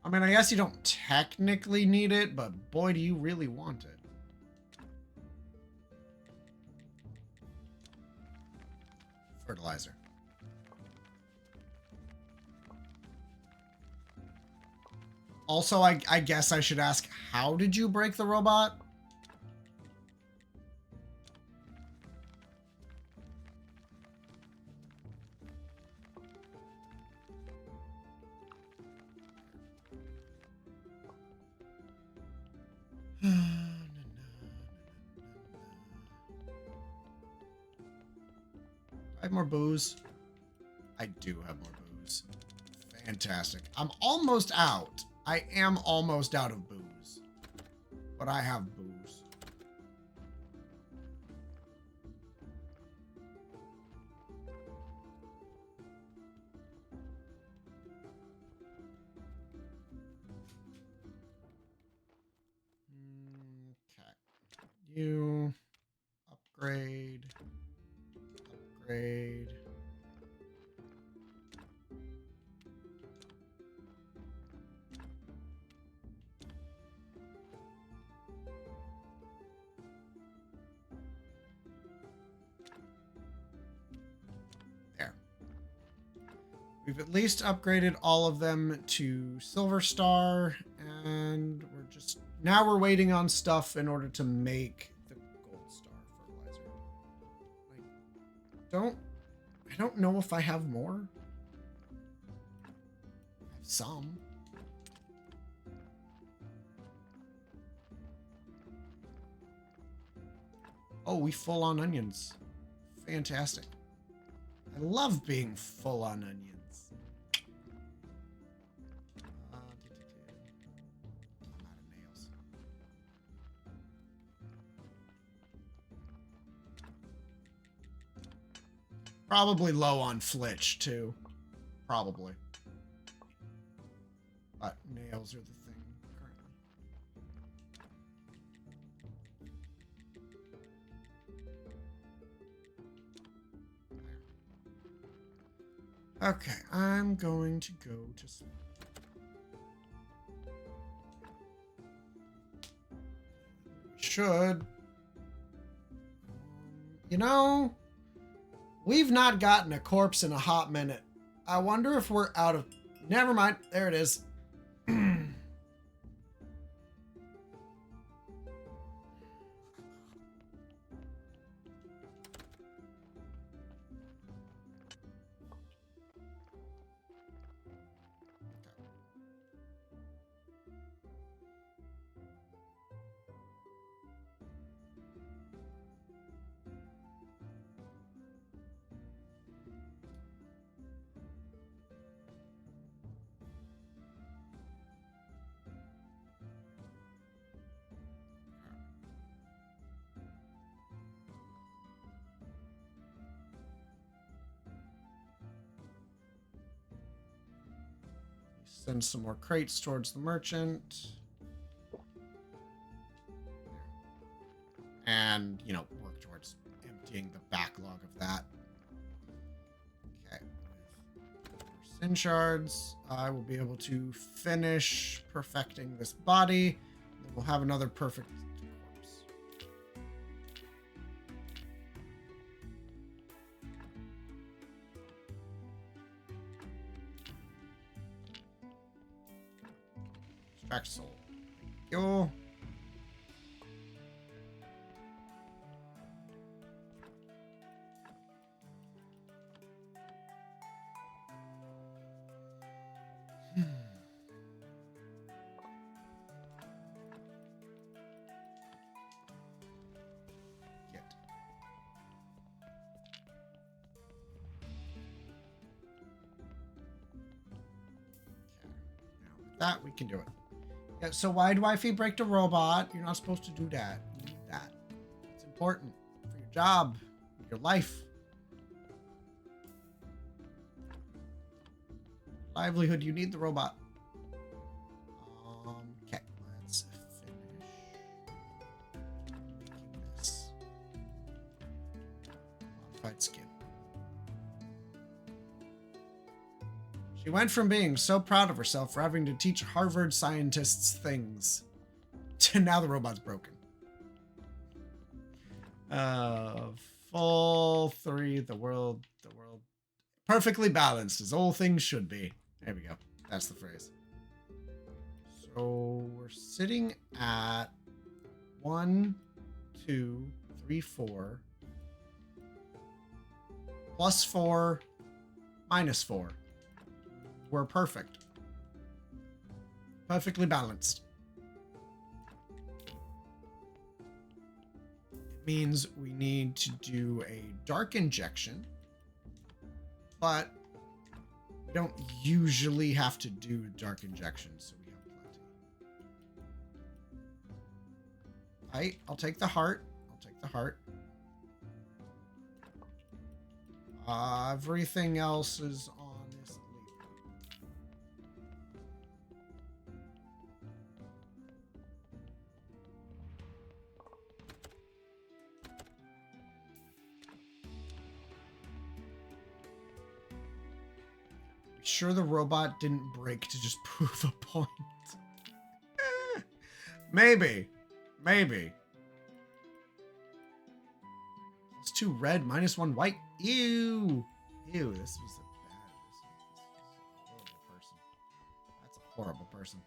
I mean, I guess you don't technically need it, but boy, do you really want it. fertilizer. Also, I guess I should ask, how did you break the robot? I have more booze. I do have more booze. Fantastic. I'm almost out. I am almost out of booze. But I have booze. Okay. You upgrade. Upgrade. There. We've at least upgraded all of them to Silver Star, and now we're waiting on stuff in order to make the Gold Star fertilizer. I don't know if I have more. I have some. Oh, we full on onions. Fantastic. I love being full on onions. I'm out of nails. Probably low on flitch too. Probably. But nails are the thing currently. Okay, I'm going to go to sleep. Should. You know, we've not gotten a corpse in a hot minute. I wonder if we're out of... Never mind. There it is. Send some more crates towards the merchant. And, you know, work towards emptying the backlog of that. Okay. With sin shards, I will be able to finish perfecting this body. Then we'll have another perfect corpse. Extract soul. Thank you. That we can do it. Yeah, so why do wifey break the robot? You're not supposed to do that. You need that. It's important for your job, your life, livelihood. You need the robot. Okay, let's finish making this modified skin. She went from being so proud of herself for having to teach Harvard scientists things to now the robot's broken. Full 3, the world. Perfectly balanced, as all things should be. There we go. That's the phrase. So we're sitting at 1, 2, 3, 4. Plus 4, minus 4. We're perfect. Perfectly balanced. It means we need to do a dark injection, but we don't usually have to do dark injections, so we have plenty. I'll take the heart. Everything else is on this lever. Be sure the robot didn't break to just prove a point. Maybe. It's 2 red, minus 1 white. Ew, this was a horrible person. That's a horrible person.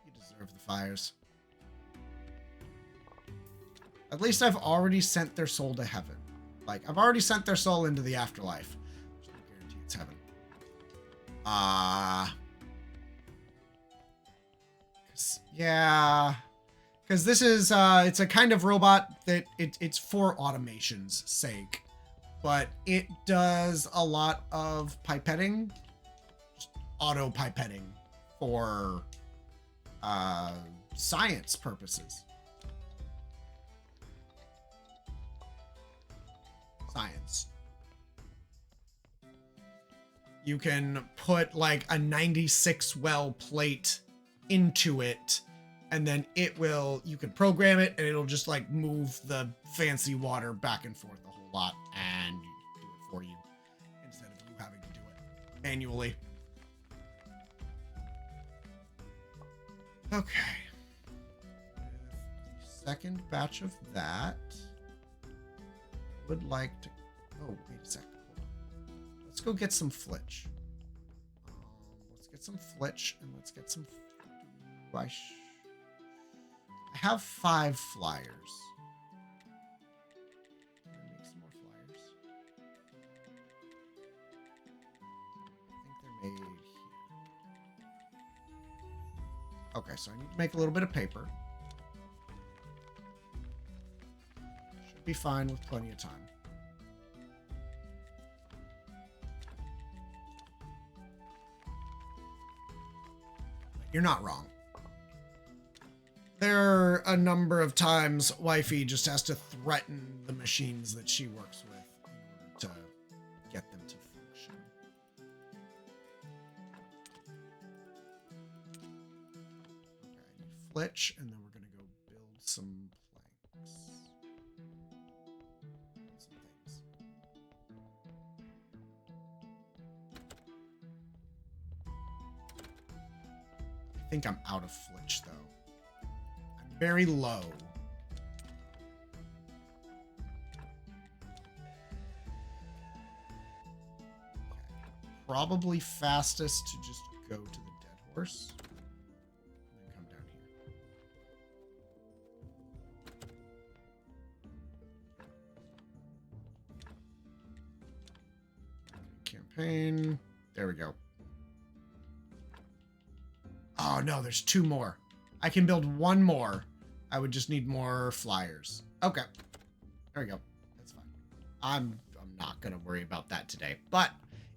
You deserve the fires. At least I've already sent their soul to heaven. Like, I've already sent their soul into the afterlife. There's no guarantee it's heaven. Yeah. Because this is, it's a kind of robot that it's for automation's sake. But it does a lot of pipetting. Just auto pipetting for science purposes. Science. You can put like a 96 well plate into it, and then you can program it and it'll just like move the fancy water back and forth a whole lot and do it for you instead of you having to do it manually. Okay. With the second batch of that, would like to... Oh, wait a second. Hold on. Let's go get some flitch. Let's get some flitch and let's get some... I have 5 flyers. Can I make some more flyers? I think they're made here. Okay, so I need to make a little bit of paper. Should be fine with plenty of time. You're not wrong. There are a number of times wifey just has to threaten the machines that she works with in order to get them to function. Okay, I need flitch, and then we're going to go build some planks. Some things. I think I'm out of flitch, though. Very low. Okay. Probably fastest to just go to the dead horse. And then come down here. Campaign. There we go. Oh no, there's 2 more. I can build 1 more. I would just need more flyers. Okay. There we go. That's fine. I'm not going to worry about that today. But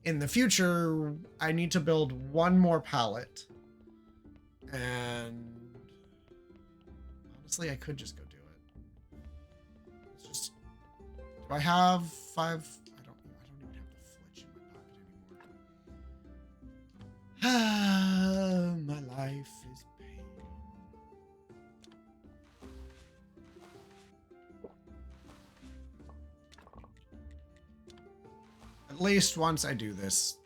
in the future, I need to build 1 more pallet. And honestly, I could just go do it. Let's just... Do I have 5? I don't even have the flitch in my pocket anymore. My life is pain. At least once I do this,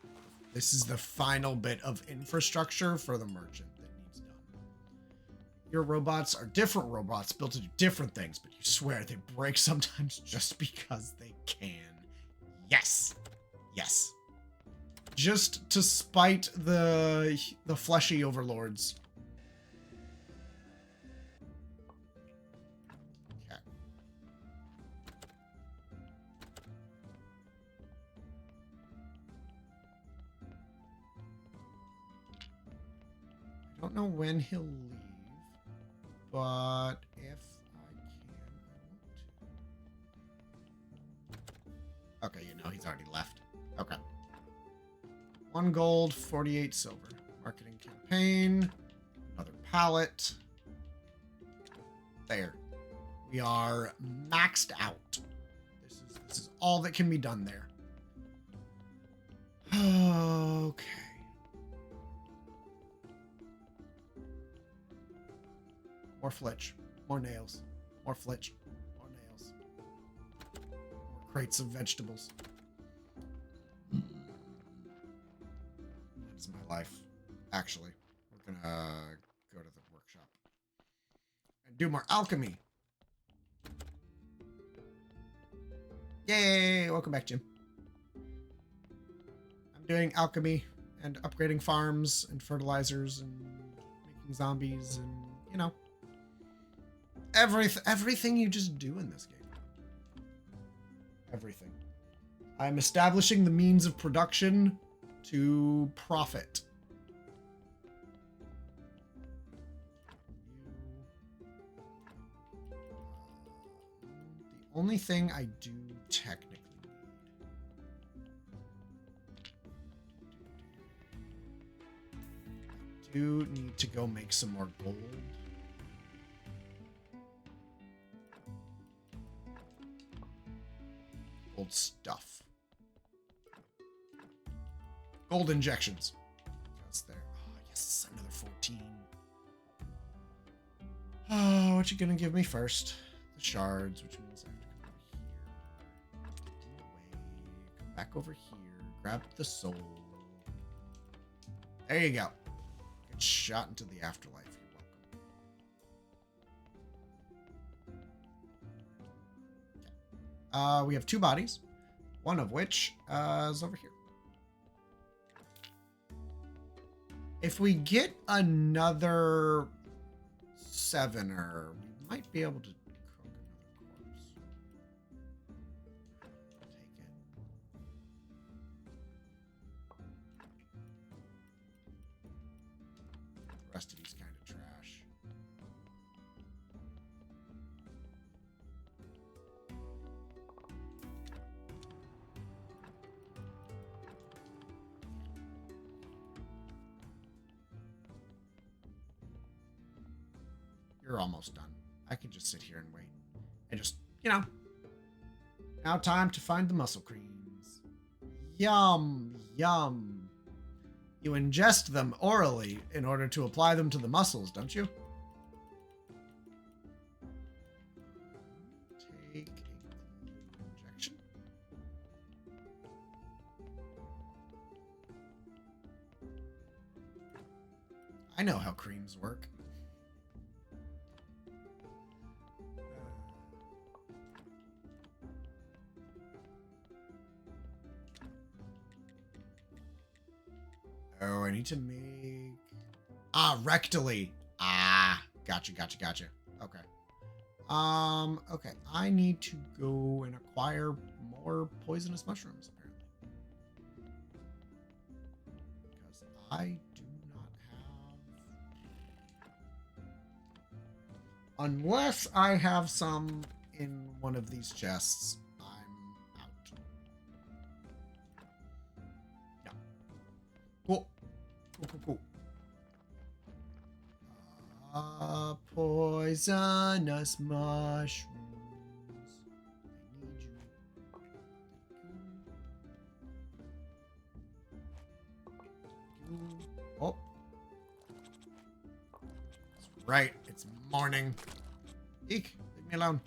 this is the final bit of infrastructure for the merchant that needs done. your robots are different robots built to do different things, but you swear they break sometimes just because they can. Yes. Yes. Just to spite the fleshy overlords. Okay. I don't know when he'll leave, but if I can, I want to. Okay, you know, he's already left. Okay. 1 gold, 48 silver. Marketing campaign. Another pallet. There. We are maxed out. This is all that can be done there. Okay. More flitch. More nails. More flitch. More nails. More crates of vegetables. That's my life. Actually, we're gonna go to the workshop and do more alchemy. Yay! Welcome back, Jim. I'm doing alchemy and upgrading farms and fertilizers and making zombies and, you know, everything you just do in this game. Everything. I'm establishing the means of production to profit. The only thing I do technically need. I do need to go make some more gold. Gold stuff. Gold injections. That's there. Oh, yes, another 14. Oh, what you gonna give me first? The shards, which means I have to come over here. Get them away. Come back over here. Grab the soul. There you go. Get shot into the afterlife. You're welcome. Okay. We have 2 bodies. One of which is over here. If we get another 7er, we might be able to cook another corpse. Take it. The rest of these kind of trash. You're almost done. I can just sit here and wait. And just, you know. Now time to find the muscle creams. Yum, yum. You ingest them orally in order to apply them to the muscles, don't you? Take a glue injection. I know how creams work. Oh, I need to make... rectally. Gotcha. Okay. Okay. I need to go and acquire more poisonous mushrooms, apparently. Because I do not have... Unless I have some in one of these chests, I'm out. Yeah. Cool. Poisonous mushrooms. I need you. Oh. That's right. It's morning. Eek. Leave me alone.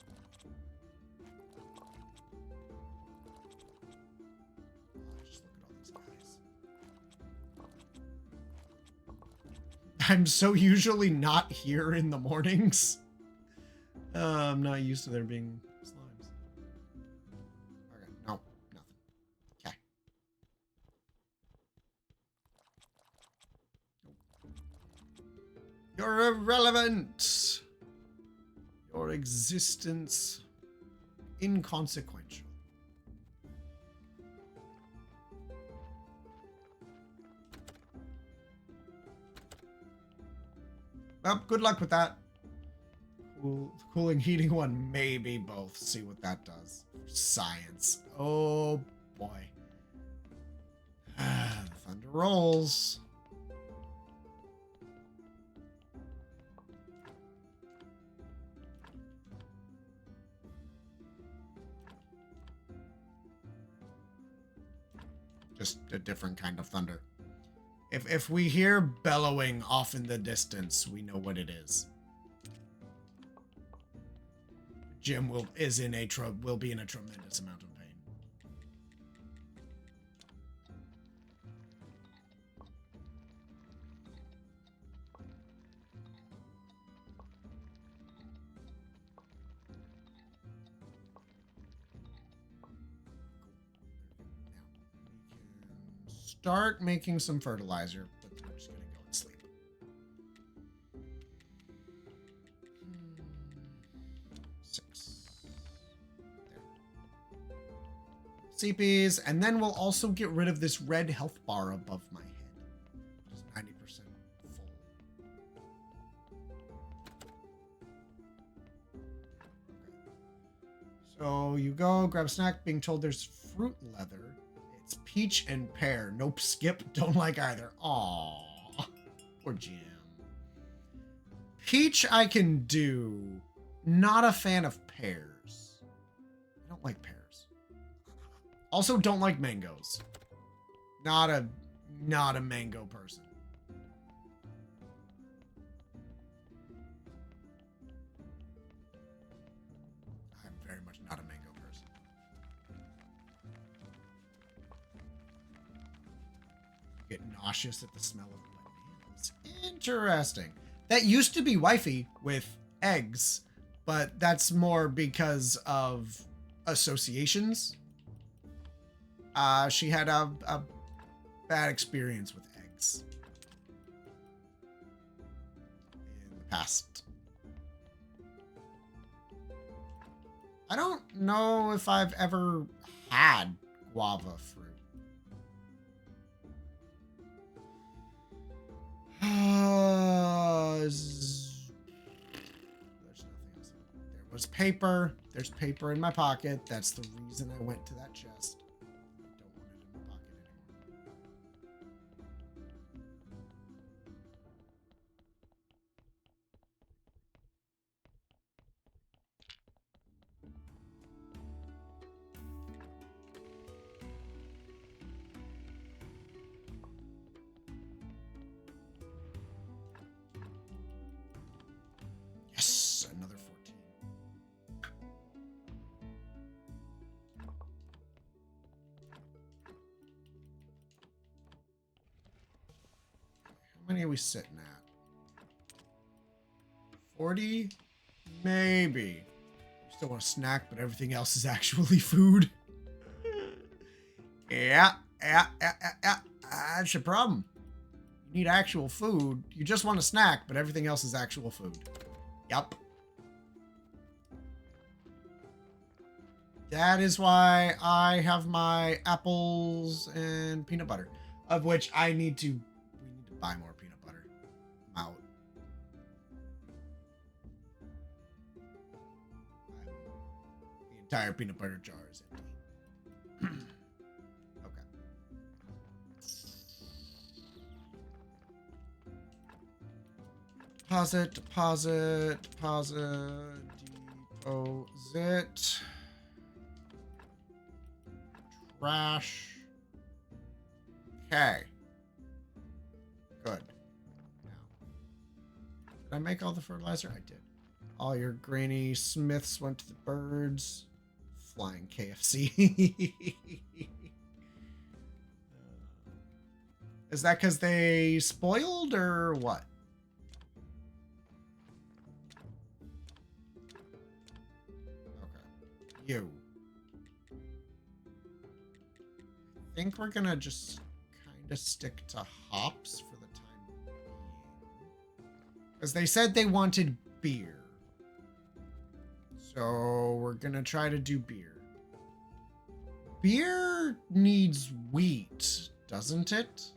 Just look at all these guys. I'm so usually not here in the mornings. I'm not used to there being slimes. Okay, no, nothing. Okay. You're irrelevant. Your existence inconsequential. Well, good luck with that. Cooling, heating one, maybe both. See what that does. Science. Oh boy. Thunder rolls. Just a different kind of thunder. If we hear bellowing off in the distance, we know what it is. Jim will be in a tremendous amount of pain. Start making some fertilizer, but we're just gonna go and sleep. Six. There. CPs, and then we'll also get rid of this red health bar above my head. Just 90% full. Okay. So you go, grab a snack, being told there's fruit leather. It's peach and pear. Nope, skip. Don't like either. Aww. Poor Jim. Peach I can do. Not a fan of pears. I don't like pears. Also don't like mangoes. Not a mango person. I'm very much not a mango person. Get nauseous at the smell of wet meals. Interesting. That used to be wifey with eggs, but that's more because of associations. She had a bad experience with eggs in the past. I don't know if I've ever had guava fruit. There's nothing else. There was paper. There's paper in my pocket. That's the reason I went to that chest. I don't want it in my pocket anymore. Yes, another 14. How many are we sitting at? 40? Maybe. Still want a snack, but everything else is actually food. Yeah. That's your problem. You need actual food. You just want a snack, but everything else is actual food. Yup. That is why I have my apples and peanut butter, of which we need to buy more peanut butter. I'm out. The entire peanut butter jar is empty. Okay. Deposit, deposit. Trash. Okay. Good. Now, did I make all the fertilizer? I did. All your Granny Smiths went to the birds. Flying KFC. Is that because they spoiled or what? you. I think we're gonna just kind of stick to hops for the time being. Because they said they wanted beer. So we're gonna try to do beer. Beer needs wheat, doesn't it?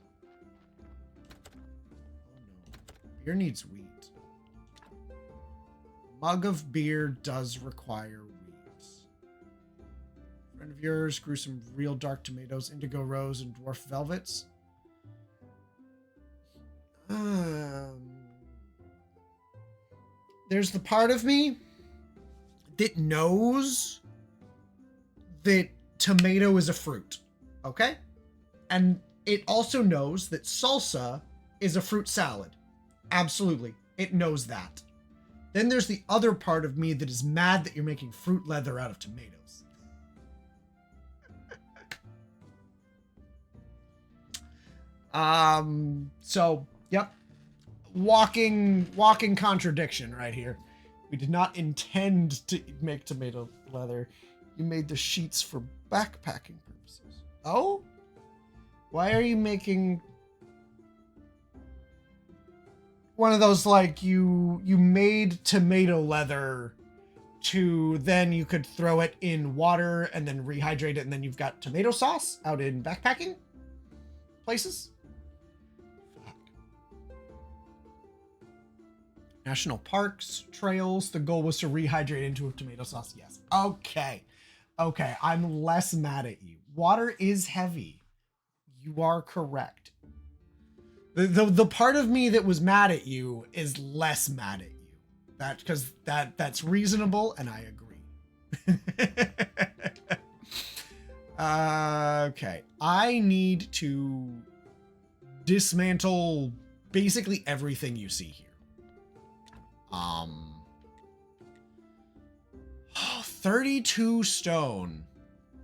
Oh no. Beer needs wheat. A mug of beer does require wheat. A friend of yours grew some real dark tomatoes, indigo rose, and dwarf velvets. There's the part of me that knows that tomato is a fruit, okay? And it also knows that salsa is a fruit salad. Absolutely. It knows that. Then there's the other part of me that is mad that you're making fruit leather out of tomatoes. So, yep. Walking contradiction right here. We did not intend to make tomato leather. You made the sheets for backpacking purposes. Oh? Why are you making one of those, like, you made tomato leather to then you could throw it in water and then rehydrate it and then you've got tomato sauce out in backpacking places? Fuck. National parks, trails, the goal was to rehydrate into a tomato sauce. Yes. Okay. Okay, I'm less mad at you. Water is heavy. You are correct. The part of me that was mad at you is less mad at you. Because that's reasonable and I agree. Okay. I need to dismantle basically everything you see here. 32 stone.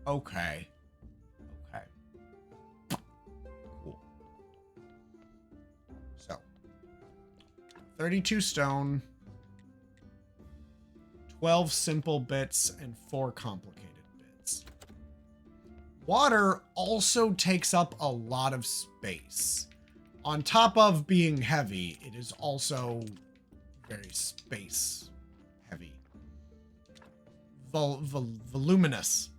Okay. Okay. Cool. So, 32 stone, 12 simple bits, and 4 complicated bits. Water also takes up a lot of space. On top of being heavy, it is also very space heavy. Voluminous.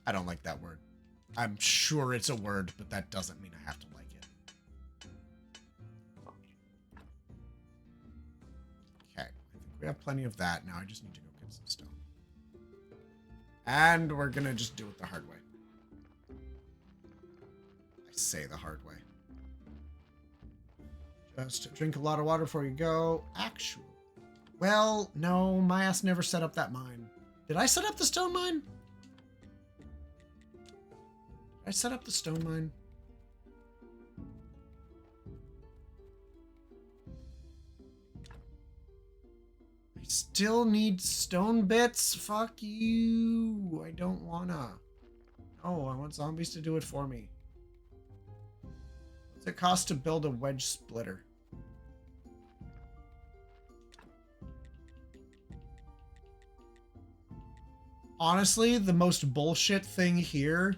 I don't like that word. I'm sure it's a word, but that doesn't mean I have to like it. Okay, I think we have plenty of that. Now I just need to go get some stone. And we're gonna just do it the hard way. I say the hard way. Just drink a lot of water before you go. Actually. Well, no, my ass never set up that mine. Did I set up the stone mine? Did I set up the stone mine? I still need stone bits? Fuck you. I don't wanna. No, I want zombies to do it for me. What's it cost to build a wedge splitter? Honestly, the most bullshit thing here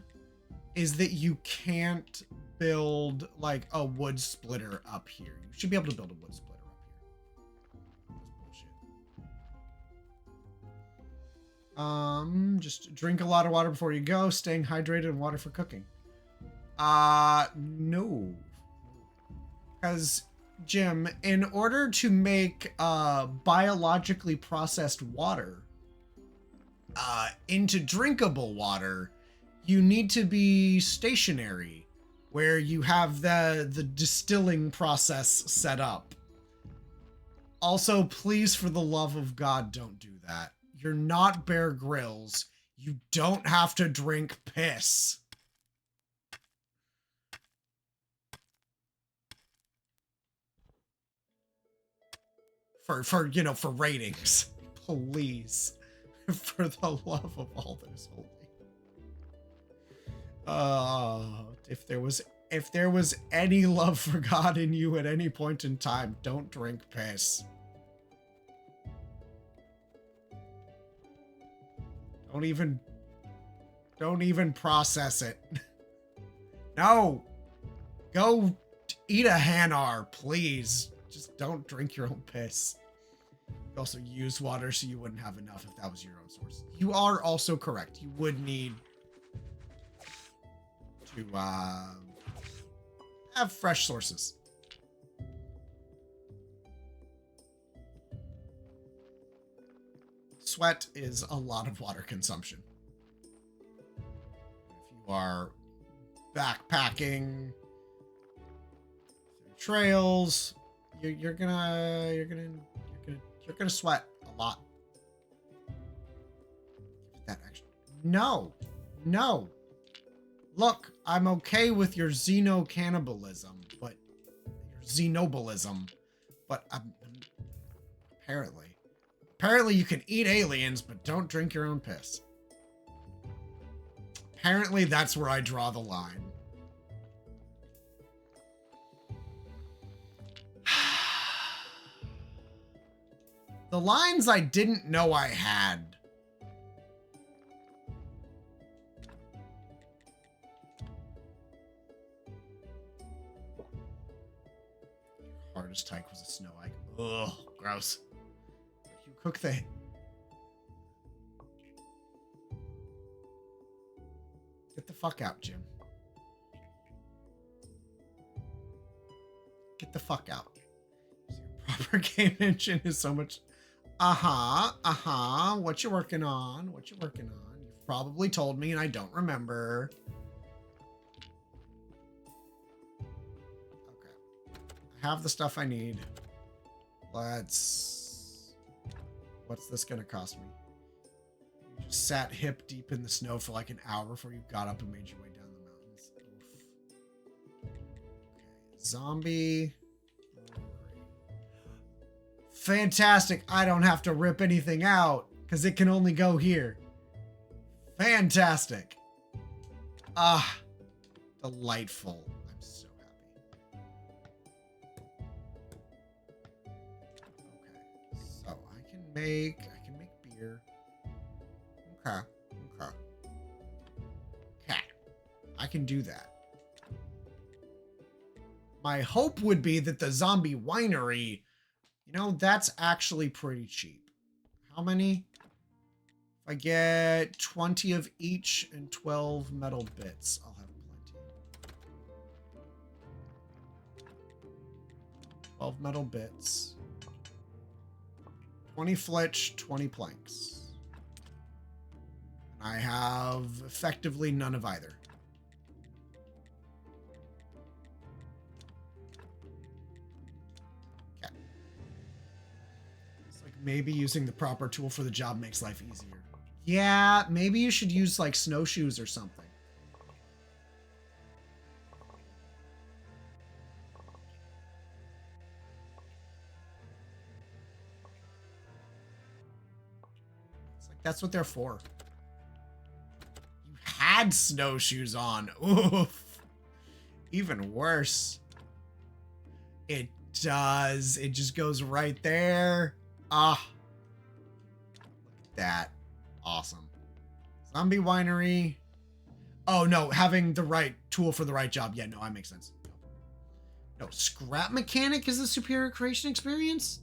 is that you can't build like a wood splitter up here. You should be able to build a wood splitter up here. That's bullshit. Just drink a lot of water before you go, staying hydrated and water for cooking. No. Because, Jim, in order to make biologically processed water into drinkable water, you need to be stationary, where you have the distilling process set up. Also, please, for the love of God, don't do that. You're not Bear Grylls. You don't have to drink piss. For you know, for ratings. Please. For the love of all that is holy. If there was any love for God in you at any point in time, don't drink piss. Don't even process it. No. Go eat a Hanar, please. Just don't drink your own piss. You also use water so you wouldn't have enough if that was your own source. You are also correct. You would need to have fresh sources. Sweat is a lot of water consumption. If you are backpacking through trails, you're gonna sweat a lot. That actually, no. Look, I'm okay with your xeno-cannibalism, but your xenobalism, but apparently you can eat aliens, but don't drink your own piss. Apparently that's where I draw the line. The lines I didn't know I had. Hardest tyke was a snow egg. Ugh, gross. You cook the... Get the fuck out, Jim. Get the fuck out. Your proper game engine is so much... What you working on? You've probably told me and I don't remember. Okay. I have the stuff I need. What's this gonna cost me? You just sat hip deep in the snow for like an hour before you got up and made your way down the mountains. Oof. Okay. Zombie. Fantastic. I don't have to rip anything out because it can only go here. Fantastic. Ah, delightful. I'm so happy. Okay, so I can make beer. Okay. I can do that. My hope would be that the zombie winery, you know, that's actually pretty cheap. How many? If I get 20 of each and 12 metal bits, I'll have plenty. 12 metal bits. 20 flitch, 20 planks. I have effectively none of either. Maybe using the proper tool for the job makes life easier. Yeah, maybe you should use like snowshoes or something. It's like that's what they're for. You had snowshoes on. Oof. Even worse. It does. It just goes right there. Ah, look at that. Awesome. Zombie winery. Oh, no, having the right tool for the right job. Yeah, no, that makes sense. No, scrap mechanic is the superior creation experience?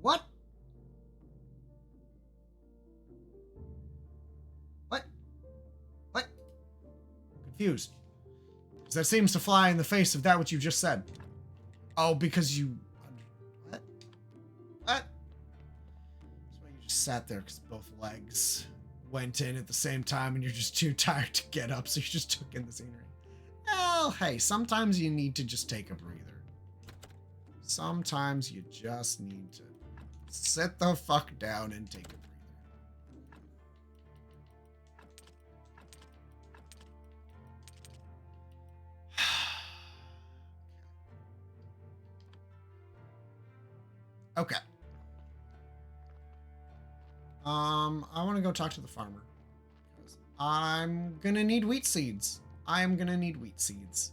What? Confused. Because that seems to fly in the face of that which you just said. Oh, because you... What? So you just sat there because both legs went in at the same time and you're just too tired to get up, so you just took in the scenery. Well, hey, sometimes you need to just take a breather. Sometimes you just need to sit the fuck down and take a breather. Okay. I want to go talk to the farmer. I'm gonna need wheat seeds. I am gonna need wheat seeds.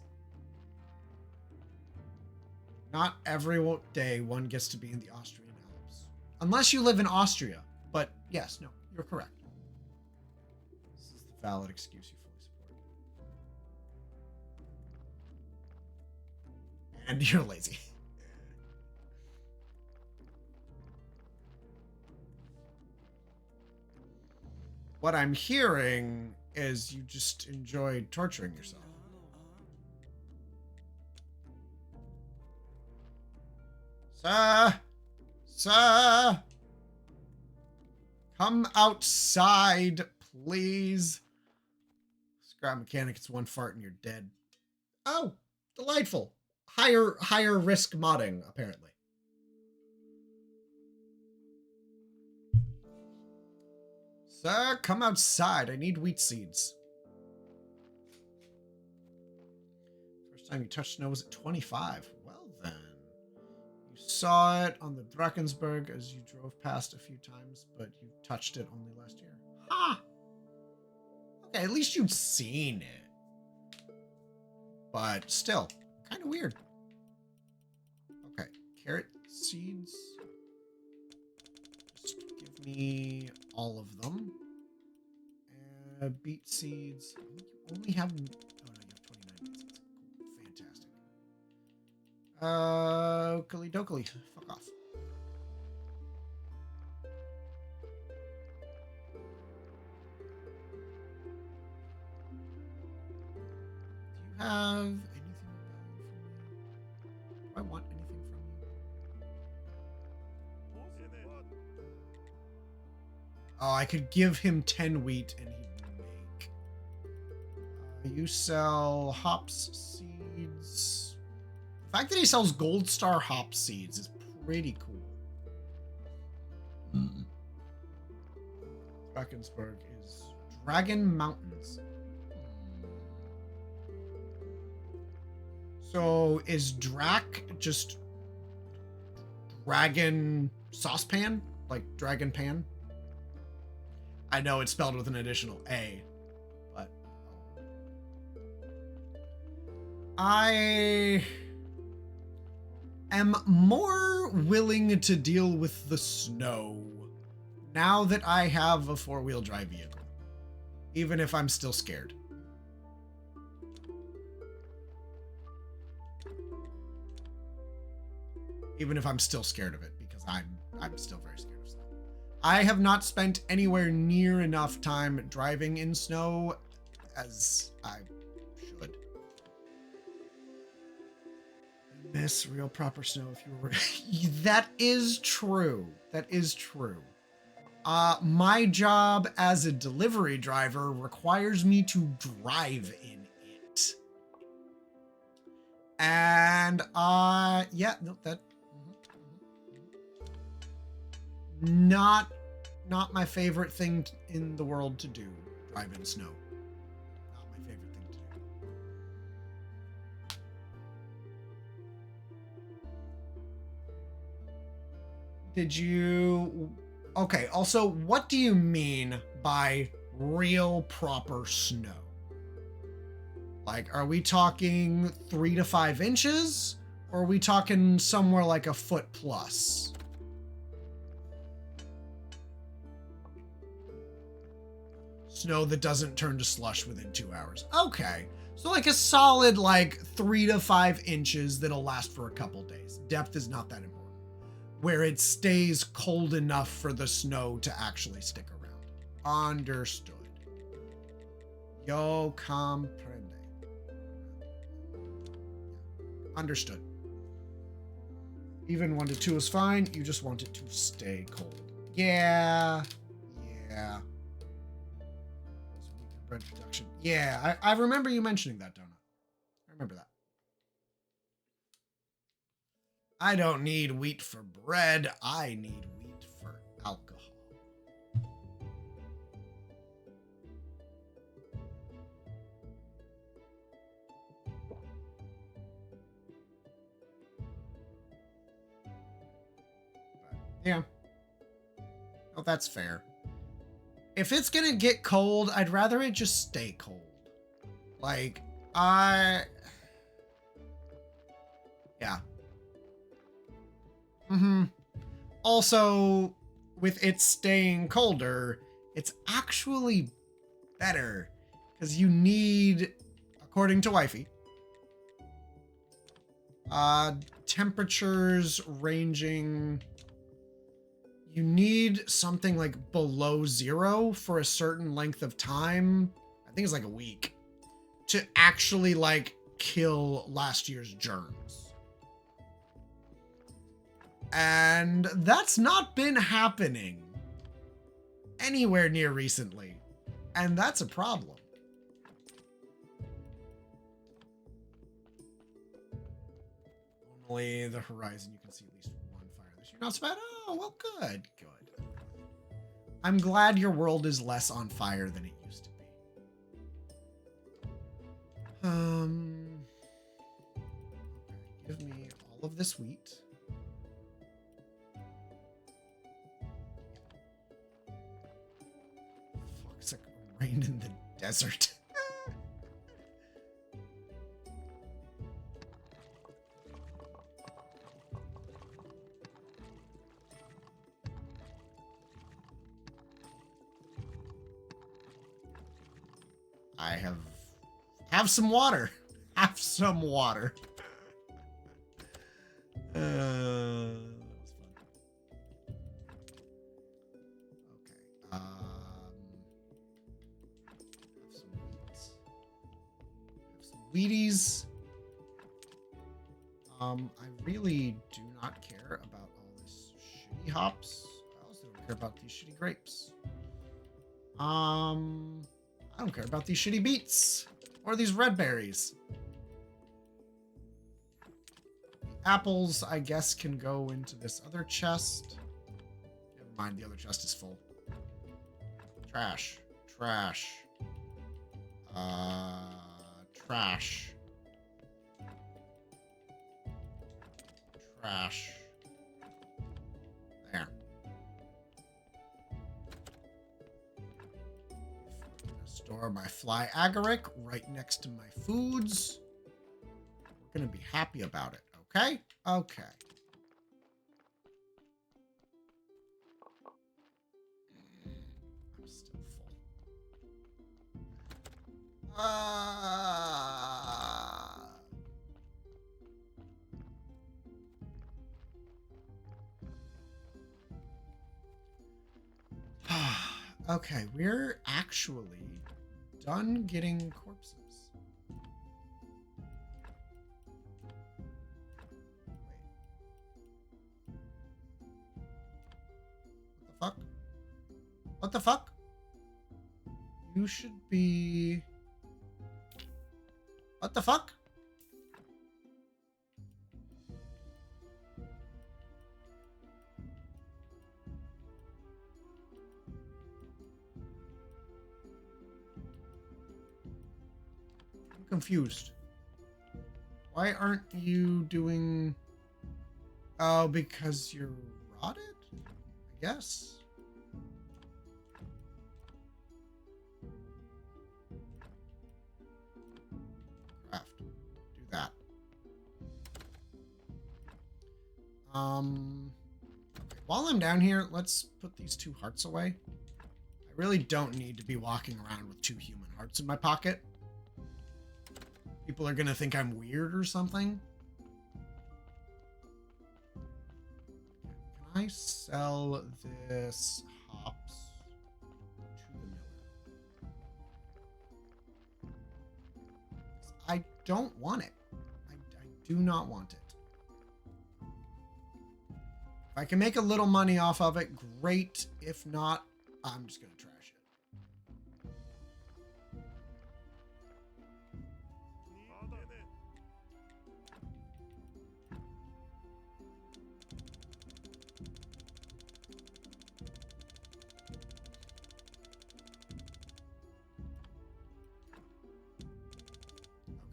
Not every day one gets to be in the Austrian Alps. Unless you live in Austria. But yes, no, you're correct. This is the valid excuse you fully support. And you're lazy. What I'm hearing is you just enjoy torturing yourself. Sir, come outside, please. Scrap mechanic, it's one fart and you're dead. Oh, delightful. Higher risk modding, apparently. Sir, come outside. I need wheat seeds. First time you touched snow was at 25. Well then. You saw it on the Drakensberg as you drove past a few times, but you touched it only last year. Ha! Okay, at least you'd seen it. But still, kind of weird. Okay, carrot seeds. Just give me all of them. Beet seeds. You only have... Oh no, you have 29 beet seeds. Cool. Fantastic. Okily dokily. Fuck off. Do you have anything of value for me? Do I want anything from you? Oh, I could give him 10 wheat and he'd make. You sell hops seeds. The fact that he sells Gold Star hop seeds is pretty cool. Drakensberg is Dragon Mountains. So is Drac just dragon saucepan? Like dragon pan? I know it's spelled with an additional A, but I am more willing to deal with the snow now that I have a four-wheel drive vehicle, even if I'm still scared. Even if I'm still scared of it, because I'm still very scared of snow. I have not spent anywhere near enough time driving in snow as I should. Miss real proper snow if you were... That is true. That is true. My job as a delivery driver requires me to drive in it. And, yeah, no, that... Not my favorite thing in the world to do, drive in snow. Not my favorite thing to do. Did you... Okay, also, what do you mean by real proper snow? Like, are we talking 3 to 5 inches? Or are we talking somewhere like a foot plus? Snow that doesn't turn to slush within 2 hours. Okay. So like a solid like 3 to 5 inches that'll last for a couple days. Depth is not that important. Where it stays cold enough for the snow to actually stick around. Understood. Yo comprende. Understood. Even 1 to 2 is fine. You just want it to stay cold. Yeah. Yeah. Bread production. Yeah, I remember you mentioning that, Donut. I remember that. I don't need wheat for bread. I need wheat for alcohol. Yeah. Oh, that's fair. If it's gonna get cold, I'd rather it just stay cold. Like, yeah. Also, with it staying colder, it's actually better because you need, according to Wifey, temperatures ranging. You need something like below 0 for a certain length of time. I think it's like a week to actually like kill last year's germs. And that's not been happening anywhere near recently. And that's a problem. Only the horizon, you can see at least one fire this year. Not so bad. Oh, well, good. Good. I'm glad your world is less on fire than it used to be. Give me all of this wheat. Fuck, it's like rain in the desert. I have some water. Have some water. That was fun. Okay. Have some wheats. Have some Wheaties. I really do not care about all this shitty hops. I also don't care about these shitty grapes. I don't care about these shitty beets or these red berries. The apples, I guess, can go into this other chest. Never mind, the other chest is full. Trash. Trash. Trash. Trash. There. I'm gonna store my fly agaric right next to my foods. We're gonna be happy about it, okay? Okay. I'm still full. Okay, we're actually done getting corpses. Wait. What the fuck? What the fuck? You should be... What the fuck? I'm confused. Why aren't you doing... Oh, because you're rotted? I guess. Craft. Do that. Okay, while I'm down here, let's put these 2 hearts away. I really don't need to be walking around with 2 human hearts in my pocket. People are gonna think I'm weird or something. Can I sell this hops to the miller? I don't want it. I do not want it. If I can make a little money off of it, great. If not, I'm just gonna trash it.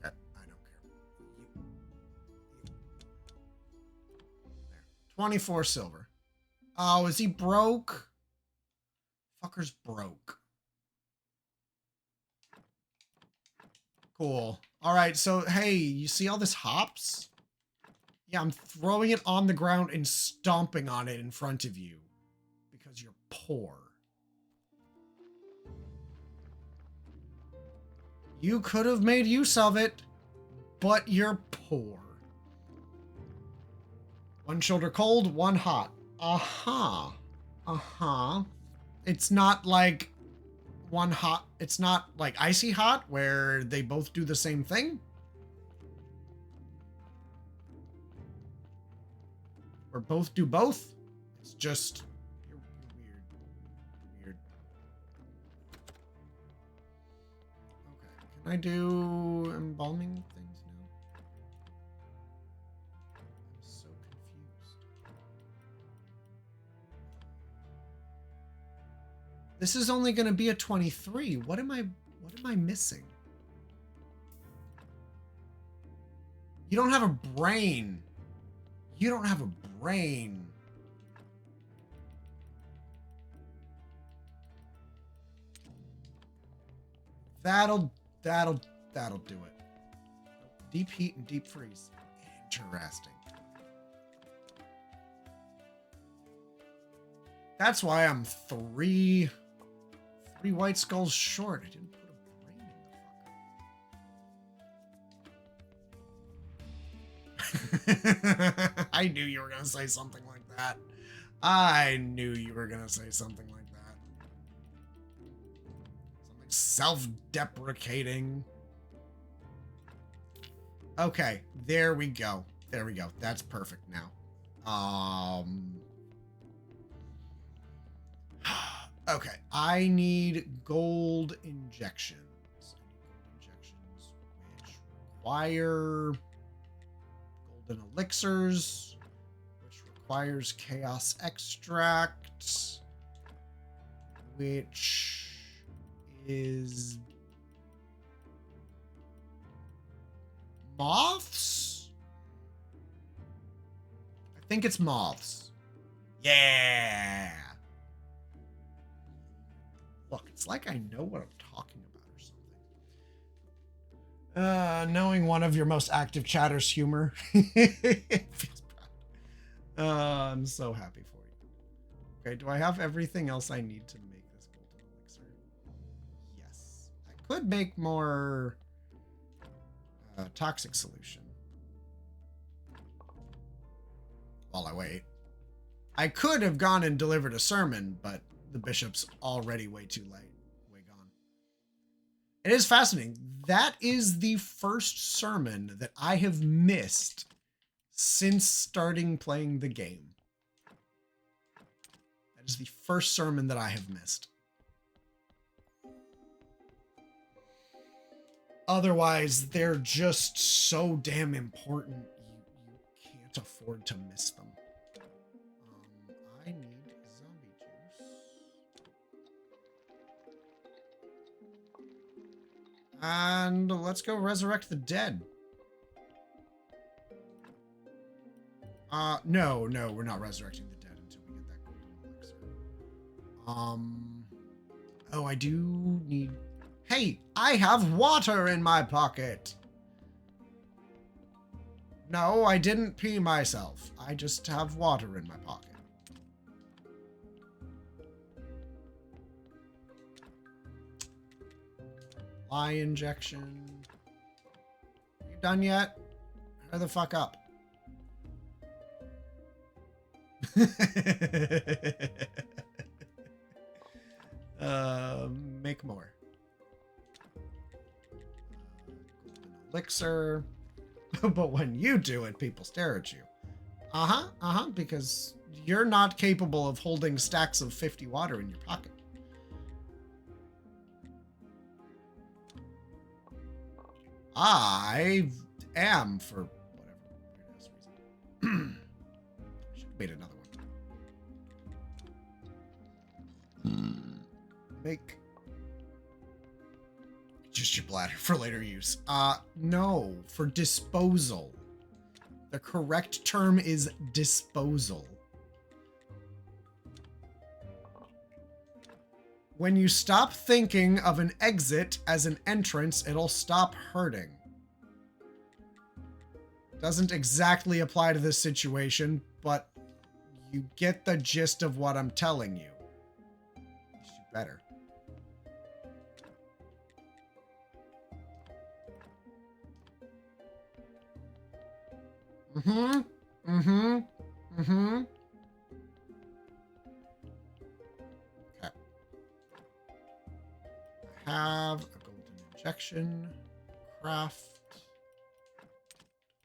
Okay, I don't care. There. 24 silver. Oh, is he broke? Fucker's broke. Cool. All right, so hey, you see all this hops? Yeah, I'm throwing it on the ground and stomping on it in front of you because you're poor. You could have made use of it, but you're poor. One shoulder cold, one hot. Uh-huh. Uh-huh. It's not like one hot, it's not like icy hot where they both do the same thing. Or both do both. It's just, you're weird. Weird. Okay, can I do embalming things now? I'm so confused. This is only going to be a 23. What am I missing? You don't have a brain. You don't have a brain. That'll do it. Deep heat and deep freeze. Interesting. That's why I'm three white skulls short. I didn't put a brain in the fucker. I knew you were gonna say something like that. I knew you were gonna say something like that. Something self-deprecating. Okay, there we go. There we go. That's perfect now. Okay, I need gold injections. Injections which require golden elixirs, which requires chaos extract, which is moths? I think it's moths. Yeah. Look, it's like I know what I'm talking about or something. Knowing one of your most active chatters humor. Feels proud. I'm so happy for you. Okay, do I have everything else I need to make this golden elixir? Yes. I could make more toxic solution. While I wait. I could have gone and delivered a sermon, but the bishop's already way too late. Way gone. It is fascinating. That is the first sermon that I have missed since starting playing the game. That is the first sermon that I have missed. Otherwise, they're just so damn important, you can't afford to miss them. I need zombie juice. And let's go resurrect the dead. No, we're not resurrecting the dead until we get that golden elixir. Oh, I do need... Hey, I have water in my pocket. No, I didn't pee myself. I just have water in my pocket. Lie injection. You done yet? Hurry the fuck up. Make more. Golden elixir. But when you do it, people stare at you. Because you're not capable of holding stacks of 50 water in your pocket. I am, for whatever weird-ass reason. I should have made another one. Make just your bladder for later use. No, for disposal. The correct term is disposal. When you stop thinking of an exit as an entrance, it'll stop hurting. Doesn't exactly apply to this situation, but you get the gist of what I'm telling you. You better. Mm-hmm. Mm-hmm. Mm-hmm. Okay. I have a golden injection. Craft.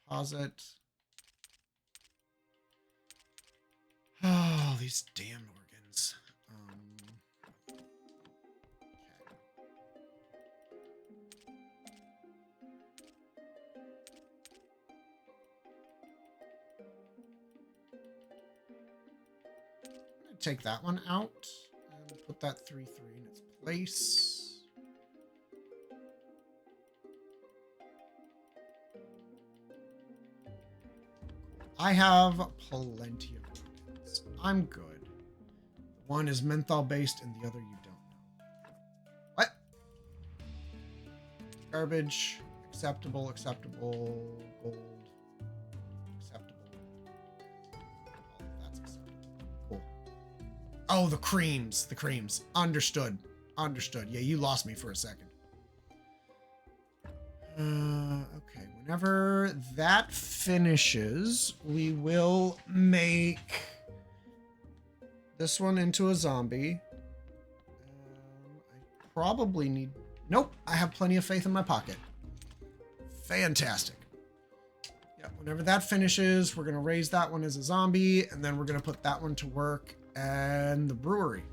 Deposit. Oh, these damn organs. Okay. I'm gonna take that one out and put that 3-3 in its place. I have plenty of organs. I'm good. One is menthol based and the other you don't know. What? Garbage. Acceptable, acceptable. Gold. Acceptable. Oh, that's acceptable. Cool. Oh, the creams. The creams. Understood. Understood. Yeah, you lost me for a second. Okay. Whenever that finishes, we will make this one into a zombie. I probably need... Nope, I have plenty of faith in my pocket. Fantastic. Yeah, whenever that finishes, we're going to raise that one as a zombie, and then we're going to put that one to work and the brewery.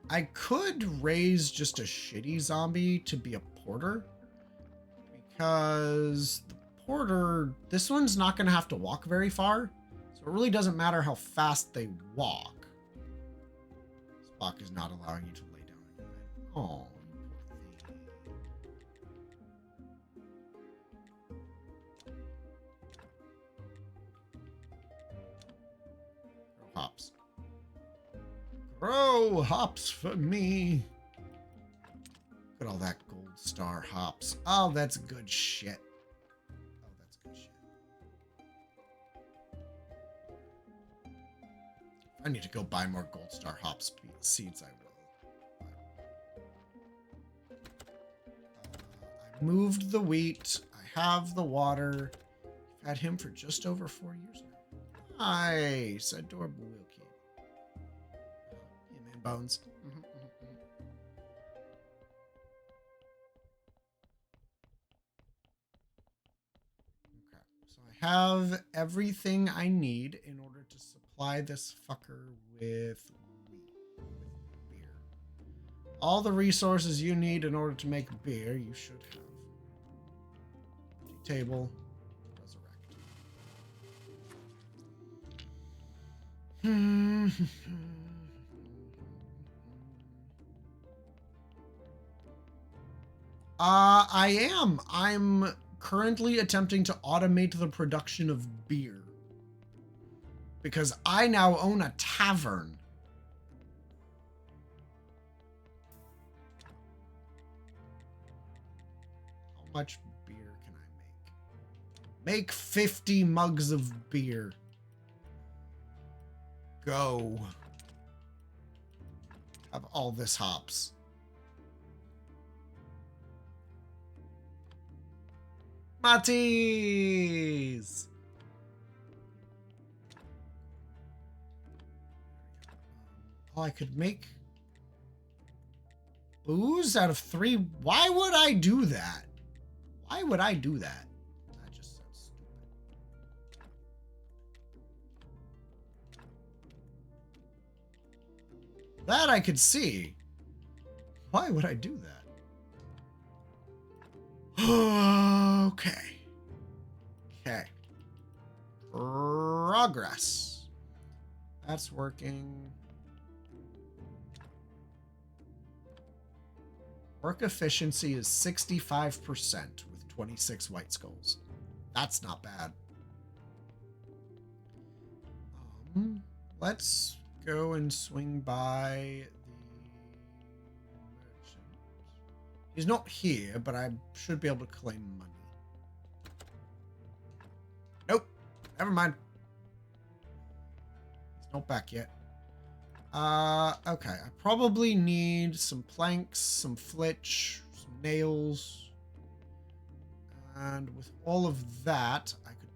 I could raise just a shitty zombie to be a porter, because the porter, this one's not going to have to walk very far, so it really doesn't matter how fast they walk. Spock is not allowing you to lay down on your bed. Oh, you poor thing. Grow hops. Grow hops for me. Look at all that gold star hops. Oh, that's good shit. Oh, that's good shit. I need to go buy more gold star hops seeds. I will. I moved the wheat. I have the water. I've had him for just over 4 years now. Nice. Adorable will keep. Yeah, man, bones. Okay, so I have everything I need in order to supply this fucker with beer. All the resources you need in order to make beer, you should have. Empty table. Resurrect. I am. I'm currently attempting to automate the production of beer, because I now own a tavern. How much beer can I make? Make 50 mugs of beer. Go. Have all this hops. Matties! Oh, I could make booze out of 3. Why would I do that? Why would I do that? That just sounds stupid. That I could see. Why would I do that? Okay. Okay. Progress. That's working. Work efficiency is 65% with 26 white skulls. That's not bad. Let's go and swing by the merchant. He's not here, but I should be able to claim money. Never mind. It's not back yet. Okay. I probably need some planks, some flitch, some nails. And with all of that, I could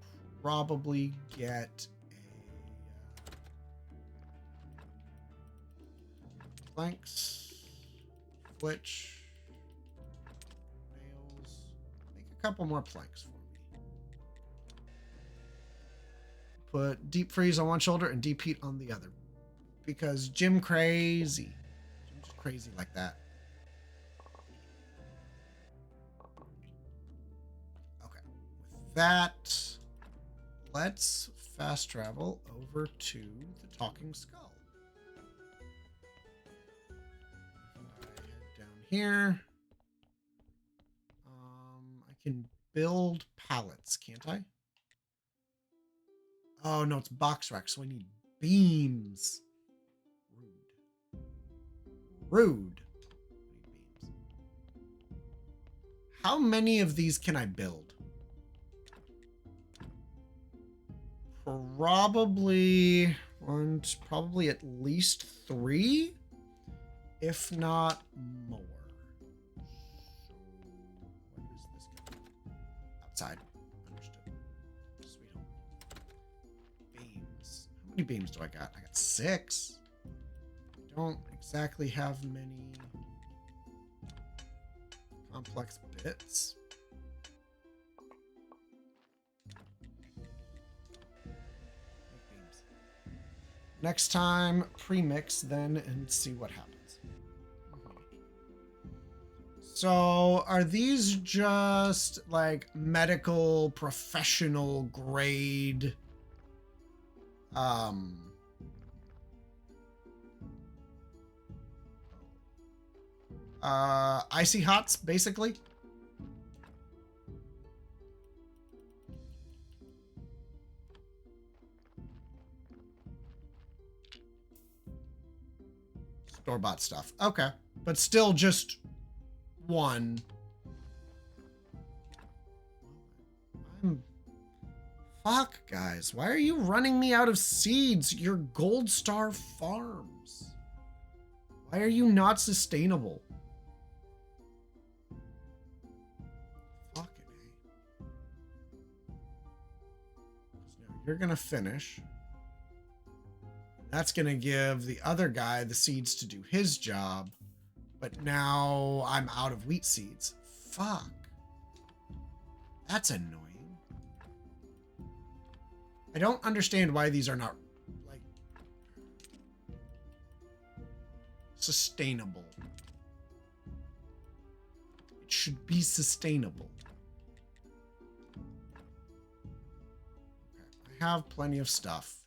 probably get a planks, flitch, nails. Make a couple more planks for me. Put deep freeze on one shoulder and deep heat on the other. Because Jim crazy. Jim's crazy like that. Okay. With that, let's fast travel over to the Talking Skull. I head down here. I can build pallets, can't I? Oh, no, it's box rack, so I need beams. Rude. I need beams. How many of these can I build? Probably at least 3, if not more. So, what is this guy? Outside. Understood. Sweet home. Beams. How many beams do I got? I got 6. I don't exactly have many complex bits. Next time, pre-mix then and see what happens. So, are these just like medical professional grade icy hots, basically? Store-bought stuff. Okay. But still just one. Fuck, guys. Why are you running me out of seeds? You're Gold Star Farms. Why are you not sustainable? Fucking A. So now you're gonna finish. That's gonna give the other guy the seeds to do his job. But now I'm out of wheat seeds. Fuck. That's annoying. I don't understand why these are not, like, sustainable. It should be sustainable. Okay, I have plenty of stuff.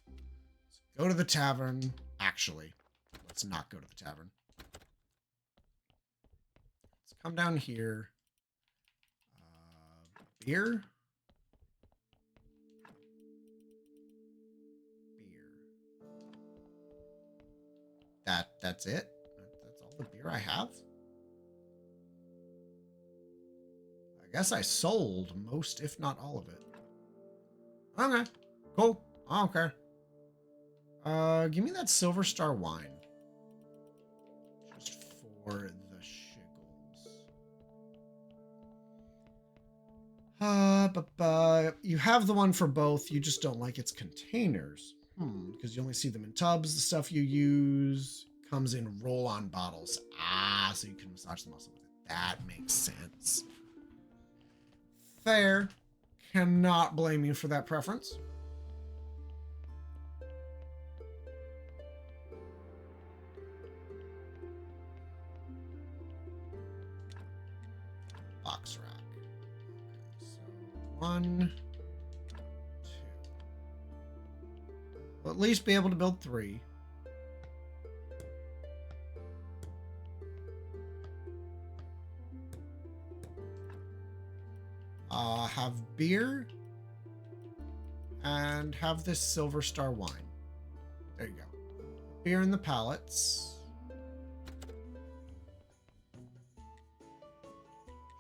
Let's go to the tavern. Actually, let's not go to the tavern. Let's come down here. Beer? That's it? That's all the beer I have? I guess I sold most, if not all of it. Okay, cool. I don't care. Give me that Silver Star wine. Just for the shiggles. You have the one for both, you just don't like its containers. Because you only see them in tubs. The stuff you use comes in roll-on bottles. So you can massage the muscle with it. That makes sense. Fair. Cannot blame you for that preference. Box rack. Okay, so 1... We'll at least be able to build 3. Have beer. And have this Silver Star wine. There you go. Beer in the pallets.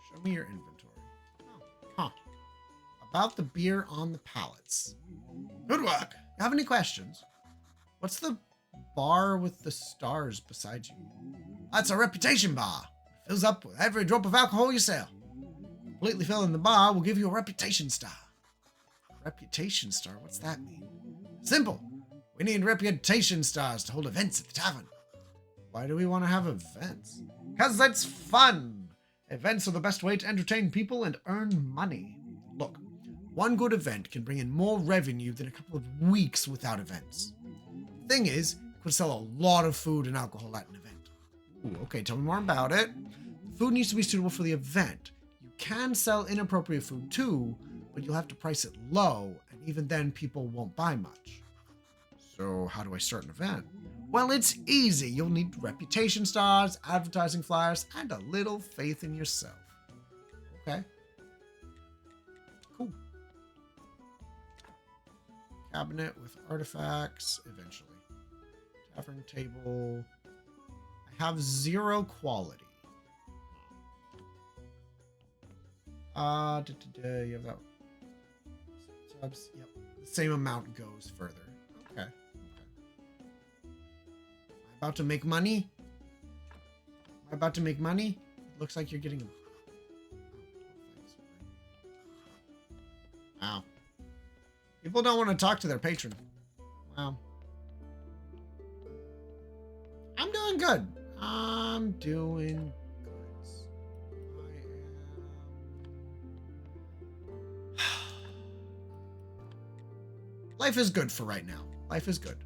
Show me your inventory. Oh, huh. about the beer on the pallets. Good work. You have any questions? What's the bar with the stars beside you? That's a reputation bar. It fills up with every drop of alcohol you sell. Completely filling the bar will give you a reputation star. Reputation star? What's that mean? Simple. We need reputation stars to hold events at the tavern. Why do we want to have events? Because that's fun! Events are the best way to entertain people and earn money. Look, one good event can bring in more revenue than a couple of weeks without events. The thing is, you could sell a lot of food and alcohol at an event. Ooh, okay, tell me more about it. Food needs to be suitable for the event. You can sell inappropriate food too, but you'll have to price it low, and even then people won't buy much. So how do I start an event? Well, it's easy. You'll need reputation stars, advertising flyers, and a little faith in yourself. Okay. Cool. Cabinet with artifacts, eventually. Tavern table. I have 0 quality. You have that. Subs. Yep. The same amount goes further. Okay. About to make money? Am I about to make money? It looks like you're getting a... Wow. People don't want to talk to their patron. Wow. I'm doing good. I'm doing good. Life is good for right now. Life is good.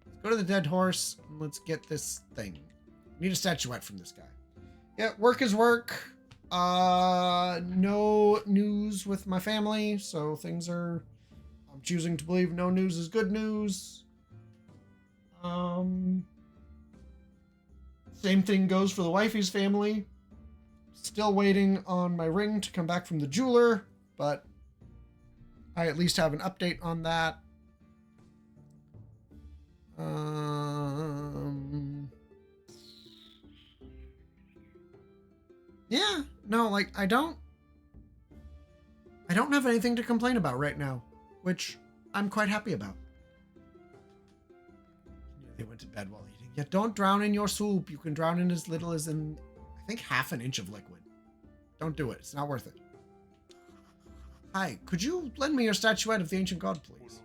Let's go to the dead horse and let's get this thing. Need a statuette from this guy. Yeah, work is work. No news with my family, so things are... I'm choosing to believe no news is good news. Same thing goes for the wifey's family. Still waiting on my ring to come back from the jeweler, but I at least have an update on that. Yeah, no, like, I don't have anything to complain about right now, which I'm quite happy about. They went to bed while eating. Yeah, don't drown in your soup. You can drown in as little as in, I think, half an inch of liquid. Don't do it. It's not worth it. Hi, could you lend me your statuette of the ancient god, please?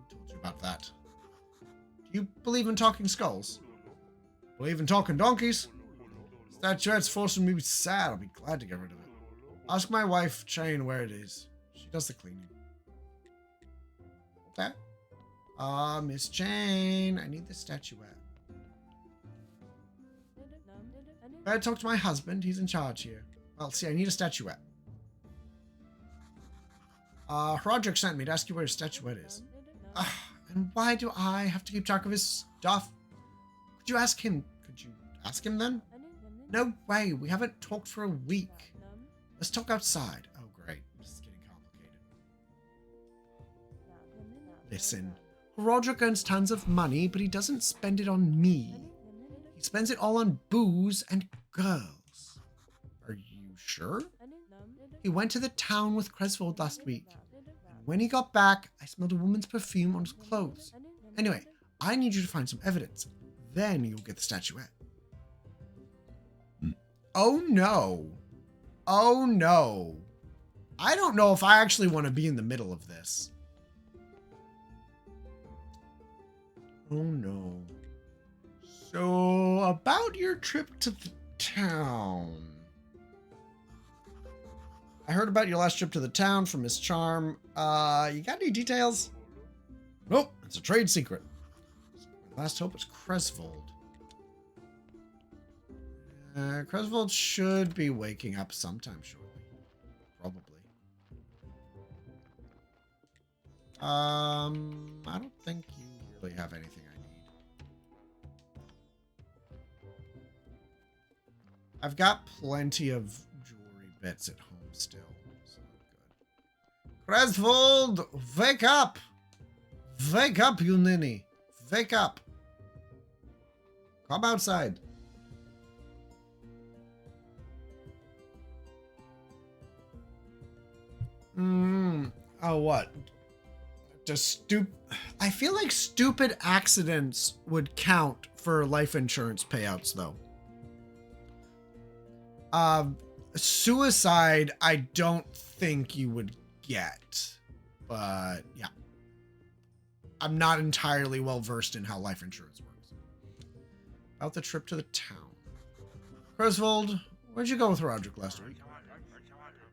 Who told you about that? Do you believe in talking skulls? Believe in talking donkeys? Statuette's forcing me to be sad. I'll be glad to get rid of it. Ask my wife, Jane, where it is. She does the cleaning. Okay. Miss Jane, I need the statuette. Better talk to my husband. He's in charge here. Well, see, I need a statuette. Roderick sent me to ask you where his statuette is. And why do I have to keep track of his stuff? Could you ask him? Could you ask him then? No way. We haven't talked for a week. Let's talk outside. Oh, great. This is getting complicated. Listen. Roderick earns tons of money, but he doesn't spend it on me. He spends it all on booze and girls. Are you sure? He went to the town with Cresvold last week. And when he got back, I smelled a woman's perfume on his clothes. Anyway, I need you to find some evidence. Then you'll get the statuette. Oh no. Oh no. I don't know if I actually want to be in the middle of this. Oh no. So, about your trip to the town. I heard about your last trip to the town from Miss Charm. You got any details? Nope, it's a trade secret. Last hope is Cresvold. Cresvold should be waking up sometime shortly. Probably. I don't think you really have anything I need. I've got plenty of jewelry bits at home still, so good. Cresvold, wake up! Wake up, you ninny! Wake up! Come outside. Oh, what? I feel like stupid accidents would count for life insurance payouts, though. Suicide, I don't think you would get, but yeah. I'm not entirely well versed in how life insurance works. About the trip to the town. Griswold, where'd you go with Roderick last week?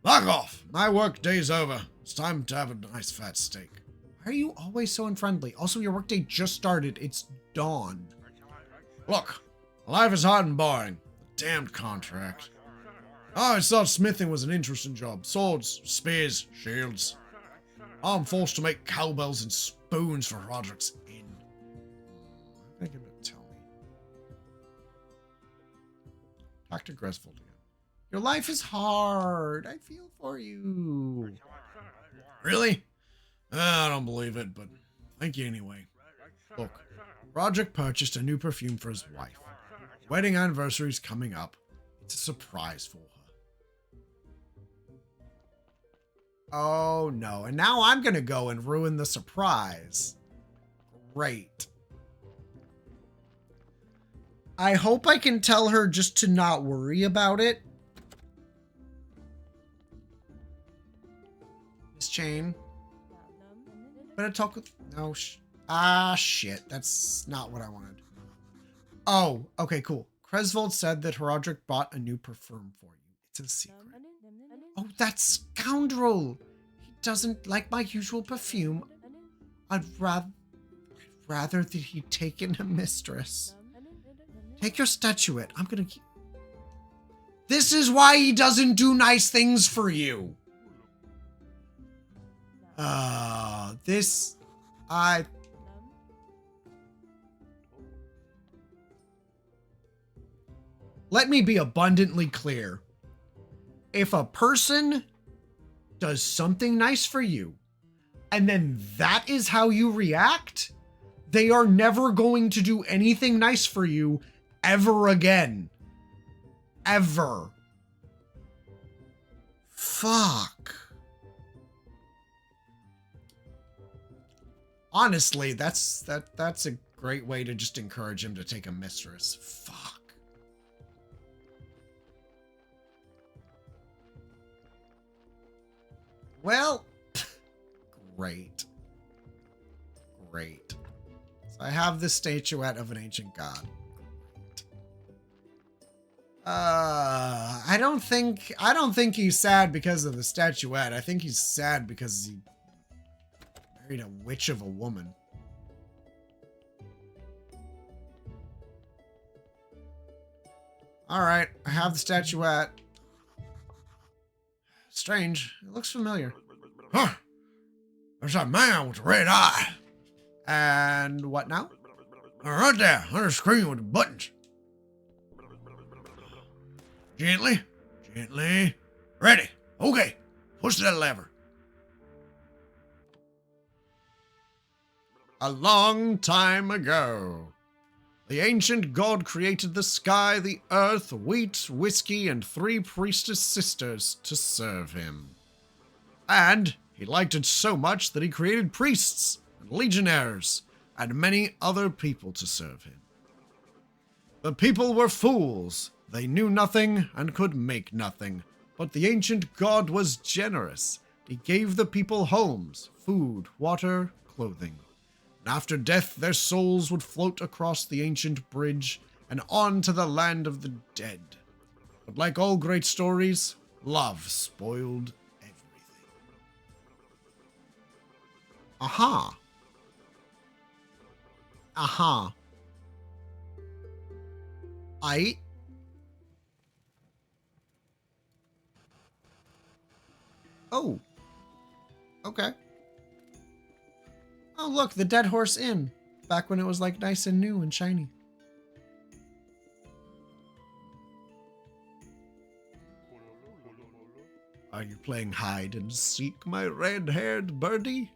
Lock off! My work day's over. It's time to have a nice fat steak. Why are you always so unfriendly? Also, your workday just started. It's dawn. Look, life is hard and boring. Damned contract. I always thought smithing was an interesting job. Swords, spears, shields. I'm forced to make cowbells and spoons for Roderick's inn. I'm gonna give it a tell me. Dr. Griswold again. Your life is hard. I feel for you. Really? I don't believe it, but thank you anyway. Look, Roderick purchased a new perfume for his wife. Wedding anniversary's coming up. It's a surprise for her. Oh no, and now I'm gonna go and ruin the surprise. Great. I hope I can tell her just to not worry about it. Miss Chain. Better talk with... No, shit. That's not what I wanted. Oh, okay, cool. Griswold said that Roderick bought a new perfume for you. It's a secret. Oh, that scoundrel! He doesn't like my usual perfume. I'd rather that he'd taken a mistress. Take your statuette. I'm gonna keep... This is why he doesn't do nice things for you. Let me be abundantly clear. If a person does something nice for you, and then that is how you react, they are never going to do anything nice for you ever again. Ever. Fuck. Honestly, that's a great way to just encourage him to take a mistress. Fuck. Well, great. Great. So I have the statuette of an ancient god. I don't think he's sad because of the statuette. I think he's sad because he married a witch of a woman. All right, I have the statuette. Strange. It looks familiar. Huh. There's that man with the red eye. And what now? Right there, on the screen with the buttons. Gently. Gently. Ready. Okay. Push that lever. A long time ago, the ancient god created the sky, the earth, wheat, whiskey, and 3 priestess sisters to serve him. And he liked it so much that he created priests and legionnaires and many other people to serve him. The people were fools. They knew nothing and could make nothing. But the ancient god was generous. He gave the people homes, food, water, clothing. And after death, their souls would float across the ancient bridge and on to the land of the dead. But like all great stories, love spoiled everything. Aha. Aha. Oh. Okay. Oh, look, the Dead Horse Inn. Back when it was like nice and new and shiny. Are you playing hide and seek, my red-haired birdie?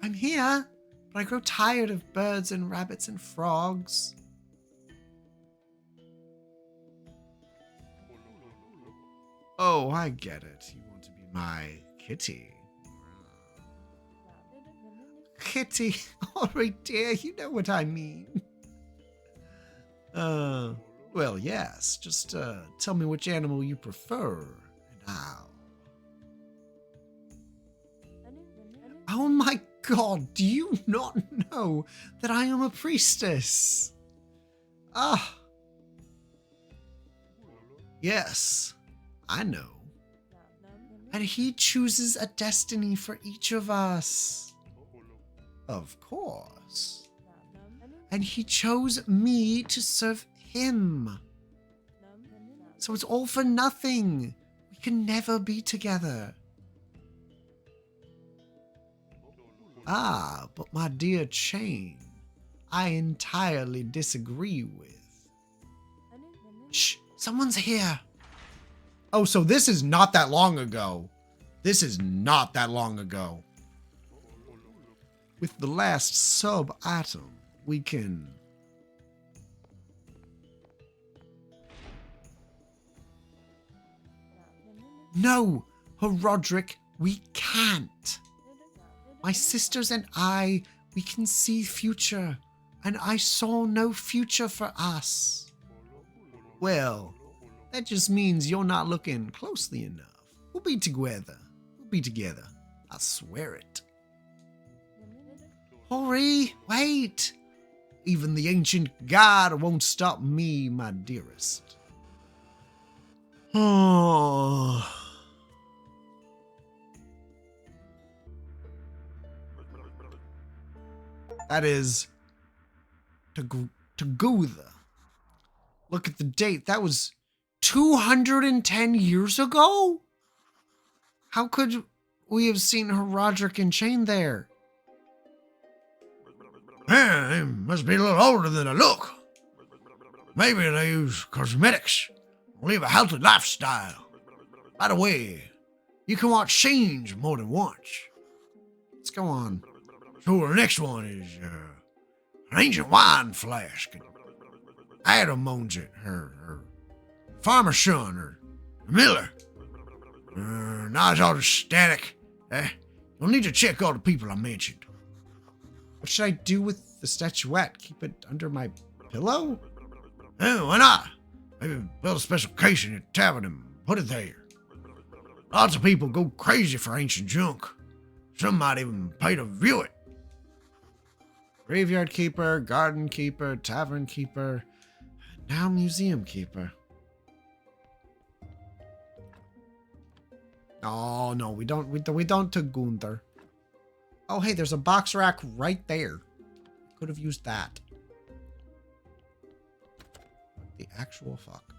I'm here, but I grow tired of birds and rabbits and frogs. Oh, I get it. You want to be my kitty. Kitty. All right, dear. You know what I mean. Well, yes. Just, tell me which animal you prefer, and I'll... Oh my god, do you not know that I am a priestess? Ah. Yes, I know. And he chooses a destiny for each of us. Of course. And he chose me to serve him. So it's all for nothing. We can never be together. Ah, but my dear Chain, I entirely disagree with. Shh, someone's here. Oh, so this is not that long ago. This is not that long ago. With the last sub-atom, we can... No, Horodric, we can't. My sisters and I, we can see future, and I saw no future for us. Well, that just means you're not looking closely enough. We'll be together. We'll be together. I swear it. Hori, wait! Even the ancient god won't stop me, my dearest. Oh... That is Togutha. Look at the date. That was 210 years ago? How could we have seen Horodric and Chain there? Yeah, they must be a little older than I look. Maybe they use cosmetics, live a healthy lifestyle. By the way, you can watch scenes more than once. Let's go on. So the next one is an ancient wine flask. Adam owns it, her farmer's son, or Miller. Now it's all just static. You'll need to check all the people I mentioned. What should I do with the statuette? Keep it under my pillow? Why not? Maybe build a special case in your tavern and put it there. Lots of people go crazy for ancient junk. Some might even pay to view it. Graveyard keeper, garden keeper, tavern keeper, now museum keeper. Oh no, we don't to Gunther. Oh hey, there's a box rack right there. Could have used that. What the actual fuck?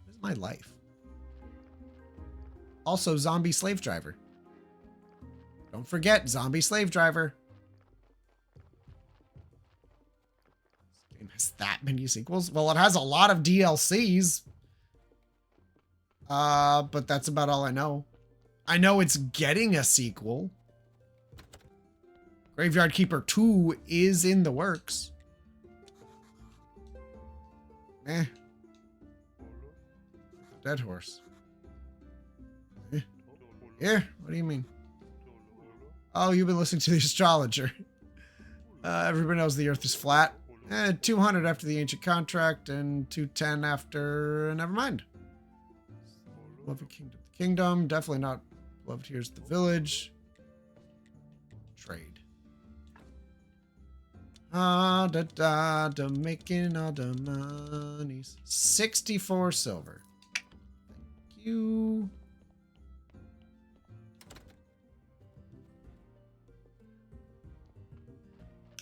What is my life? Also, zombie slave driver. Don't forget, zombie slave driver. This game has that many sequels. Well, it has a lot of DLCs. But that's about all I know. I know it's getting a sequel. Graveyard Keeper 2 is in the works. Dead horse. Yeah, what do you mean? Oh, you've been listening to the astrologer. Everybody knows the earth is flat. 200 after the ancient contract and 210 after... Never mind. Beloved kingdom. The kingdom. Definitely not beloved. Here's the village. Trade. Making all the monies. 64 silver. Thank you.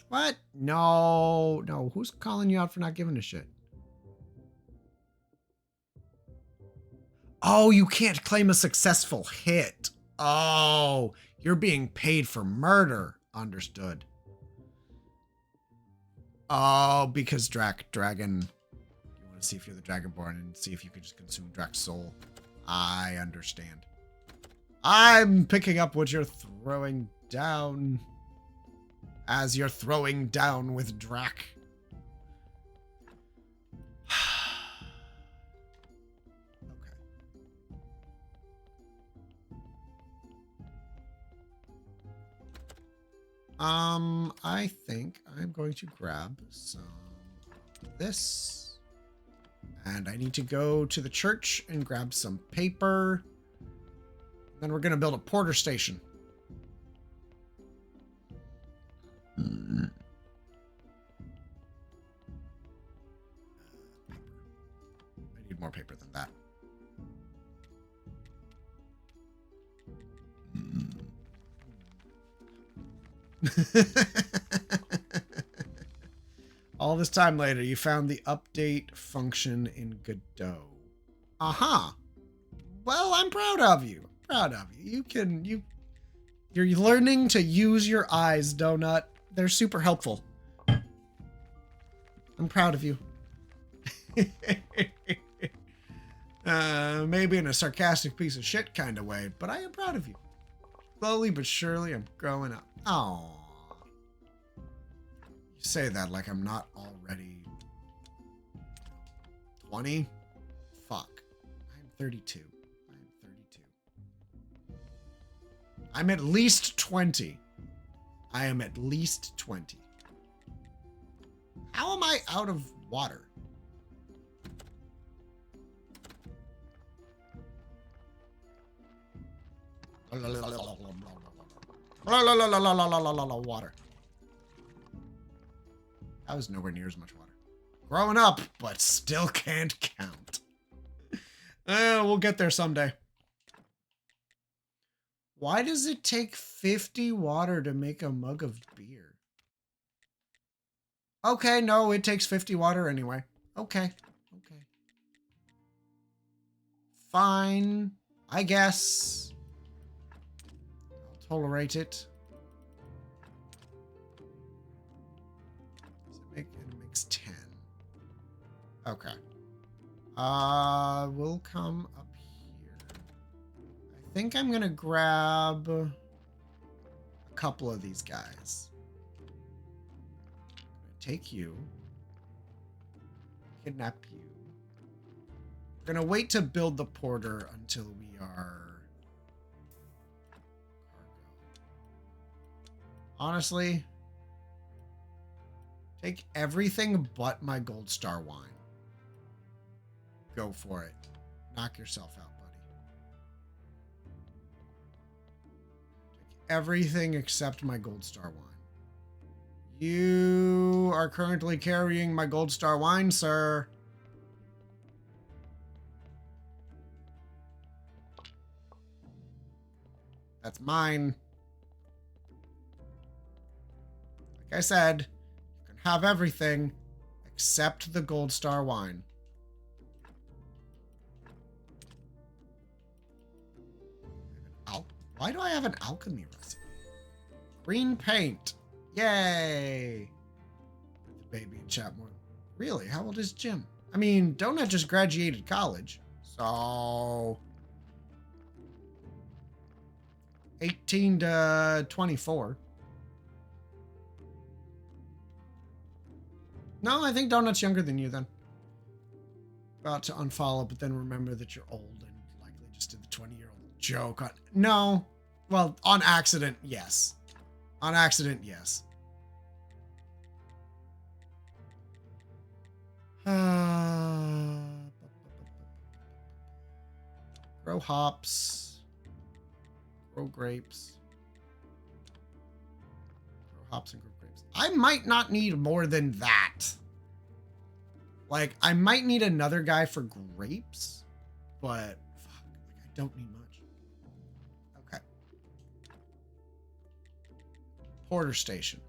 What? No. No. Who's calling you out for not giving a shit? Oh, you can't claim a successful hit. Oh, you're being paid for murder. Understood. Oh, because Dragon. You want to see if you're the Dragonborn and see if you could just consume Drak's soul. I understand. I'm picking up what you're throwing down. As you're throwing down with Drak. I think I'm going to grab some of this. And I need to go to the church and grab some paper. Then we're going to build a porter station. I need more paper than that. All this time later, you found the update function in Godot. Aha. Well, I'm proud of you. Proud of you. You're learning to use your eyes, Donut. They're super helpful. I'm proud of you. Maybe in a sarcastic piece of shit kind of way, but I am proud of you. Slowly but surely, I'm growing up. Aww. You say that like I'm not already 20? Fuck. I'm 32. I'm 32. I'm at least 20. I am at least 20. How am I out of water? Water. That was nowhere near as much water. Growing up, but still can't count. We'll get there someday. Why does it take 50 water to make a mug of beer? Okay, no, it takes 50 water anyway. Okay. Okay. Fine. I guess. I'll tolerate it. It makes 10. Okay. We'll come up here. I think I'm gonna grab a couple of these guys. Take you. Kidnap you. We're gonna wait to build the porter until we are... Honestly, take everything but my gold star wine. Go for it. Knock yourself out, buddy. Take everything except my gold star wine. You are currently carrying my gold star wine, sir. That's mine. Like I said, you can have everything except the gold star wine. Why do I have an alchemy recipe? Green paint. Yay! The baby in chat more. Really? How old is Jim? I mean, Donut just graduated college. So... 18 to 24. No, I think Donut's younger than you then. About to unfollow, but then remember that you're old and likely just did the 20-year-old joke. No. Well, on accident, yes. On accident, yes. Grow hops. Grow grapes. Grow hops and grow grapes. I might not need more than that. Like, I might need another guy for grapes, but fuck, like, I don't need much. Okay. Porter station.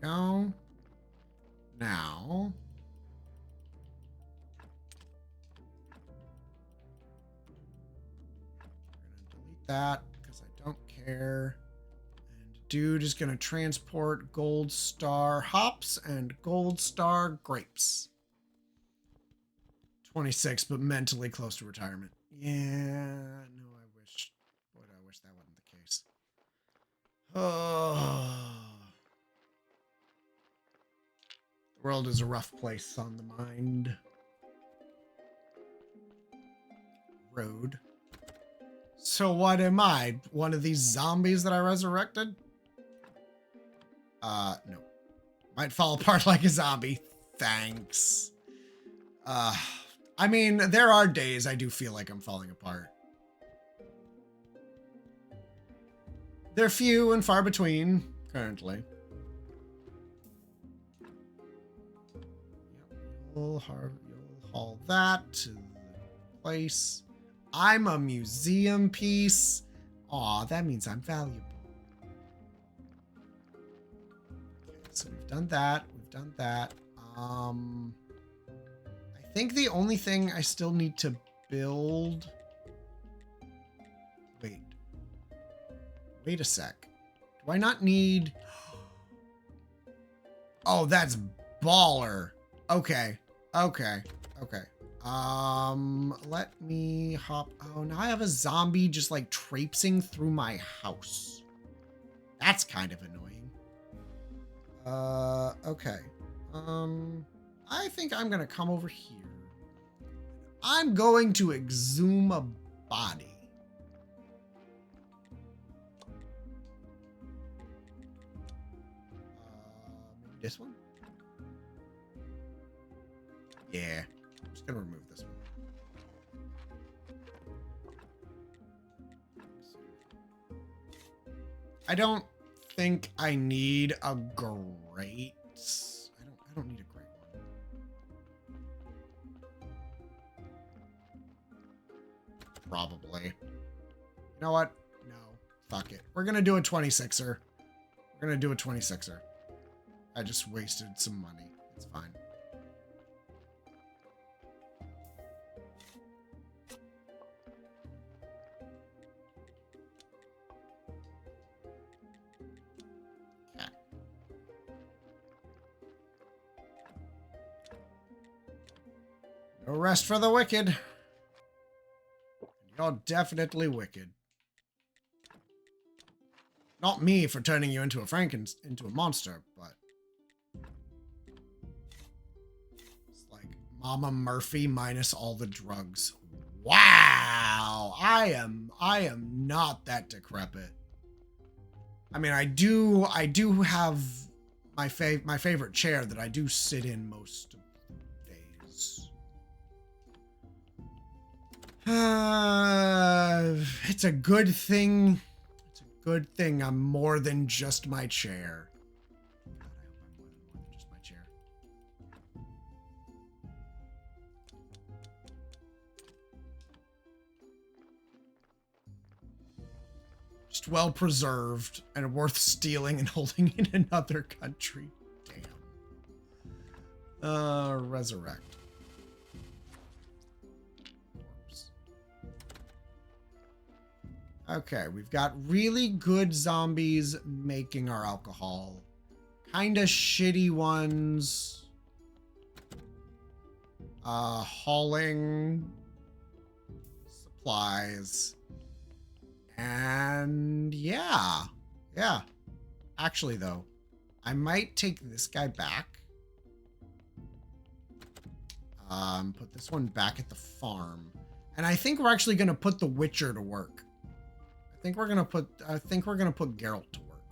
Go. Now. We're gonna delete that because I don't care. And dude is gonna transport gold star hops and gold star grapes. 26, but mentally close to retirement. Yeah, no, I wish. Boy, I wish that wasn't the case. Oh. The world is a rough place on the mind. Rude. So what am I? One of these zombies that I resurrected? No. Might fall apart like a zombie. Thanks. I mean, there are days I do feel like I'm falling apart. They're few and far between, currently. You'll haul that to the place. I'm a museum piece. Aw, that means I'm valuable. Okay, so we've done that. We've done that. I think the only thing I still need to build... Wait a sec. Do I not need... Oh, that's baller. Okay. Let me hop... Oh, now I have a zombie just like traipsing through my house. That's kind of annoying. Okay. I think I'm gonna come over here. I'm going to exhume a body. Maybe this one? Yeah. I'm just gonna remove this one. I don't think I need a great... I don't need a great one. Probably. You know what? No. Fuck it. We're gonna do a 26er. We're gonna do a 26er. I just wasted some money. It's fine. Okay. No rest for the wicked. You're definitely wicked. Not me for turning you into a monster, but it's like Mama Murphy minus all the drugs. Wow, I am not that decrepit. I mean, I do have my favorite chair that I do sit in most of the days. It's a good thing. It's a good thing I'm more than just my chair. God, I hope I'm more than just my chair. Just well preserved and worth stealing and holding in another country. Damn. Resurrect. Okay, we've got really good zombies making our alcohol. Kinda shitty ones. Hauling supplies. And yeah. Actually, though, I might take this guy back. Put this one back at the farm. And I think we're actually going to put the Witcher to work. I think we're gonna put Geralt to work.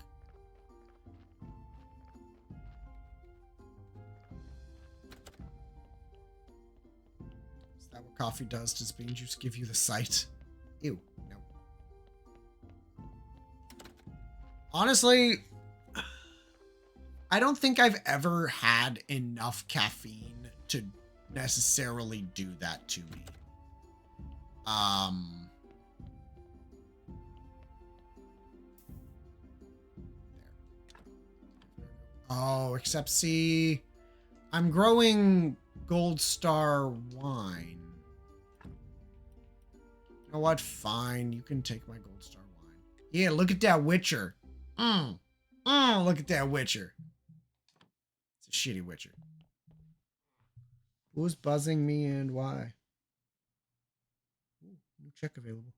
Is that what coffee does? Does bean juice give you the sight? Ew, no. Honestly, I don't think I've ever had enough caffeine to necessarily do that to me. Oh, except see, I'm growing Gold Star wine. You know what? Fine, you can take my Gold Star wine. Yeah, look at that Witcher. Look at that Witcher. It's a shitty Witcher. Who's buzzing me and why? Ooh, new check available.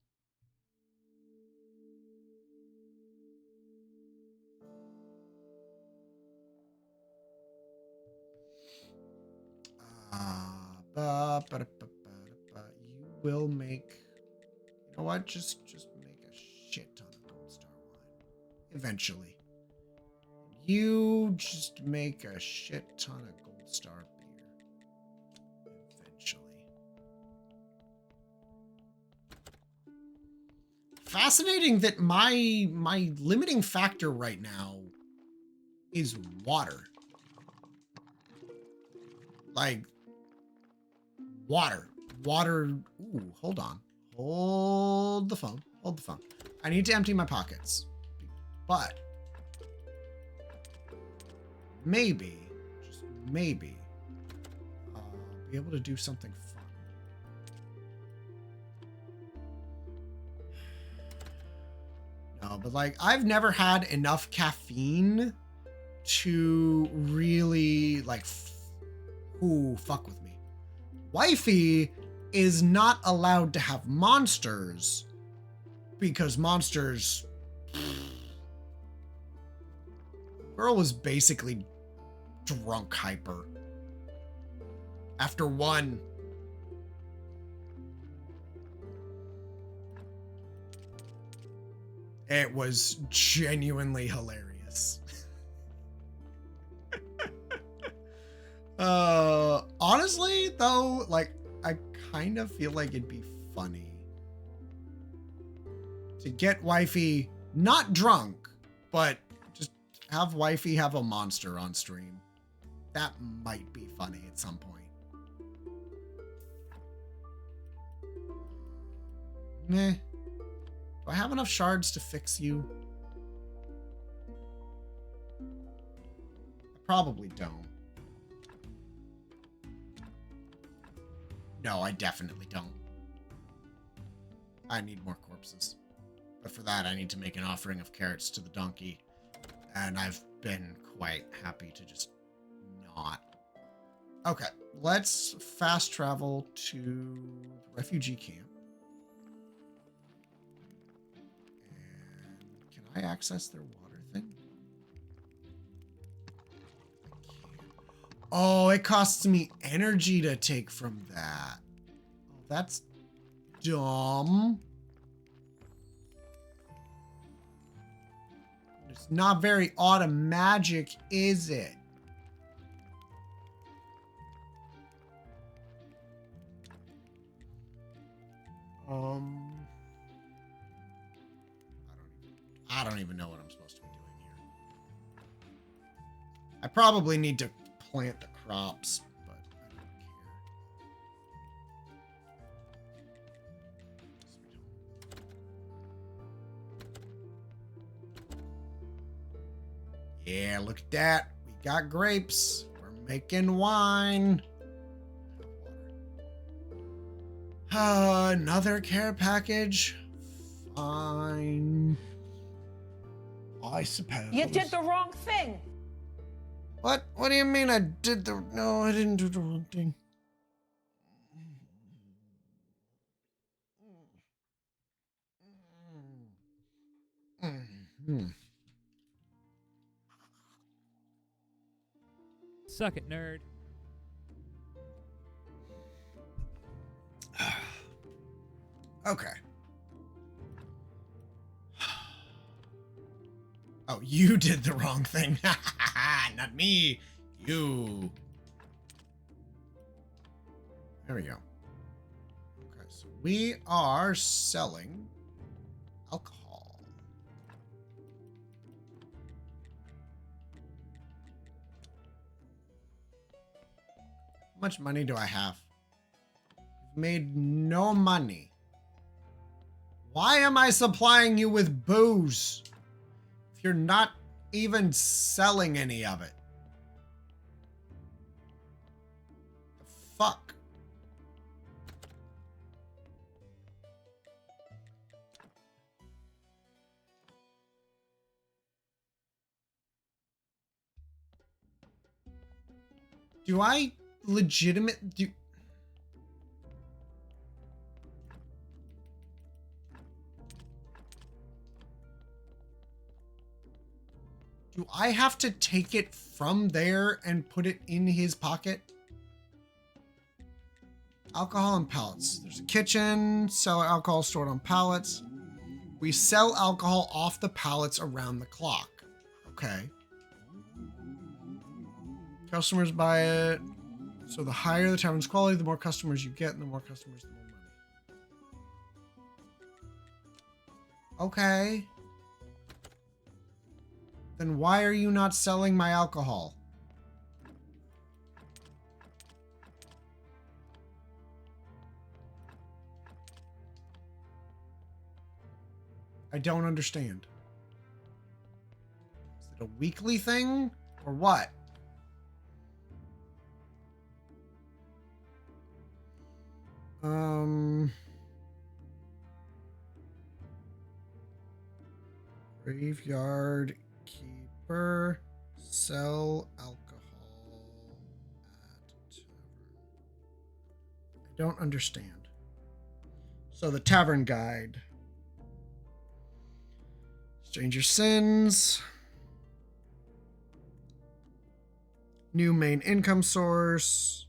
You will make You know what? Just make a shit ton of Gold Star wine. Eventually. You just make a shit ton of Gold Star beer. Eventually. Fascinating that my limiting factor right now is water. Like, water. Ooh, hold on. Hold the phone. Hold the phone. I need to empty my pockets. But maybe, just maybe, be able to do something fun. No, but like, I've never had enough caffeine to really, like, fuck with me. Wifey is not allowed to have monsters because monsters... Girl was basically drunk hyper. After one. It was genuinely hilarious. Honestly, though, like, I kind of feel like it'd be funny to get wifey not drunk, but just have wifey have a monster on stream. That might be funny at some point. Meh. Do I have enough shards to fix you? I probably don't. No, I definitely don't. I need more corpses. But for that, I need to make an offering of carrots to the donkey. And I've been quite happy to just not. Okay, let's fast travel to the refugee camp. And can I access their water thing? I can't. Oh, it costs me energy to take from that. Oh, that's dumb. It's not very automagic, is it? I don't even know what I'm supposed to be doing here. I probably need to plant the crops, but I don't care. Yeah, look at that. We got grapes. We're making wine. Another care package. Fine. I suppose. You did the wrong thing. What? What do you mean I did the... No, I didn't do the wrong thing. Suck it, nerd. Okay. Oh, you did the wrong thing. Not me. You. There we go. Okay, so we are selling alcohol. How much money do I have? You've made no money. Why am I supplying you with booze if you're not even selling any of it? The fuck? Do I do I have to take it from there and put it in his pocket? Alcohol and pallets. There's a kitchen, sell alcohol stored on pallets. We sell alcohol off the pallets around the clock. Okay. Customers buy it. So the higher the tavern's quality, the more customers you get, and the more customers, the more money. Okay. Then why are you not selling my alcohol? I don't understand. Is it a weekly thing or what? Graveyard keeper, sell alcohol at tavern. I don't understand. So the tavern guide. Stranger Sins. New main income source.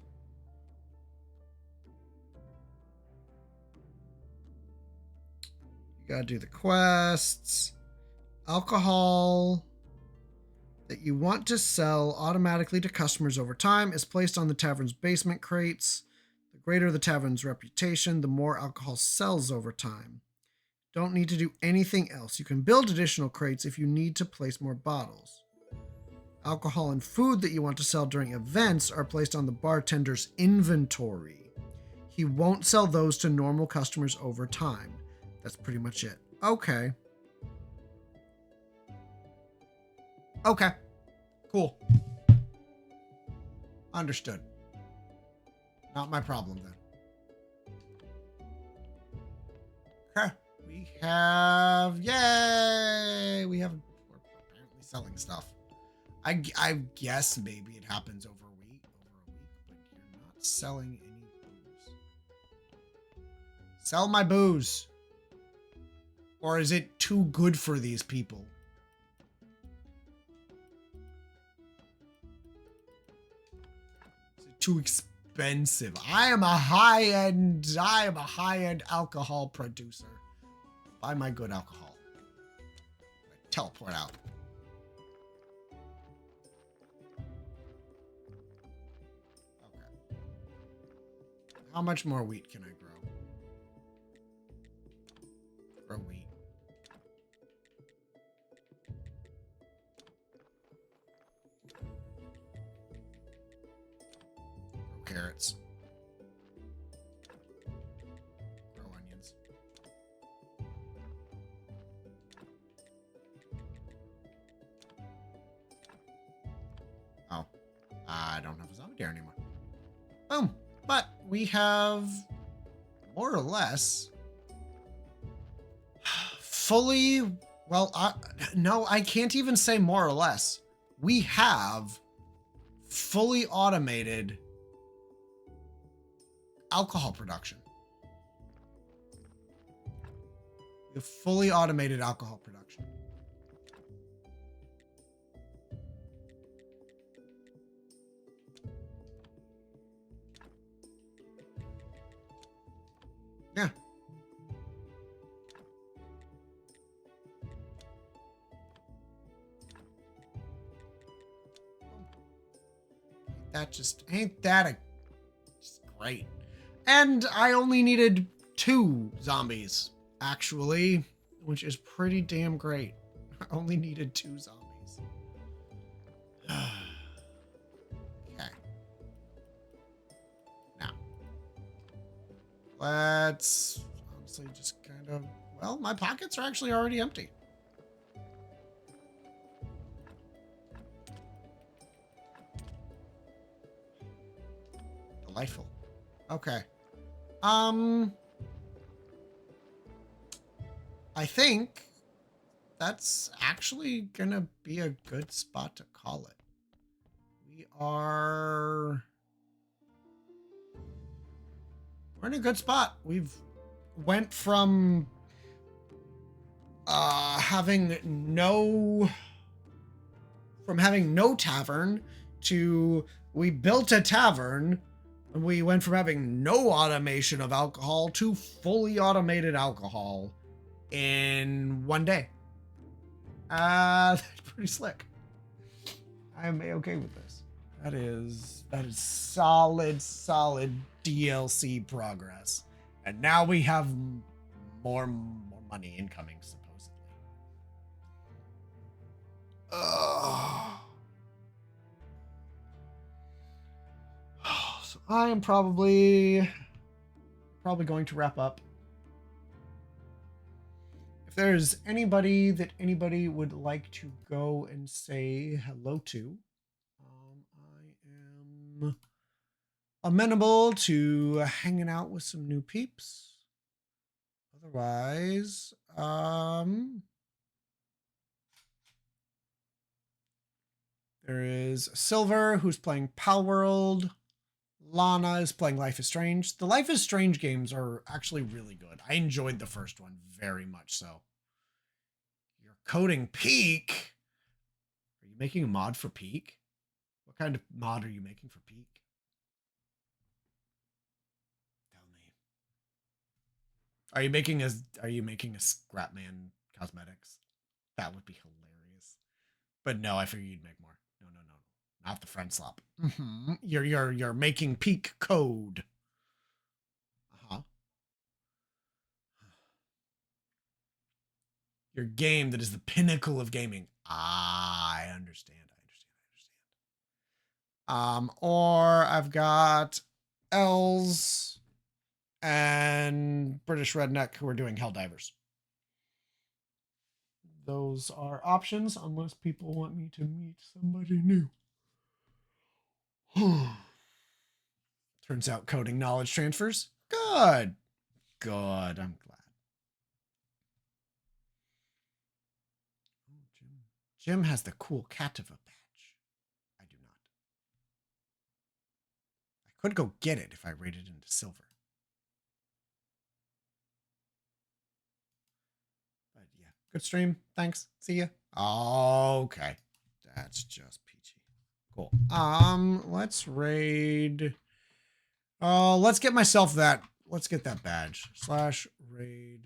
You gotta do the quests. Alcohol that you want to sell automatically to customers over time is placed on the tavern's basement crates. The greater the tavern's reputation, the more alcohol sells over time. Don't need to do anything else. You can build additional crates if you need to place more bottles. Alcohol and food that you want to sell during events are placed on the bartender's inventory. He won't sell those to normal customers over time. That's pretty much it. Okay. Okay. Cool. Understood. Not my problem then. Okay. We have... Yay! We're apparently selling stuff. I guess maybe it happens over a week, but you're not selling any booze. Sell my booze. Or is it too good for these people? Is it too expensive? I am a high-end alcohol producer. Buy my good alcohol. Teleport out. Okay. How much more wheat can I grow? Grow wheat. Carrots. Grow onions. Oh, I don't have a zombie deer anymore. Boom. But we have more or less fully, well, no, I can't even say more or less. We have fully automated alcohol production. We have fully automated alcohol production. Yeah. Ain't that just great. And I only needed 2 zombies, actually, which is pretty damn great. I only needed 2 zombies. Okay. Now, let's honestly just kind of, well, my pockets are actually already empty. Delightful. Okay. I think that's actually gonna be a good spot to call it. We're in a good spot. We've went from having no tavern to we built a tavern, We went from having no automation of alcohol to fully automated alcohol in 1 day. That's pretty slick. I am okay with this. That is solid DLC progress. And now we have more money incoming, supposedly. So I am probably going to wrap up. If there's anybody that anybody would like to go and say hello to, I am amenable to hanging out with some new peeps. Otherwise, there is Silver, who's playing Pal World. Lana is playing Life is Strange. The Life is Strange games are actually really good. I enjoyed the first one very much so. You're coding Peak. Are you making a mod for Peak? What kind of mod are you making for Peak? Tell me. Are you making a Scrapman cosmetics? That would be hilarious. But no, I figured you'd make more. No. Not the friend slop. Mm-hmm. You're making Peak code. Uh-huh. Your game that is the pinnacle of gaming. I understand. Or I've got Els and British Redneck who are doing Helldivers. Those are options unless people want me to meet somebody new. Turns out coding knowledge transfers. Good. I'm glad. Jim has the cool Cativa badge. I do not. I could go get it if I rated into silver. But yeah, good stream. Thanks. See ya. Okay. That's just peachy. Cool. Let's raid. Let's get myself that. Let's get that badge. /raid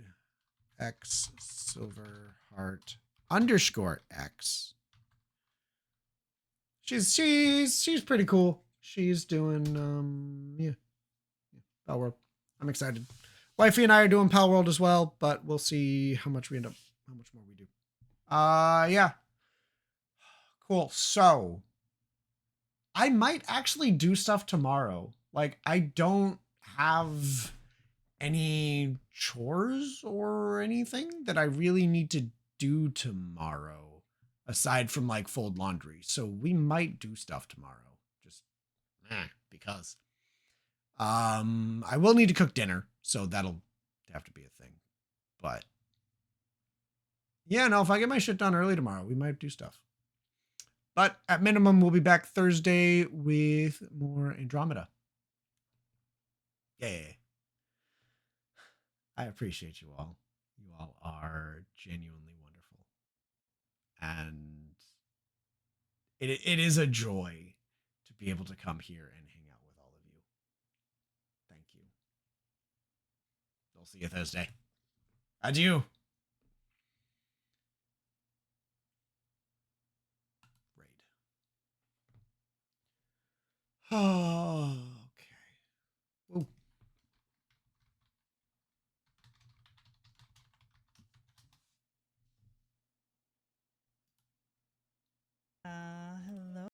X silver heart _X. She's pretty cool. She's doing yeah. Pal World. I'm excited. Wifey and I are doing Pal World as well, but we'll see how much more we do. Yeah. Cool. So I might actually do stuff tomorrow. Like, I don't have any chores or anything that I really need to do tomorrow aside from like fold laundry. So we might do stuff tomorrow. Just because. I will need to cook dinner, so that'll have to be a thing. But yeah, no, if I get my shit done early tomorrow, we might do stuff. But at minimum, we'll be back Thursday with more Andromeda. Yeah. I appreciate you all. You all are genuinely wonderful. And it is a joy to be able to come here and hang out with all of you. Thank you. I'll see you Thursday. Adieu. Raid.